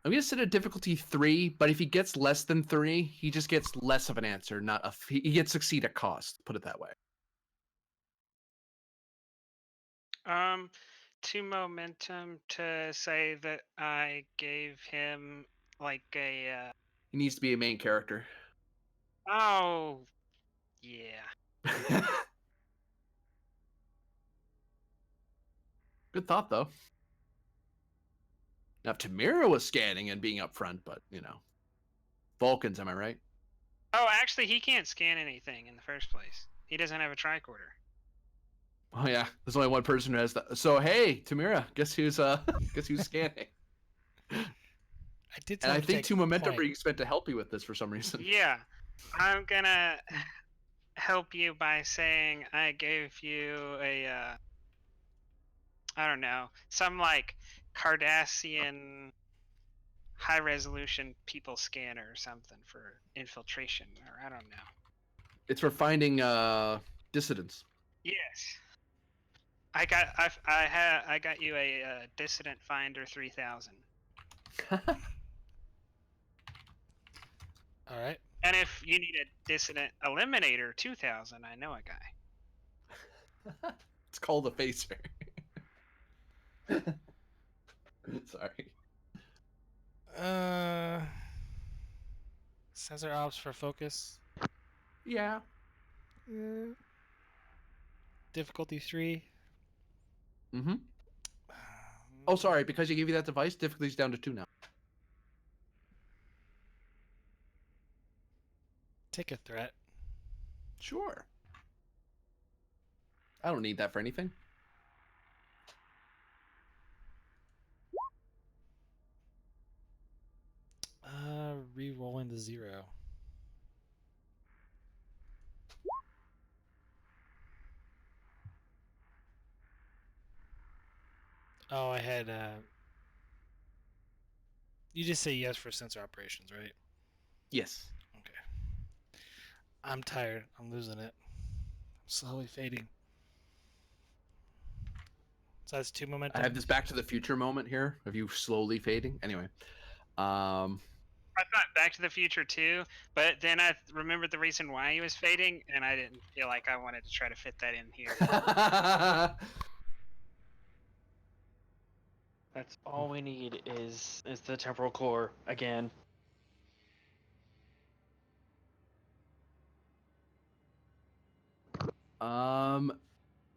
gonna set a difficulty 3, but if he gets less than 3, he just gets less of an answer. He gets succeed at cost. Put it that way. To momentum to say that I gave him like a. He needs to be a main character. Oh, yeah. Good thought, though. Now, if Tamira was scanning and being up front, but, Vulcans, am I right? Oh, actually, he can't scan anything in the first place. He doesn't have a tricorder. Oh, yeah. There's only one person who has that. So, hey, Tamira, guess who's scanning? I did. And I think 2 momentum being spent to help you with this for some reason. Yeah. I'm gonna help you by saying I gave you a, I don't know, some like Cardassian high resolution people scanner or something for infiltration, or I don't know. It's for finding dissidents. Yes. I got you a Dissident Finder 3000. All right. And if you need a Dissident Eliminator 2000, I know a guy. It's called a phaser. Sorry. Sensor ops for focus. Yeah. Difficulty 3. Mm-hmm. Oh, sorry. Because you gave you that device, difficulty's down to 2 now. Take a threat. Sure. I don't need that for anything. Re-rolling to 0. Oh, I had. You just say yes for sensor operations, right? Yes. Okay. I'm tired. I'm losing it. I'm slowly fading. So that's 2 momentum. I have this Back to the Future moment here of you slowly fading. Anyway. I thought Back to the Future too, but then I remembered the reason why he was fading, and I didn't feel like I wanted to try to fit that in here. That's all we need is the temporal core again.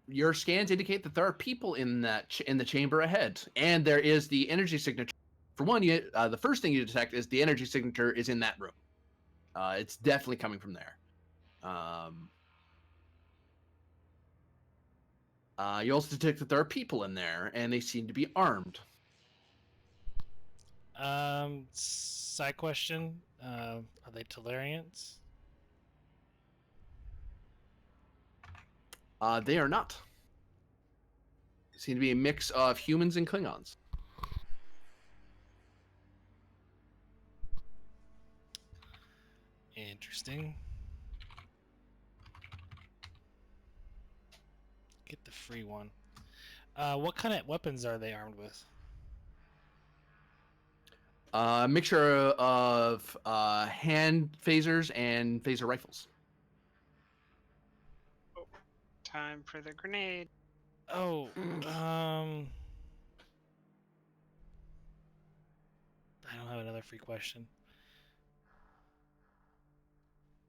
Your scans indicate that there are people in in the chamber ahead, and there is the energy signature. For one, the first thing you detect is the energy signature is in that room. It's definitely coming from there. You also detect that there are people in there, and they seem to be armed. Side question. Are they Tellurians? They are not. They seem to be a mix of humans and Klingons. Interesting. Get the free one. What kind of weapons are they armed with? A mixture of hand phasers and phaser rifles. Time for the grenade. Oh, I don't have another free question.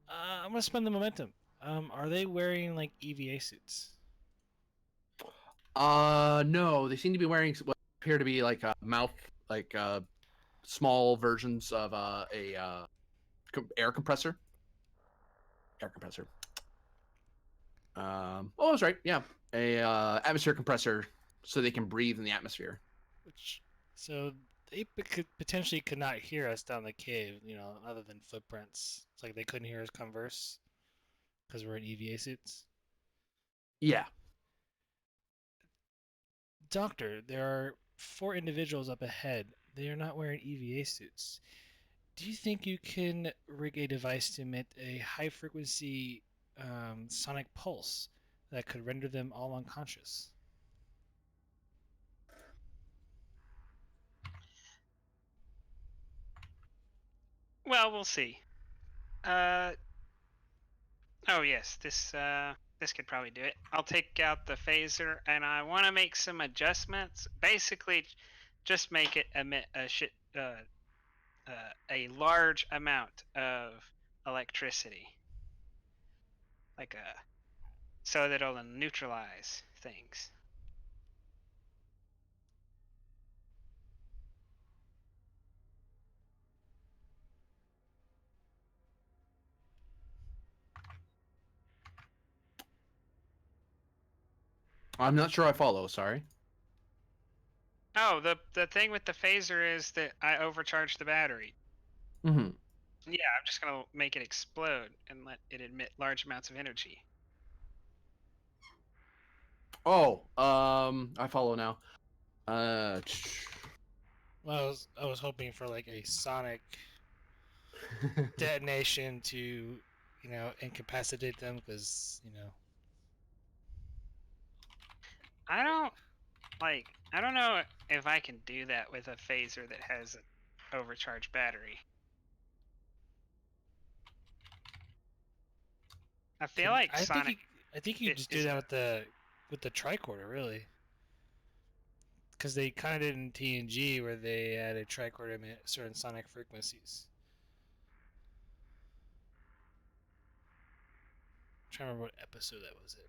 I'm gonna spend the momentum. Are they wearing like EVA suits? No, they seem to be wearing what appear to be like a mouth, like small versions of air compressor. Air compressor. Oh, that's right. Yeah, a atmosphere compressor, so they can breathe in the atmosphere. So they could not hear us down the cave, other than footprints. It's like they couldn't hear us converse because we're in EVA suits. Yeah. Doctor, there are 4 individuals up ahead. They are not wearing EVA suits. Do you think you can rig a device to emit a high frequency sonic pulse that could render them all unconscious? Well, we'll see. Oh yes, this could probably do it. I'll take out the phaser, and I want to make some adjustments. Basically, just make it emit a large amount of electricity, so that it'll neutralize things. I'm not sure I follow. Sorry. Oh, the thing with the phaser is that I overcharged the battery. Mm-hmm. Yeah, I'm just gonna make it explode and let it emit large amounts of energy. Oh, I follow now. Well, I was hoping for like a sonic detonation to, incapacitate them because. I don't I don't know if I can do that with a phaser that has an overcharged battery. I feel like I think Sonic I think you just do is that a, with the tricorder, really. Because they kind of did in TNG where they added tricorder at certain sonic frequencies. I'm trying to remember what episode that was in.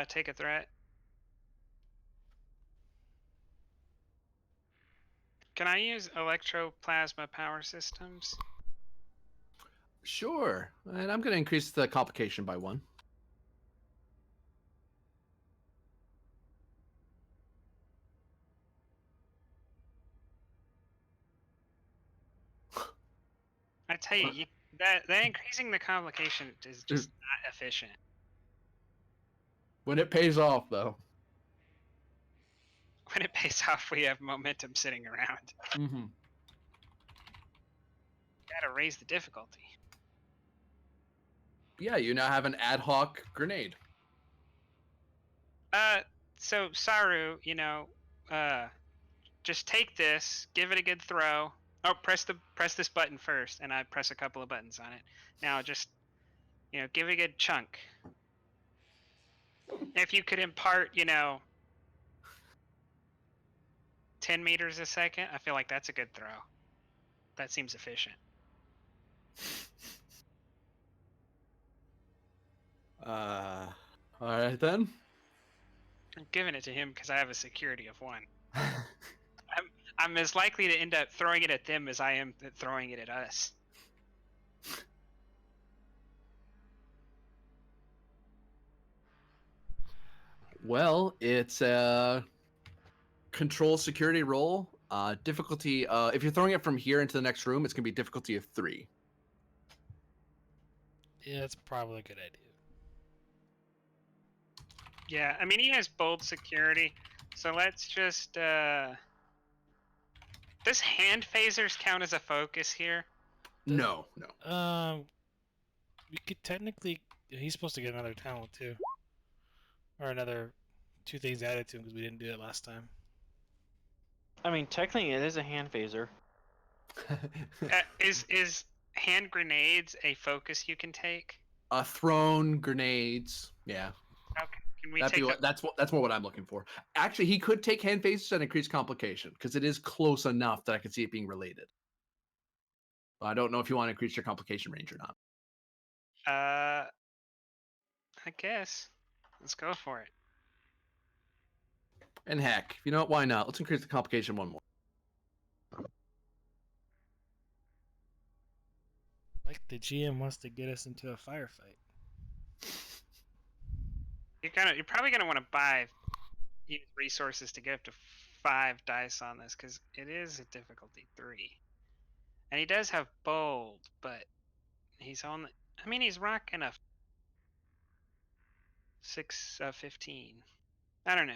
take a threat. Can I use electroplasma power systems? Sure. And I'm going to increase the complication by 1. I tell you, that increasing the complication is just not efficient. When it pays off, though. When it pays off, we have momentum sitting around. Mm-hmm. Gotta raise the difficulty. Yeah, you now have an ad hoc grenade. So Saru, just take this, give it a good throw. Oh, press this button first, and I press a couple of buttons on it. Now just, give it a good chunk. If you could impart, 10 meters a second, I feel like that's a good throw. That seems efficient. All right then. I'm giving it to him because I have a security of 1. I'm as likely to end up throwing it at them as I am throwing it at us. Well, it's a control security roll. Difficulty. If you're throwing it from here into the next room, it's gonna be difficulty of 3. Yeah, that's probably a good idea. Yeah, I mean, he has bold security, so let's just, does hand phasers count as a focus here? No. We could technically. He's supposed to get another talent too, or another 2 things added to him because we didn't do it last time. I mean, technically, it is a hand phaser. Is hand grenades a focus you can take? Thrown grenades. Yeah. Okay, can we take That's more what I'm looking for. Actually, he could take hand phases and increase complication because it is close enough that I could see it being related. I don't know if you want to increase your complication range or not. I guess. Let's go for it. And heck, you know what? Why not? Let's increase the complication 1 more. Like the GM wants to get us into a firefight. You're probably gonna want to use resources to get up to 5 dice on this because it is a difficulty 3, and he does have bold, but he's on. I mean, he's rocking a 15. I don't know.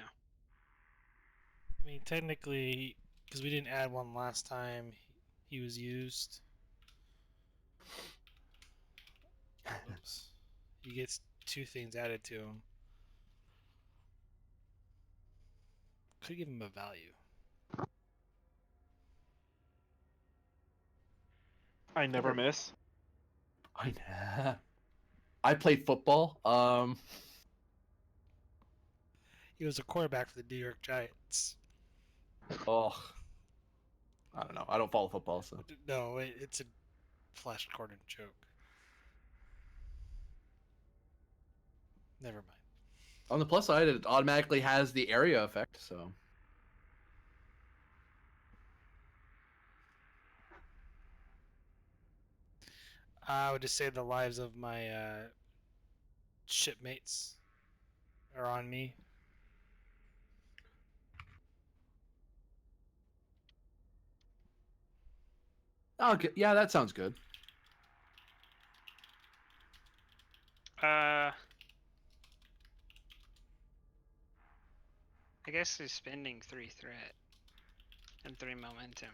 I mean, technically, because we didn't add one last time, he was used. Oops. He gets 2 things added to him. Could give him a value. I never miss. I played football. He was a quarterback for the New York Giants. Oh, I don't know. I don't follow football, so. No, it's a Flash Gordon joke. Never mind. On the plus side, it automatically has the area effect, so. I would just say the lives of my shipmates are on me. Okay, yeah, that sounds good. I guess he's spending 3 threat and 3 momentum.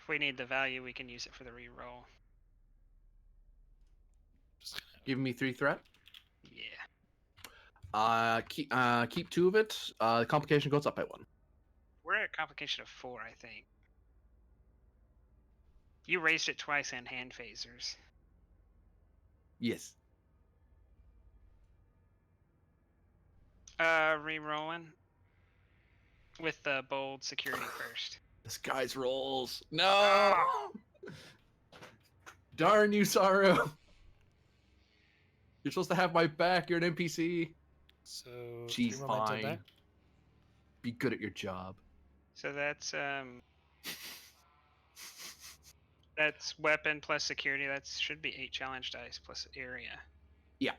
If we need the value, we can use it for the reroll. Giving me 3 threat. Yeah. Keep 2 of it. The complication goes up by 1. We're at a complication of 4, I think. You raised it twice and hand phasers. Yes. Re-rolling with the bold security first. This guy's rolls. No. Ah! Darn you, Saru. You're supposed to have my back. You're an NPC. So She's 3 momentum fine. back. Be good at your job. So that's weapon plus security. That should be 8 challenge dice plus area. Yeah.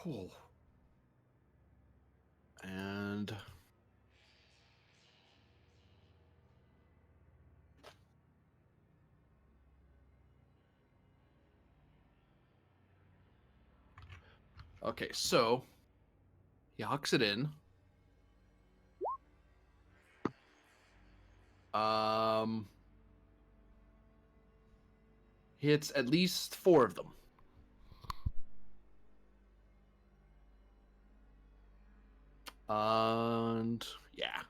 Oh. And okay, so he hucks it in. Hits at least 4 of them. And yeah.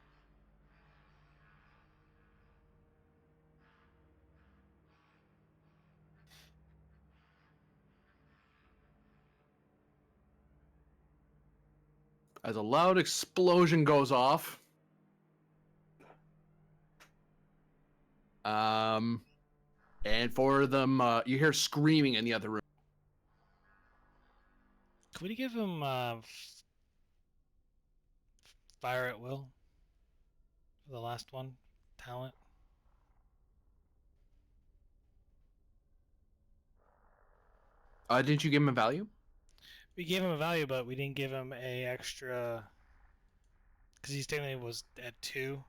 As a loud explosion goes off, and 4 of them, you hear screaming in the other room. Could we give him fire at will? The last one, talent. Didn't you give him a value? We gave him a value, but we didn't give him a extra because he technically was at 2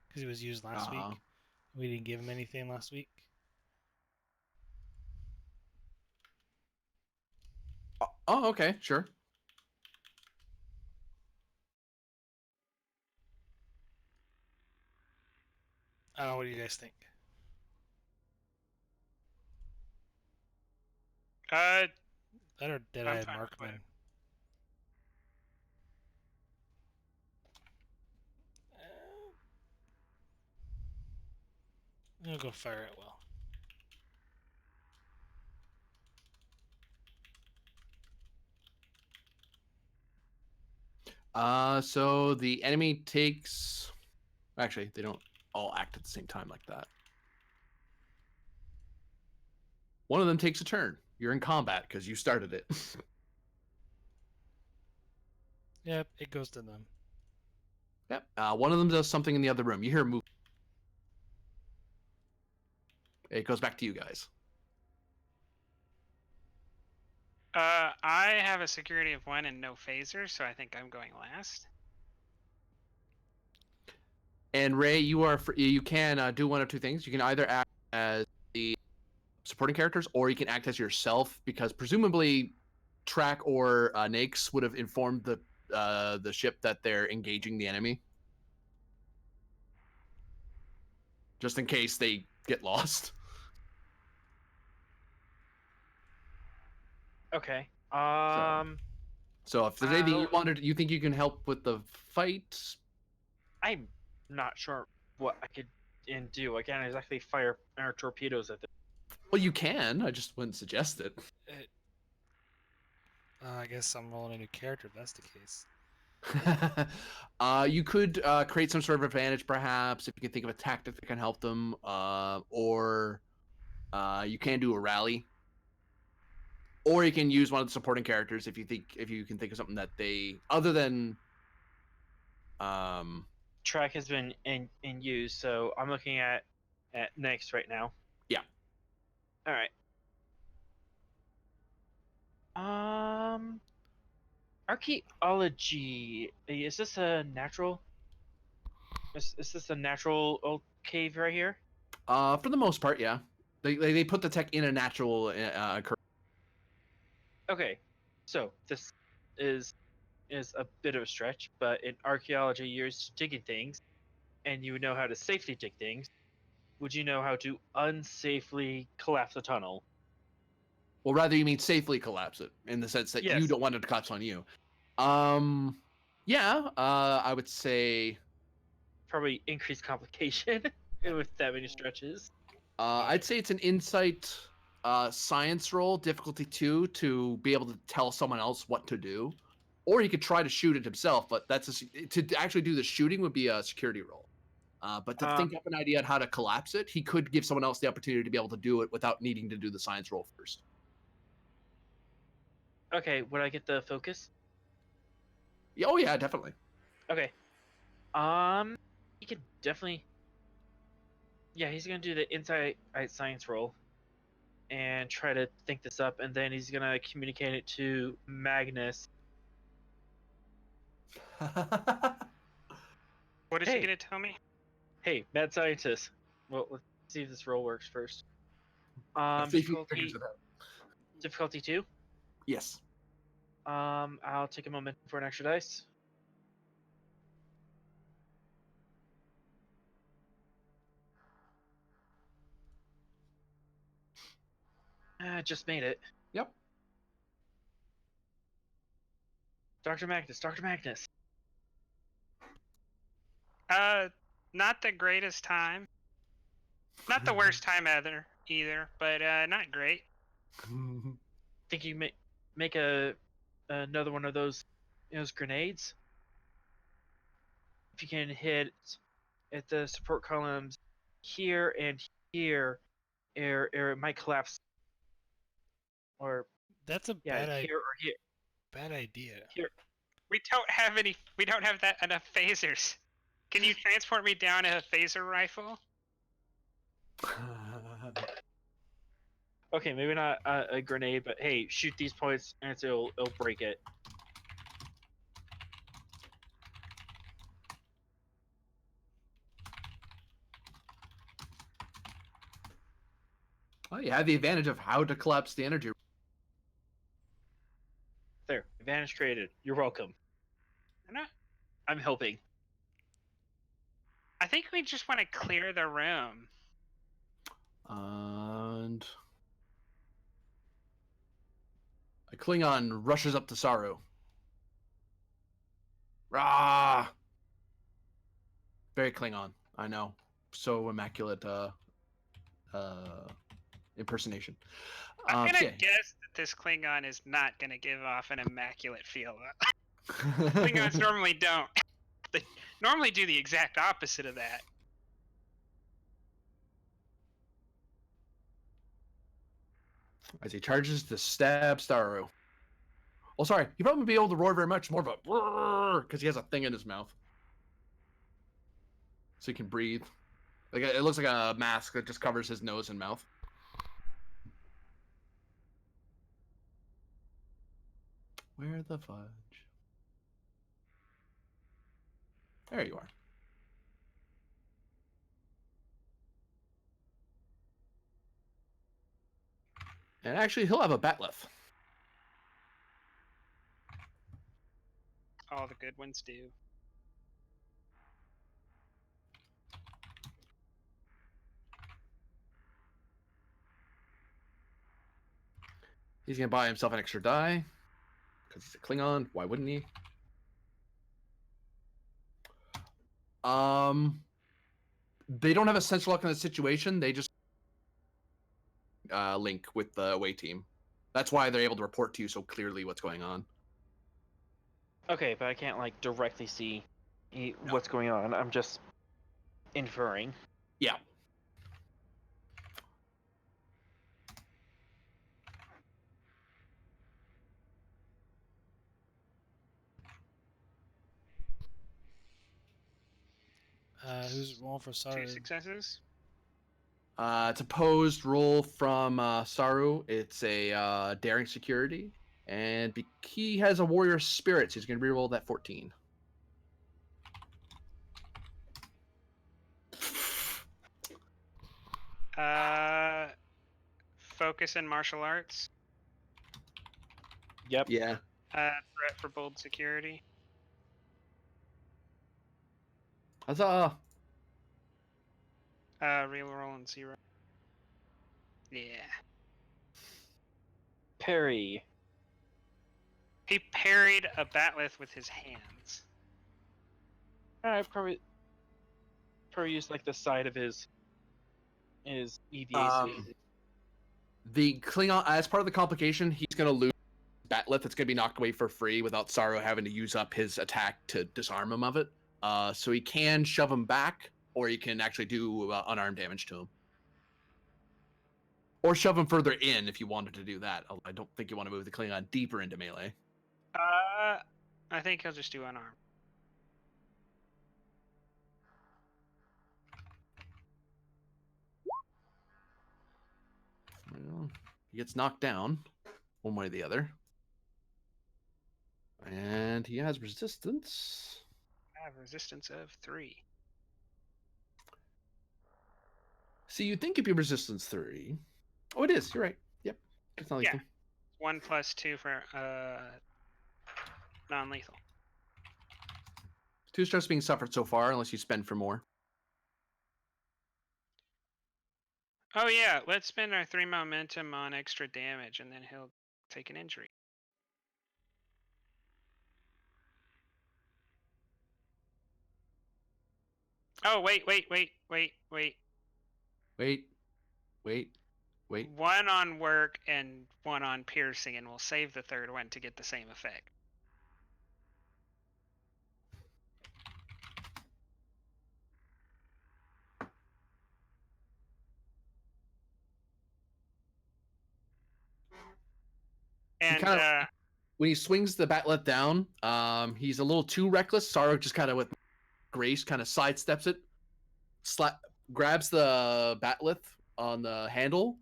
because he was used last week. We didn't give him anything last week. Oh, okay, sure. I don't know. What do you guys think? That or I'm Dead-Eyed fine with Markman? I'll go fire at will. So the enemy takes. Actually, they don't all act at the same time like that. One of them takes a turn. You're in combat because you started it. Yep, it goes to them. Yep. One of them does something in the other room. You hear a move. It goes back to you guys. I have a security of 1 and no phaser, so I think I'm going last. And Ray, you can do one of 2 things. You can either act as the supporting characters, or you can act as yourself, because presumably Track or Nakes would have informed the ship that they're engaging the enemy, just in case they get lost. Okay. So if there's anything you think you can help with the fight, I'm not sure what I could do. I can't exactly fire our torpedoes at them. well, you can. I just wouldn't suggest it. I guess I'm rolling a new character if that's the case. You could create some sort of advantage, perhaps, if you can think of a tactic that can help them, or you can do a rally, or you can use one of the supporting characters if you can think of something that they, other than Track has been in use, so I'm looking at next right now. Yeah. All right. Archaeology. Is this a natural? Is this a natural old cave right here? For the most part, yeah. They put the tech in a natural Okay, so this is a bit of a stretch, but in archaeology, you're used to digging things, and you know how to safely dig things. would you know how to unsafely collapse a tunnel? Well, rather you mean safely collapse it in the sense that you Yes. don't want it to collapse on you. Yeah. I would say. Probably increased complication with that many stretches. I'd say it's an insight science roll, difficulty 2, to be able to tell someone else what to do. Or he could try to shoot it himself, but to actually do the shooting would be a security roll. But to think up an idea on how to collapse it, he could give someone else the opportunity to be able to do it without needing to do the science roll first. Okay, would I get the focus? Yeah, oh yeah, definitely. Okay. He could definitely. Yeah, he's gonna do the insight science roll, and try to think this up, and then he's gonna communicate it to Magnus. What is Hey. he gonna tell me? Hey, mad scientist. Well, let's see if this roll works first. See if he figures it out. Difficulty 2. Yes. I'll take a moment for an extra dice. Just made it. Yep. Dr. Magnus, Dr. Magnus. Not the greatest time. Not the worst time either, but not great. Think you make another one of those grenades? If you can hit at the support columns here and here, or it might collapse. Or That's a yeah, bad, here or here. bad idea. Here. We don't have that enough phasers. Can you transport me down a phaser rifle? Okay, maybe not a grenade, but hey, shoot these points and it'll break it. Oh, you have the advantage of how to collapse the energy. There, advantage created. You're welcome. I'm helping. I think we just want to clear the room. And a Klingon rushes up to Saru. Rah! Very Klingon, I know. So immaculate impersonation. I'm gonna guess that this Klingon is not gonna give off an immaculate feel. Klingons normally don't. They normally do the exact opposite of that. As he charges to stab Saru. Oh, sorry. He probably won't be able to roar very much. More of a because he has a thing in his mouth, so he can breathe. Like it looks like a mask that just covers his nose and mouth. Where the fudge? There you are. And actually, he'll have a batleth. All the good ones do. He's gonna buy himself an extra die because he's a Klingon. Why wouldn't he? They don't have a central lock in the situation. They just link with the away team. That's why they're able to report to you so clearly what's going on. Okay, but I can't like directly see what's going on. I'm just inferring. Yeah. Who's rolling for Saru? 2 successes. It's a posed roll from Saru. It's a daring security. And he has a warrior spirit, so he's going to reroll that 14. Focus in martial arts. Yep. Yeah. Threat for bold security. Huzzah! Reroll and 0. Yeah. Parry. He parried a batleth with his hands. I probably used like the side of his EVA suit. The Klingon, as part of the complication, he's going to lose batleth. It's going to be knocked away for free without Saru having to use up his attack to disarm him of it. So he can shove him back, or he can actually do unarmed damage to him. Or shove him further in if you wanted to do that. I don't think you want to move the Klingon deeper into melee. I think he'll just do unarmed. Well, he gets knocked down one way or the other. And he has resistance. I have resistance of 3. See, you'd think it'd be resistance 3. Oh, it is. You're right. Yep. It's not lethal. Yeah. 1 plus 2 for non-lethal. 2 stress being suffered so far, unless you spend for more. Oh yeah, let's spend our 3 momentum on extra damage, and then he'll take an injury. Oh, wait. Wait. 1 on work and 1 on piercing, and we'll save the 3rd one to get the same effect. And When he swings the batleth down, he's a little too reckless. Saru just kind of with grace kind of sidesteps it, grabs the batleth on the handle,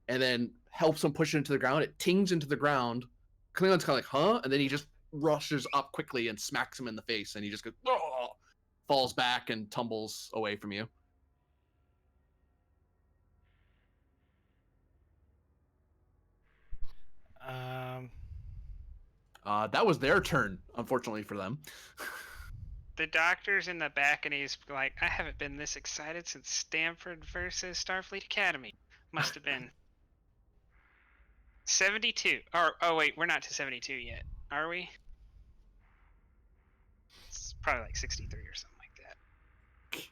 and then helps him push it into the ground. It tings into the ground. Klingon's kind of like, huh? And then he just rushes up quickly and smacks him in the face, and he just goes, oh! Falls back and tumbles away from you. That was their turn, unfortunately for them. The doctor's in the back, and he's like, I haven't been this excited since Stanford versus Starfleet Academy. Must have been 72. Or, oh wait, we're not to 72 yet, are we? It's probably like 63 or something like that.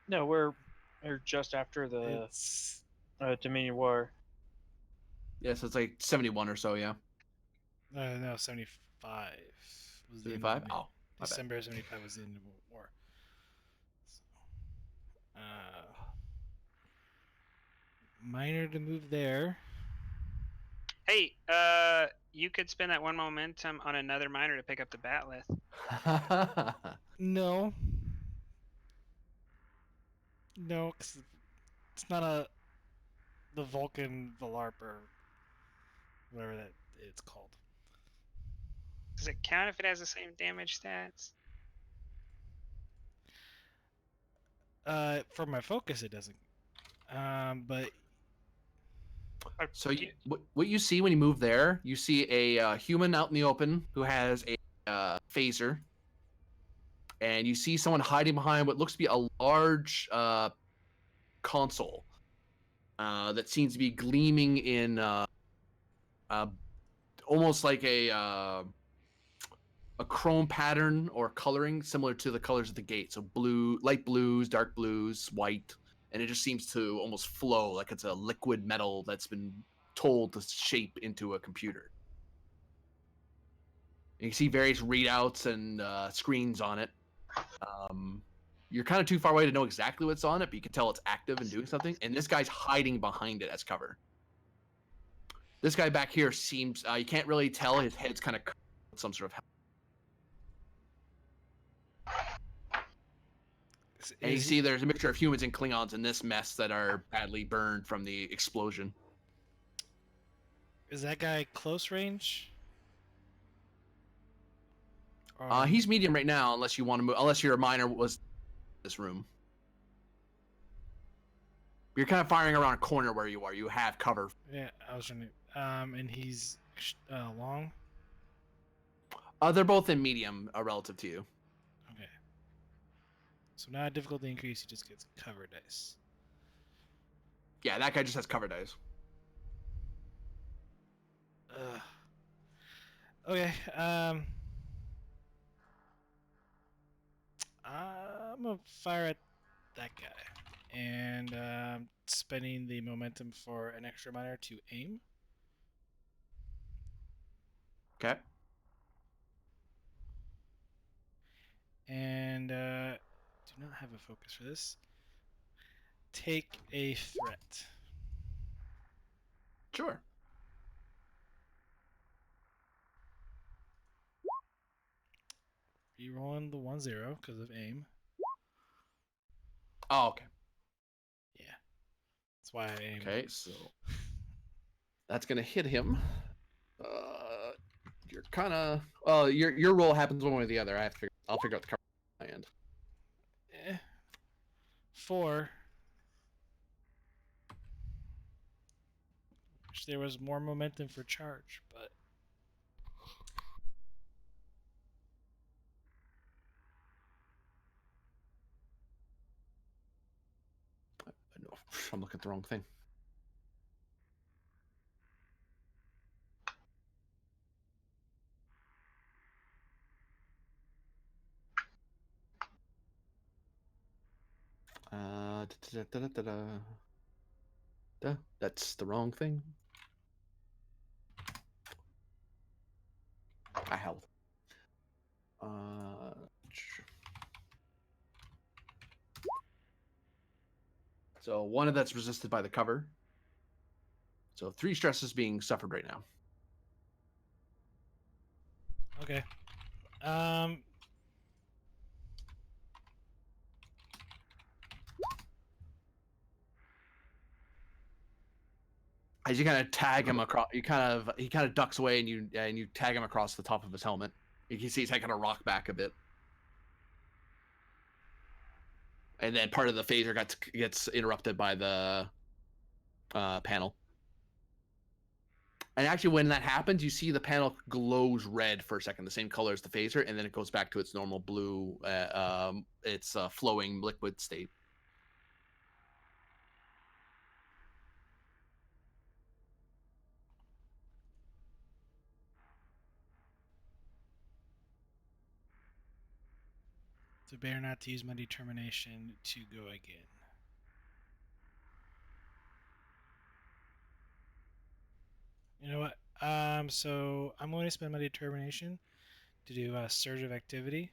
No, we're just after the Dominion War. Yeah, so it's like 71 or so, yeah. No, 75 was the 75? end of Oh, my bad. December 75 was the end of the war. So, minor to move there. Hey, you could spend that 1 momentum on another minor to pick up the batleth. No, 'cause it's not the Vulcan Valarp or whatever that it's called. Does it count if it has the same damage stats? For my focus, it doesn't. But So what you see when you move there, you see a human out in the open who has a phaser, and you see someone hiding behind what looks to be a large console that seems to be gleaming in almost like a chrome pattern or coloring similar to the colors of the gate. So blue, light blues, dark blues, white. And it just seems to almost flow like it's a liquid metal that's been told to shape into a computer. And you see various readouts and screens on it. You're kind of too far away to know exactly what's on it, but you can tell it's active and doing something. And this guy's hiding behind it as cover. This guy back here seems, you can't really tell. His head's kind of covered with some sort of... And you see there's a mixture of humans and Klingons in this mess that are badly burned from the explosion. Is that guy close range? He's medium right now, unless you want to move. Unless your minor was this room. You're kind of firing around a corner where you are. You have cover. Yeah, I was trying to. And he's long. They're both in medium relative to you. Okay. So not a difficulty increase, he just gets cover dice. Yeah, that guy just has cover dice. Ugh. Okay. I'm gonna fire at that guy, and spending the momentum for an extra minor to aim. Okay. And do not have a focus for this. Take a threat. Sure. Rerolling the 1-0 because of aim. Oh, okay. Yeah, that's why I aimed. Okay, so that's gonna hit him. You're kind of well. Your roll happens one way or the other. I'll figure out the cover on my end. 4. Wish there was more momentum for charge, but No, I'm looking at the wrong thing. That's the wrong thing. Ah, hell. So one of that's resisted by the cover. So 3 stresses being suffered right now. okay. As you kind of tag him across, he kind of ducks away, and you tag him across the top of his helmet. You can see he's kind of rock back a bit, and then part of the phaser gets interrupted by the panel. And actually, when that happens, you see the panel glows red for a second, the same color as the phaser, and then it goes back to its normal blue, its flowing liquid state. So better not to use my determination to go again. You know what? So I'm going to spend my determination to do a surge of activity.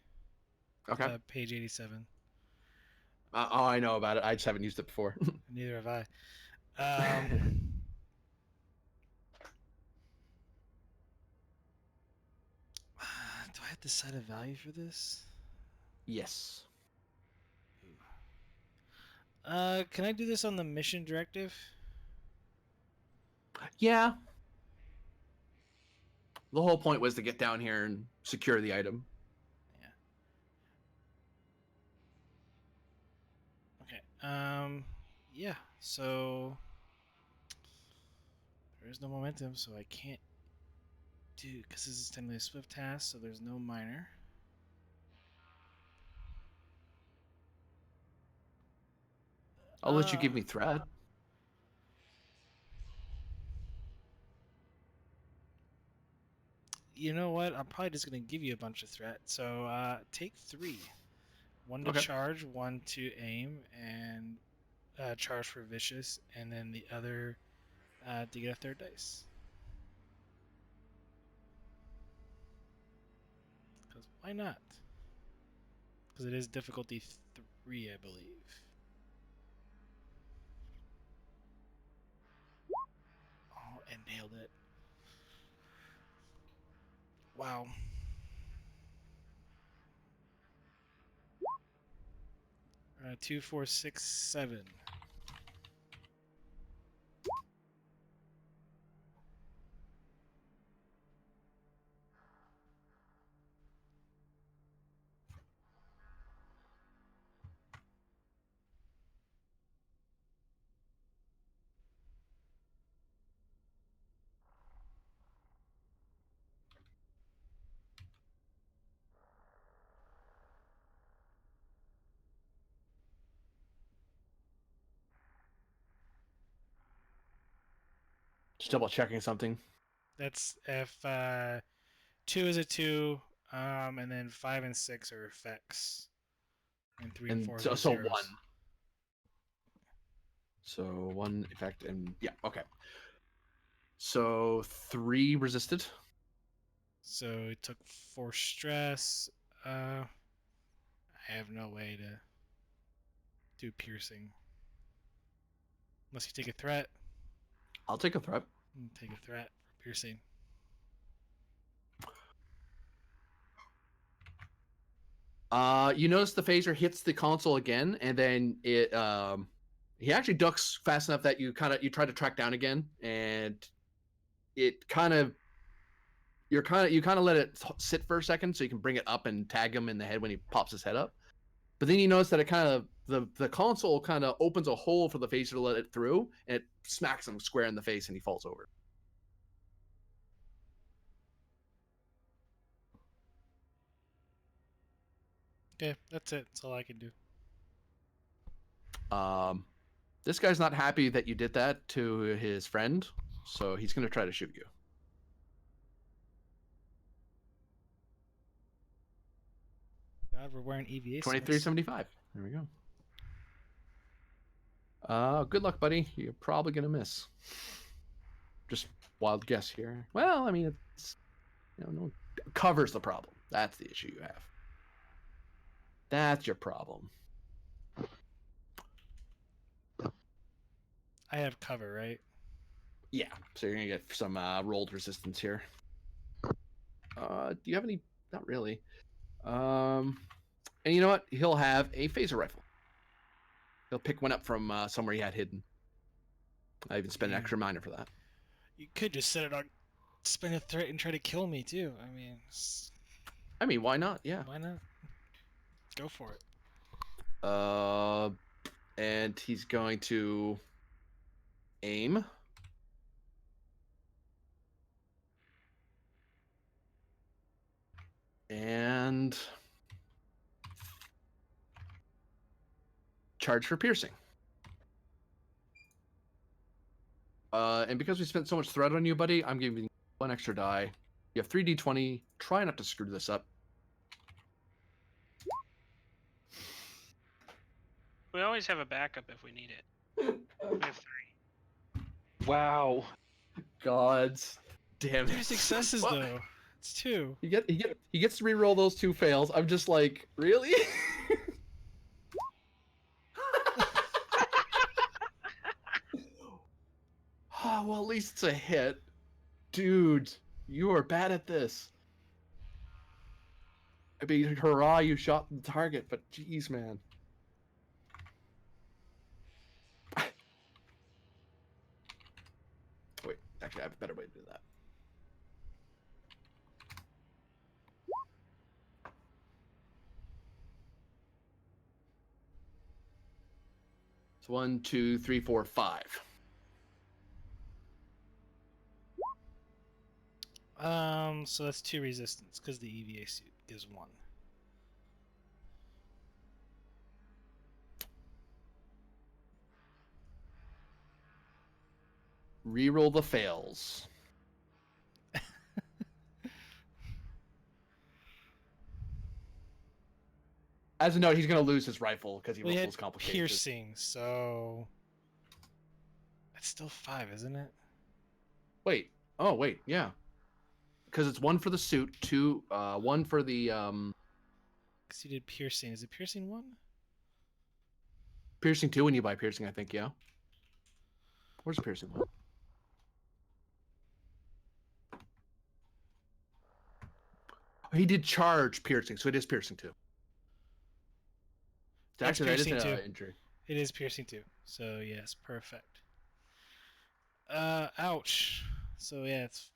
Okay. Page 87. Oh, I know about it. I just haven't used it before. Neither have I. Do I have to set a value for this? Yes. Can I do this on the mission directive? Yeah. The whole point was to get down here and secure the item. Yeah. Okay. Yeah. So there is no momentum, so I can't do because this is technically a swift task, so there's no minor. I'll let you give me threat. You know what? I'm probably just gonna give you a bunch of threat. So take 3. 1 to Okay. charge, 1 to aim, and charge for vicious, and then the other to get a 3rd dice. Because why not? Because it is difficulty 3, I believe. Oh, and nailed it. Wow. Uh, 2, 4, 6, 7. Just double checking something. That's if 2 is a 2, and then 5 and 6 are effects, and 3 and 4 are so zeros. 1. So 1 effect and yeah, okay. So 3 resisted. So it took 4 stress. I have no way to do piercing. Unless you take a threat. I'll take a threat. Take a threat for piercing. You notice the phaser hits the console again, and then it he actually ducks fast enough that you try to track down again, and it you let it sit for a second so you can bring it up and tag him in the head when he pops his head up. But then you notice that it the console kind of opens a hole for the phaser to let it through, and it smacks him square in the face, and he falls over. Okay, that's it. That's all I can do. This guy's not happy that you did that to his friend, so he's going to try to shoot you. God, we're wearing EVA suits. 2375. There we go. Good luck, buddy. You're probably going to miss. Just wild guess here. Well, I mean, it's no covers the problem. That's the issue you have. That's your problem. I have cover, right? Yeah, so you're gonna get some rolled resistance here. Do you have any? Not really. And you know what? He'll have a phaser rifle. He'll pick one up from somewhere he had hidden. I even spent an extra minor for that. You could just set it on, spin a threat, and try to kill me too. I mean, why not? Yeah. Why not? Go for it. And he's going to aim. And charge for piercing. And because we spent so much threat on you, buddy, I'm giving you 1 extra die. You have 3d20. Try not to screw this up. We always have a backup if we need it. We have 3. Wow. Gods damn it. 3 successes though. It's 2. He gets to reroll those 2 fails. I'm just like, really? Oh, well, at least it's a hit. Dude, you are bad at this. I mean, hurrah, you shot the target, but jeez, man. Wait, actually, I have a better way to do that. It's 1, 2, 3, 4, 5. So that's 2 resistance because the EVA suit gives 1. Reroll the fails. As a note, he's going to lose his rifle because he We rolled had those complicated. piercing, so that's still 5, isn't it? Wait. Oh, wait. Yeah. Because it's 1 for the suit, 2, 1 for the Because you did piercing. Is it piercing 1? piercing 2 when you buy piercing, I think. Yeah. Where's piercing 1? He did charge piercing, so it is piercing 2. Actually, that is piercing an 2. injury. It is piercing 2. So yes, perfect. Ouch. So yeah, it's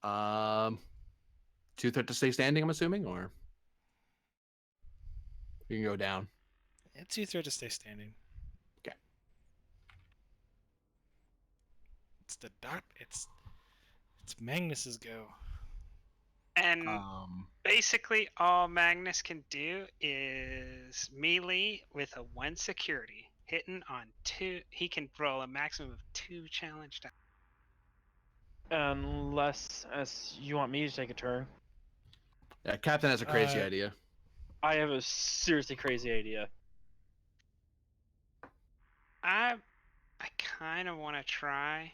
5. 2 threat to stay standing, I'm assuming, or you can go down. Yeah, 2 threat to stay standing. Okay. It's the dark. It's Magnus's go. And basically, all Magnus can do is melee with a 1 security. hitting on 2. He can roll a maximum of 2 challenge dice. Unless as you want me to take a turn. Yeah, Captain has a crazy Uh, idea. I have a seriously crazy idea. I kind of want to try.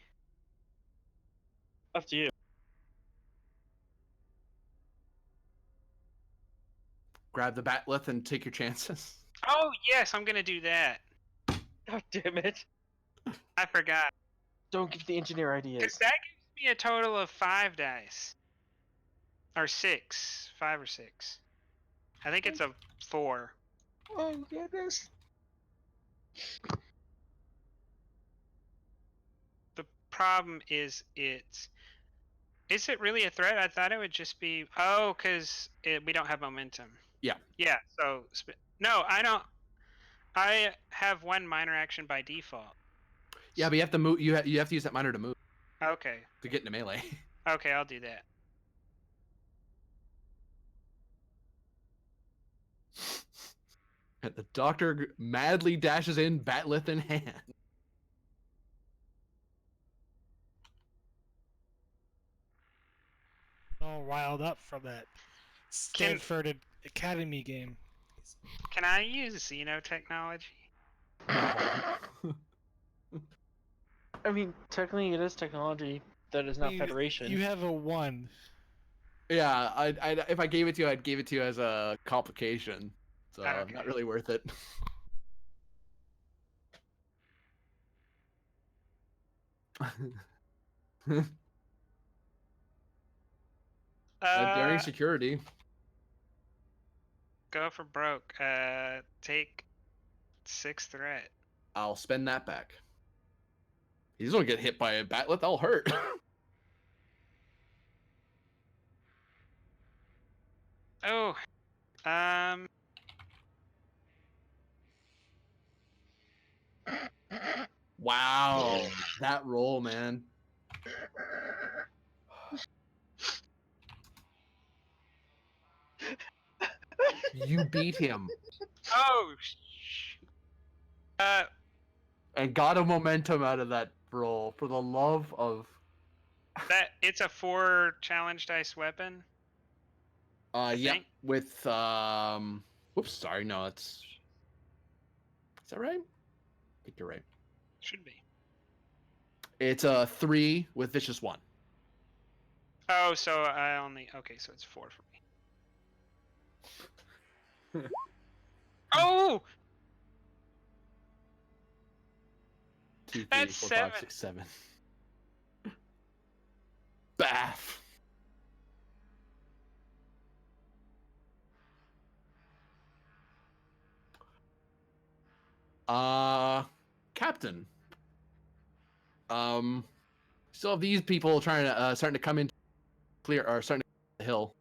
Up to you. Grab the batleth and take your chances. Oh yes, I'm gonna do that. God damn it! I forgot. Don't give the engineer ideas. Because that gives me a total of 5 dice. Or 6. 5 or 6. I think it's a 4. Oh goodness. The problem is is it really a threat? I thought it would just be, because we don't have momentum. Yeah. Yeah, so, no, I don't, I have 1 minor action by default. Yeah, but you have to move. You have to use that minor to move Okay, to get into melee. okay, I'll do that. And the doctor madly dashes in, batleth in hand. All riled up from that Stanford Academy game. Can I use xenotechnology? No. I mean, technically, it is technology that is not Federation. You have a 1. Yeah, I if I gave it to you, I'd give it to you as a complication. So Okay. not really worth it. Daring security. Go for broke. Take 6 threat. I'll spend that back. He's gonna get hit by a batleth. That'll hurt. Oh, Wow, that roll, man. You beat him oh, and got a momentum out of that roll. For the love of. that it's a 4 challenge dice weapon. Yeah, think. with Whoops, sorry, no, it's. Is that right? I think you're right. Should be. It's a 3 with vicious 1. Oh, so I only so it's 4 for me. Oh, 2, 3, That's 4, 5, 7. 6, 7. Bath. Captain. Still have these people trying to starting to come in clear or starting to the hill.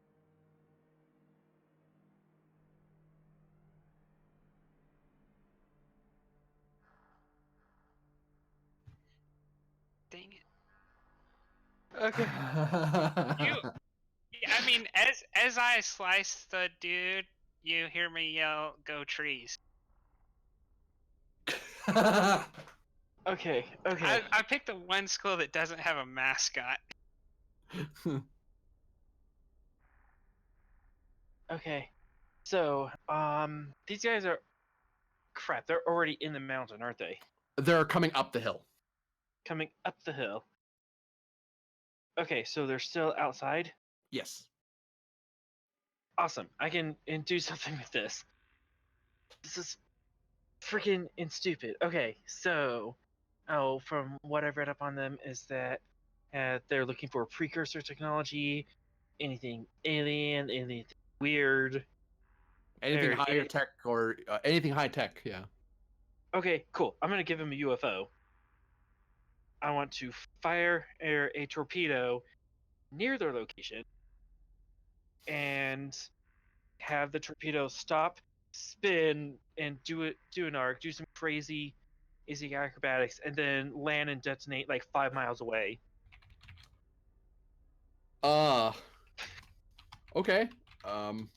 Dang it. Okay. I mean, as I slice the dude, you hear me yell, "Go trees!" Okay. I picked the one school that doesn't have a mascot. Okay. So, these guys are crap. They're already in the mountain, aren't they? They're coming up the hill. Coming up the hill. Okay, so they're still outside. Yes. Awesome. I can do something with this. This is freaking and stupid. Okay, so, from what I've read up on them is that they're looking for precursor technology, anything alien, anything weird. Anything Or higher tech or anything high tech, yeah. Okay, cool. I'm gonna give him a UFO. I want to fire a torpedo near their location and have the torpedo stop, spin, and do an arc, do some crazy acrobatics, and then land and detonate like 5 miles away. Okay. I'm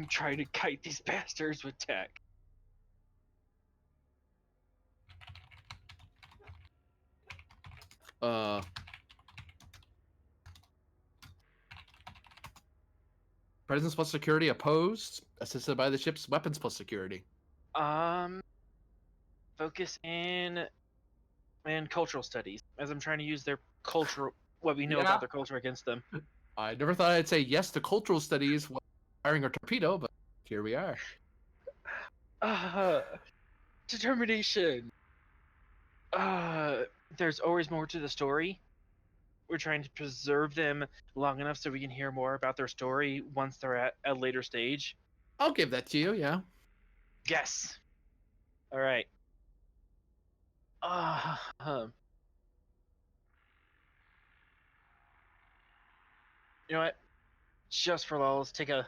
trying to kite these bastards with tech. Presence plus security opposed, assisted by the ship's weapons plus security. Focus in cultural studies, as I'm trying to use their cultural, what we know Yeah. about their culture against them. I never thought I'd say yes to cultural studies while firing a torpedo, but here we are. Determination. There's always more to the story. We're trying to preserve them long enough so we can hear more about their story once they're at a later stage. I'll give that to you, yeah. Yes. All right. You know what? Just for lulz, take a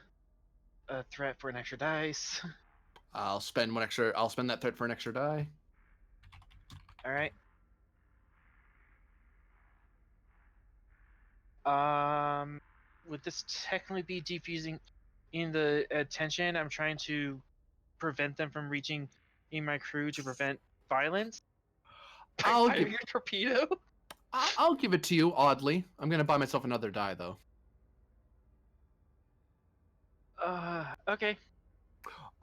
threat for an extra dice. I'll spend that threat for an extra die. All right. Would this technically be defusing in the attention? I'm trying to prevent them from reaching in my crew to prevent violence. I'll Firing your torpedo. I'll give it to you. Oddly, I'm gonna buy myself another die though. Okay.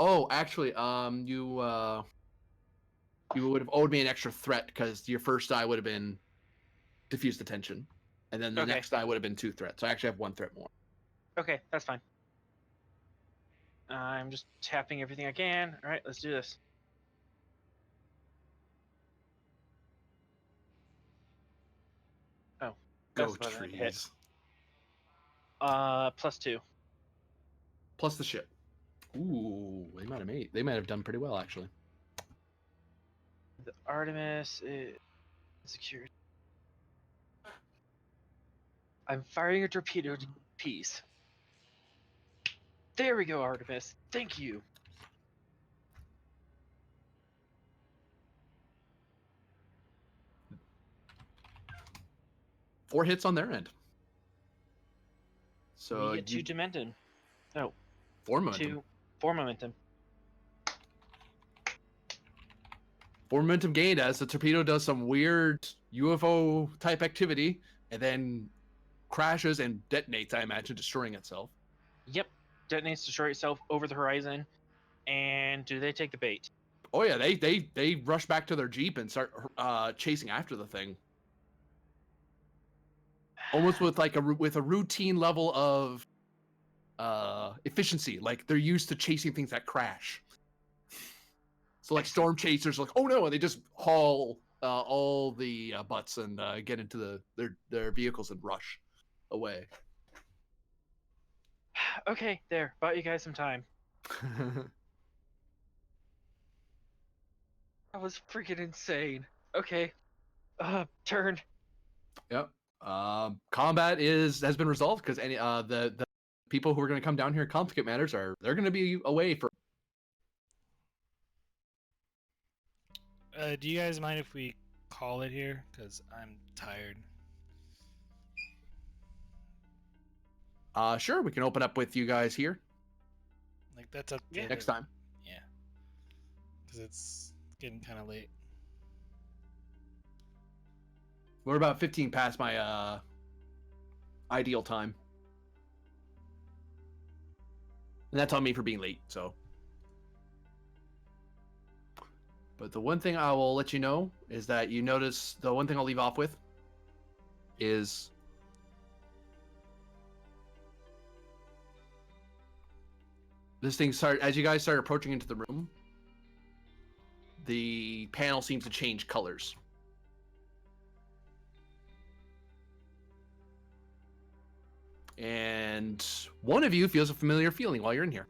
Oh, actually, you would have owed me an extra threat because your first die would have been diffuse the tension, and then the Okay. next die would have been 2 threats. So I actually have 1 threat more. Okay, that's fine. I'm just tapping everything I can. All right, let's do this. Oh, Go that's what I hit. trees. +2. Plus the ship. Ooh, they might have done pretty well actually. The Artemis is secured. I'm firing a torpedo to peace. There we go, Artemis. Thank you. Four hits on their end. So we get 2 momentum. No, 4 momentum. 4 momentum. 4 momentum gained as the torpedo does some weird UFO type activity and then crashes and detonates, I imagine, destroying itself. Yep, detonates, destroy itself over the horizon. And do they take the bait? Oh yeah, they rush back to their jeep and start chasing after the thing. Almost with with a routine level of efficiency, like they're used to chasing things that crash. So like storm chasers, like oh no, and they just haul all the butts and get into their vehicles and rush away. Okay, there. Bought you guys some time. That was freaking insane. Okay. Turn. Yep. Combat has been resolved because any the people who are going to come down here and complicate matters they're going to be away for. Do you guys mind if we call it here? Because I'm tired. Sure, we can open up with you guys here Like that's up to next time. Yeah. Because it's getting kind of late. We're about 15 past my ideal time. And that's on me for being late, so. But the one thing I will let you know is that you notice the one thing I'll leave off with is this thing as you guys start approaching into the room, the panel seems to change colors. And one of you feels a familiar feeling while you're in here.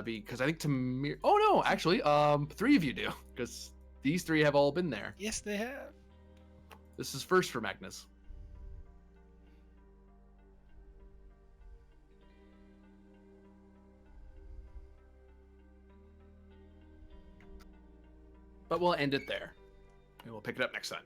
Because I think Tamir... Oh, no, actually, 3 of you do. Because these 3 have all been there. Yes, they have. This is first for Magnus. But we'll end it there. And we'll pick it up next time.